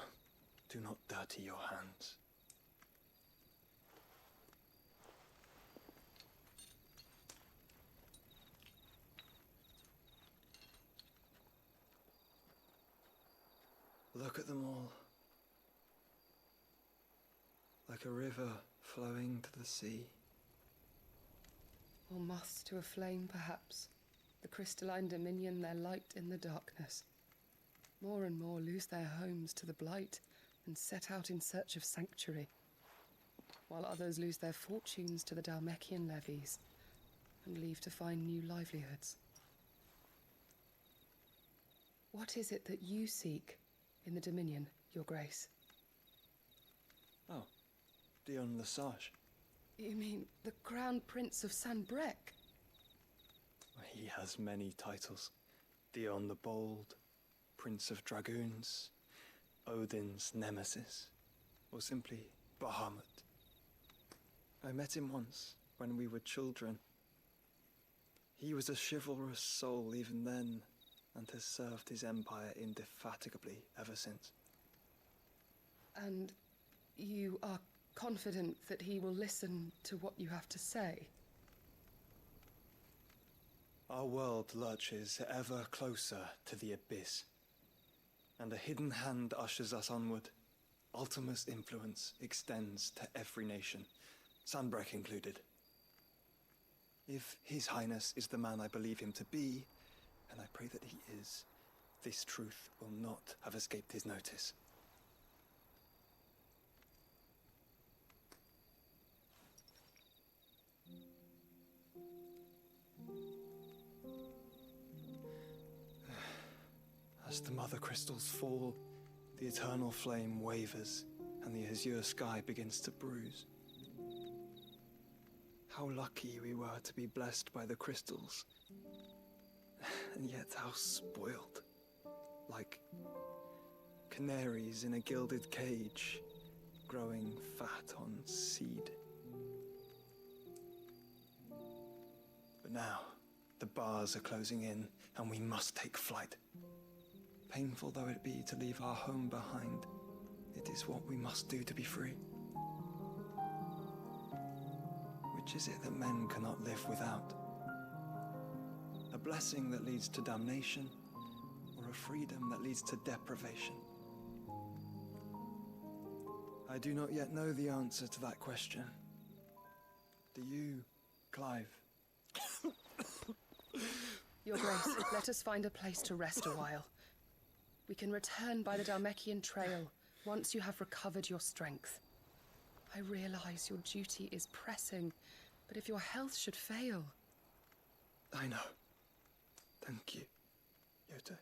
do not dirty your hands. Look at them all. Like a river flowing to the sea. Or moths to a flame, perhaps. The crystalline dominion their light in the darkness. More and more lose their homes to the blight and set out in search of sanctuary, while others lose their fortunes to the Dalmekian levies and leave to find new livelihoods. What is it that you seek in the Dominion, Your Grace? Oh, Dion Lesage. You mean the Crown Prince of Sanbrec? He has many titles. Dion the Bold, Prince of Dragoons, Odin's Nemesis, or simply Bahamut. I met him once, when we were children. He was a chivalrous soul even then, and has served his empire indefatigably ever since. And you are confident that he will listen to what you have to say? Our world lurches ever closer to the abyss, and a hidden hand ushers us onward. Ultima's influence extends to every nation, Sanbrec included. If His Highness is the man I believe him to be, and I pray that he is, this truth will not have escaped his notice. As the mother crystals fall, the eternal flame wavers, and the azure sky begins to bruise. How lucky we were to be blessed by the crystals, and yet how spoiled. Like canaries in a gilded cage, growing fat on seed. But now, the bars are closing in, and we must take flight. Painful though it be to leave our home behind, it is what we must do to be free. Which is it that men cannot live without? A blessing that leads to damnation, or a freedom that leads to deprivation? I do not yet know the answer to that question. Do you, Clive? Your Grace, let us find a place to rest a while. We can return by the Dalmekian trail once you have recovered your strength. I realize your duty is pressing, but if your health should fail... I know. Thank you, Yote.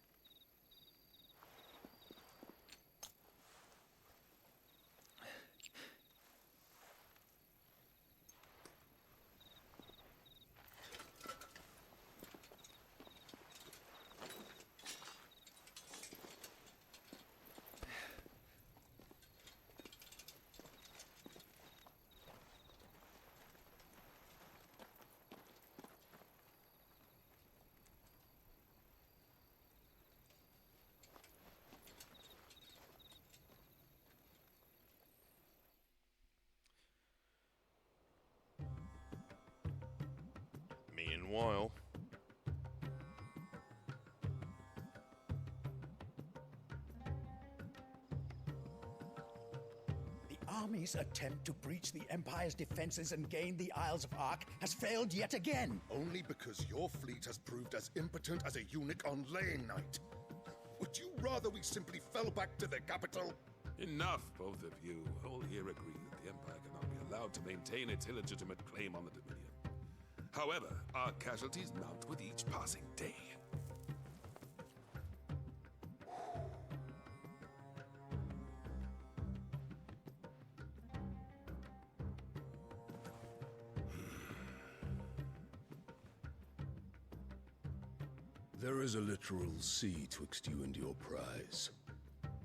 Meanwhile, The army's attempt to breach the Empire's defenses and gain the Isles of Ark has failed yet again. Only because your fleet has proved as impotent as a eunuch on laying night. Would you rather we simply fell back to the capital? Enough, both of you. All here agree that the Empire cannot be allowed to maintain its illegitimate claim on the Dominion. However, our casualties mount with each passing day. There is a literal sea twixt you and your prize.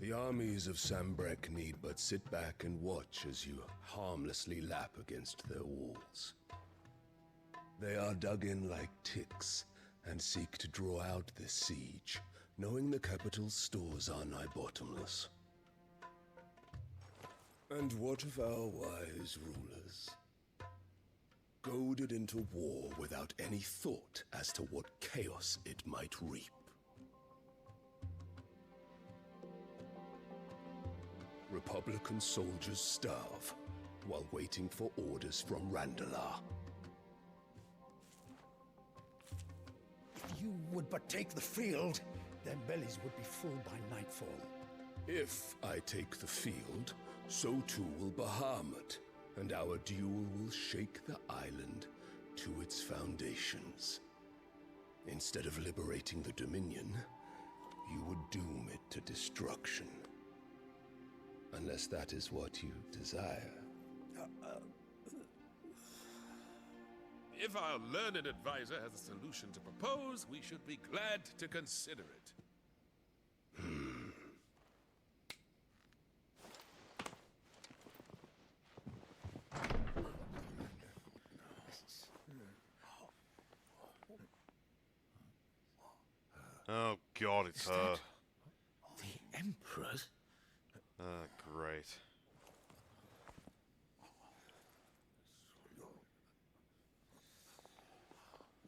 The armies of Sambrek need but sit back and watch as you harmlessly lap against their walls. They are dug in like ticks and seek to draw out this siege, knowing the capital's stores are nigh bottomless. And what of our wise rulers? Goaded into war without any thought as to what chaos it might reap. Republican soldiers starve while waiting for orders from Randalar. If you would but take the field, their bellies would be full by nightfall. If I take the field, so too will Bahamut, and our duel will shake the island to its foundations. Instead of liberating the Dominion, you would doom it to destruction. Unless that is what you desire. If our learned advisor has a solution to propose, we should be glad to consider it. oh god, it's her. The Emperor's? Great.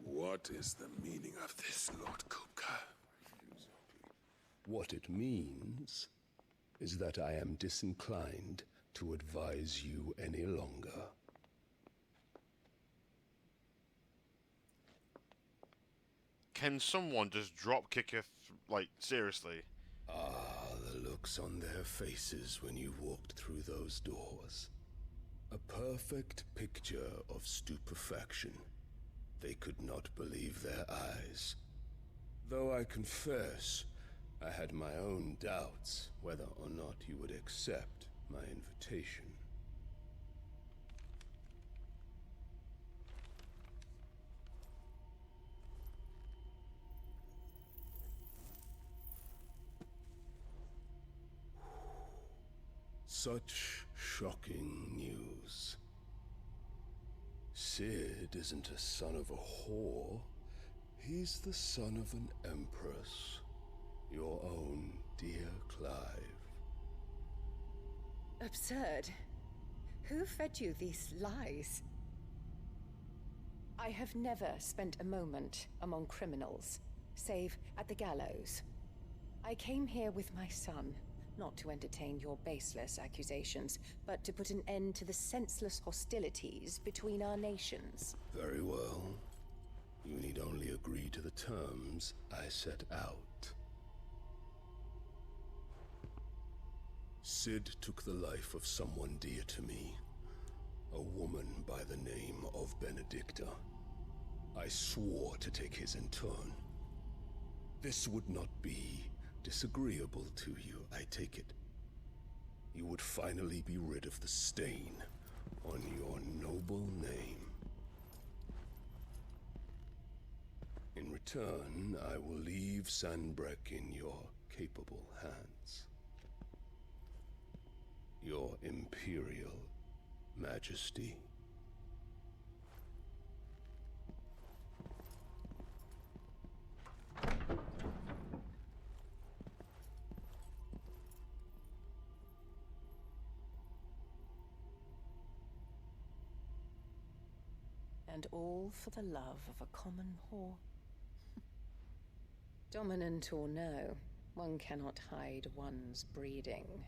What is the meaning of this, Lord Kupka? What it means is that I am disinclined to advise you any longer. Can someone just drop kick her, like, seriously? Ah, the looks on their faces when you walked through those doors. A perfect picture of stupefaction. They could not believe their eyes. Though I confess, I had my own doubts whether or not you would accept my invitation. Such shocking news. Sid isn't a son of a whore. He's the son of an empress. Your own dear Clive. Absurd. Who fed you these lies? I have never spent a moment among criminals, save at the gallows. I came here with my son, not to entertain your baseless accusations, but to put an end to the senseless hostilities between our nations. Very well. You need only agree to the terms I set out. Sid took the life of someone dear to me, a woman by the name of Benedicta. I swore to take his in turn, This would not be disagreeable to you, I take it. You would finally be rid of the stain on your noble name. In return, I will leave Sanbreque in your capable hands. Your Imperial Majesty. And all for the love of a common whore. Dominant or no, one cannot hide one's breeding.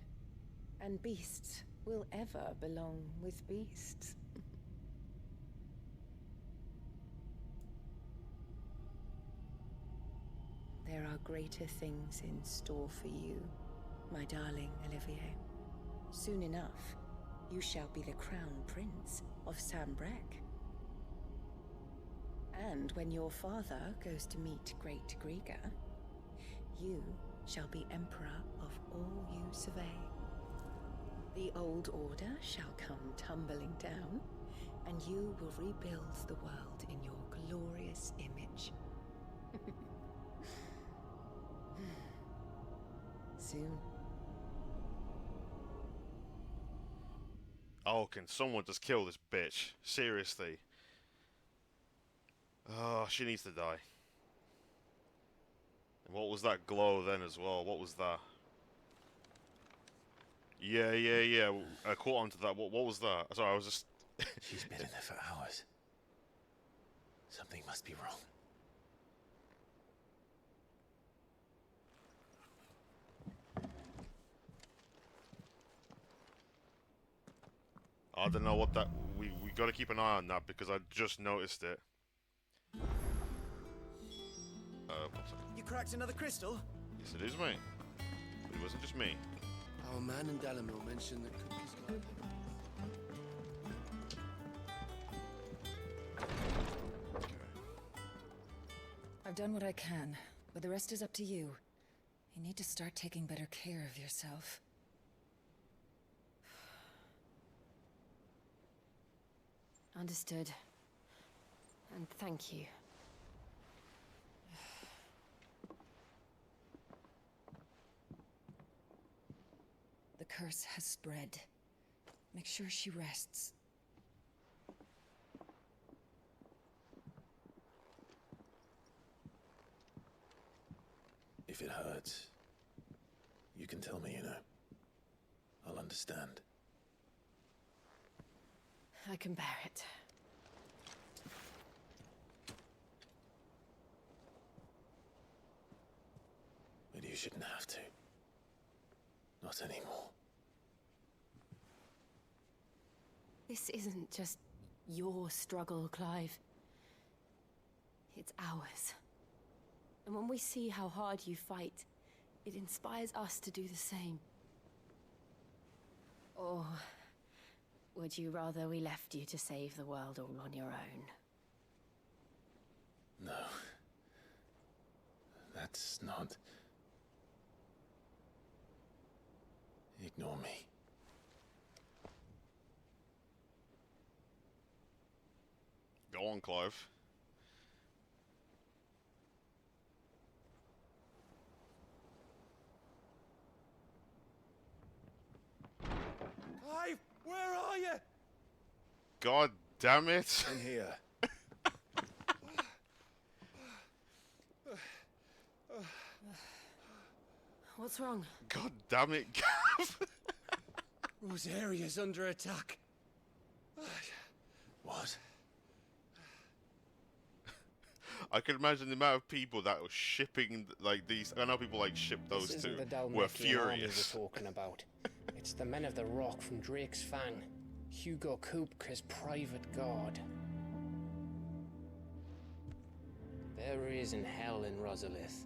And beasts will ever belong with beasts. There are greater things in store for you, my darling Olivier. Soon enough, you shall be the crown prince of Sanbreque. And when your father goes to meet Great Griga, you shall be emperor of all you survey. The old order shall come tumbling down, and you will rebuild the world in your glorious image. Soon. Oh, can someone just kill this bitch? Seriously. Oh, she needs to die. And what was that glow then as well? What was that? Yeah. I caught on to that. What was that? Sorry, I was just... She's been in there for hours. Something must be wrong. I don't know what that... We gotta keep an eye on that because I just noticed it. You cracked another crystal? Yes, it is, mate. But it wasn't just me. Our man in Dalamil mentioned that cookies like... I've done what I can, but the rest is up to you. You need to start taking better care of yourself. Understood. And thank you. The curse has spread. Make sure she rests. If it hurts, you can tell me, you know. I'll understand. I can bear it. But you shouldn't have to. Not anymore. This isn't just your struggle, Clive. It's ours. And when we see how hard you fight, it inspires us to do the same. Or would you rather we left you to save the world all on your own? No. That's not... Ignore me. Go on, Clive. Clive, where are you? God damn it! In here. What's wrong? God damn it, Gav! Rosaria's under attack. What? I can imagine the amount of people that were shipping like these. I know people like ship those This two. isn't the Were Dalmatian army furious. we're talking about. It's the men of the Rock from Drake's Fang. Hugo Kupka's private guard. There he is in hell in Rosalith,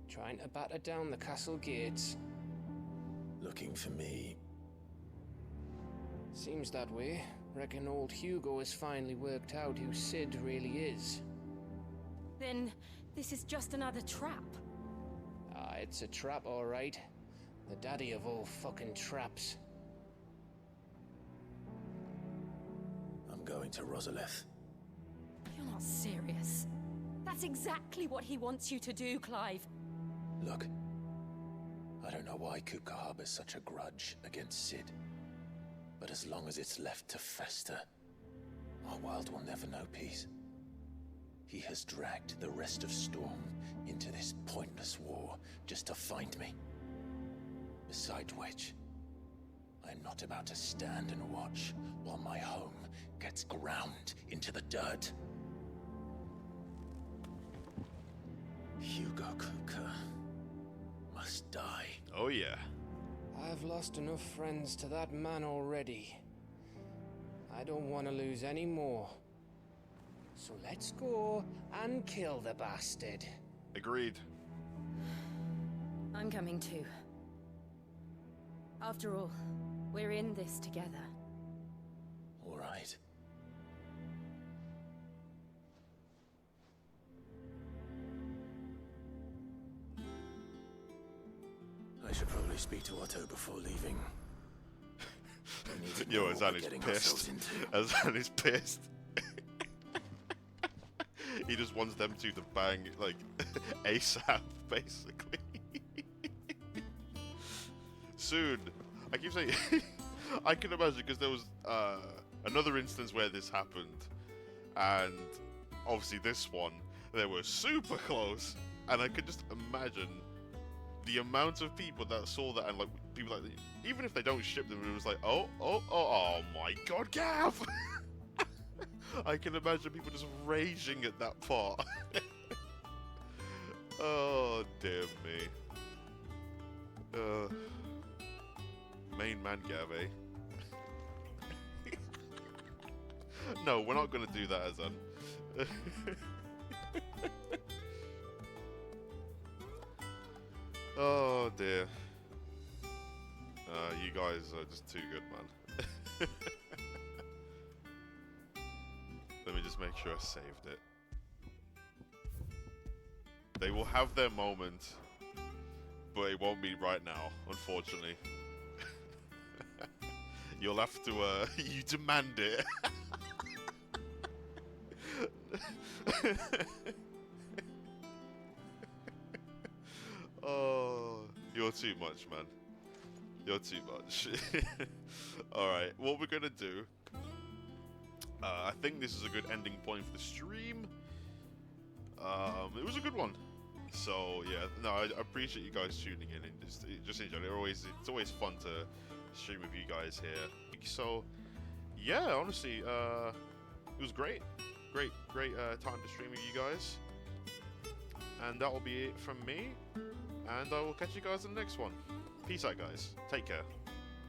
trying to batter down the castle gates. Looking for me. Seems that way. Reckon old Hugo has finally worked out who Sid really is. Then this is just another trap. It's a trap, all right. The daddy of all fucking traps. I'm going to Rosalith. You're not serious. That's exactly what he wants you to do, Clive. Look, I don't know why Kupka harbors such a grudge against Sid, but as long as it's left to fester, our world will never know peace. He has dragged the rest of Storm into this pointless war just to find me. Besides which, I'm not about to stand and watch while my home gets ground into the dirt. Hugo Kupka must die. Oh yeah. I've lost enough friends to that man already. I don't want to lose any more. So let's go and kill the bastard. Agreed. I'm coming too. After all, we're in this together. All right. I should probably speak to Otto before leaving. Yo, Azan is pissed. Azan is pissed. He just wants them two to bang, like, ASAP, basically. Soon. I keep saying... I can imagine, because there was another instance where this happened. And, obviously this one, they were super close. And I could just imagine the amount of people that saw that and, like, people like... Even if they don't ship them, it was like, oh my god, Gav! I can imagine people just raging at that part. Oh, dear me. Main man Gav, eh? No, we're not gonna do that, Azan. Oh, dear. You guys are just too good, man. Let me just make sure I saved it. They will have their moment, but it won't be right now, unfortunately. You'll have to, you demand it. Oh, you're too much, man. You're too much. Alright, what we're gonna do... I think this is a good ending point for the stream. It was a good one. So, yeah, no, I appreciate you guys tuning in and just enjoying it. It's always fun to stream with you guys here. So, yeah, honestly, it was great. Great time to stream with you guys. And that will be it from me. And I will catch you guys in the next one. Peace out, guys. Take care.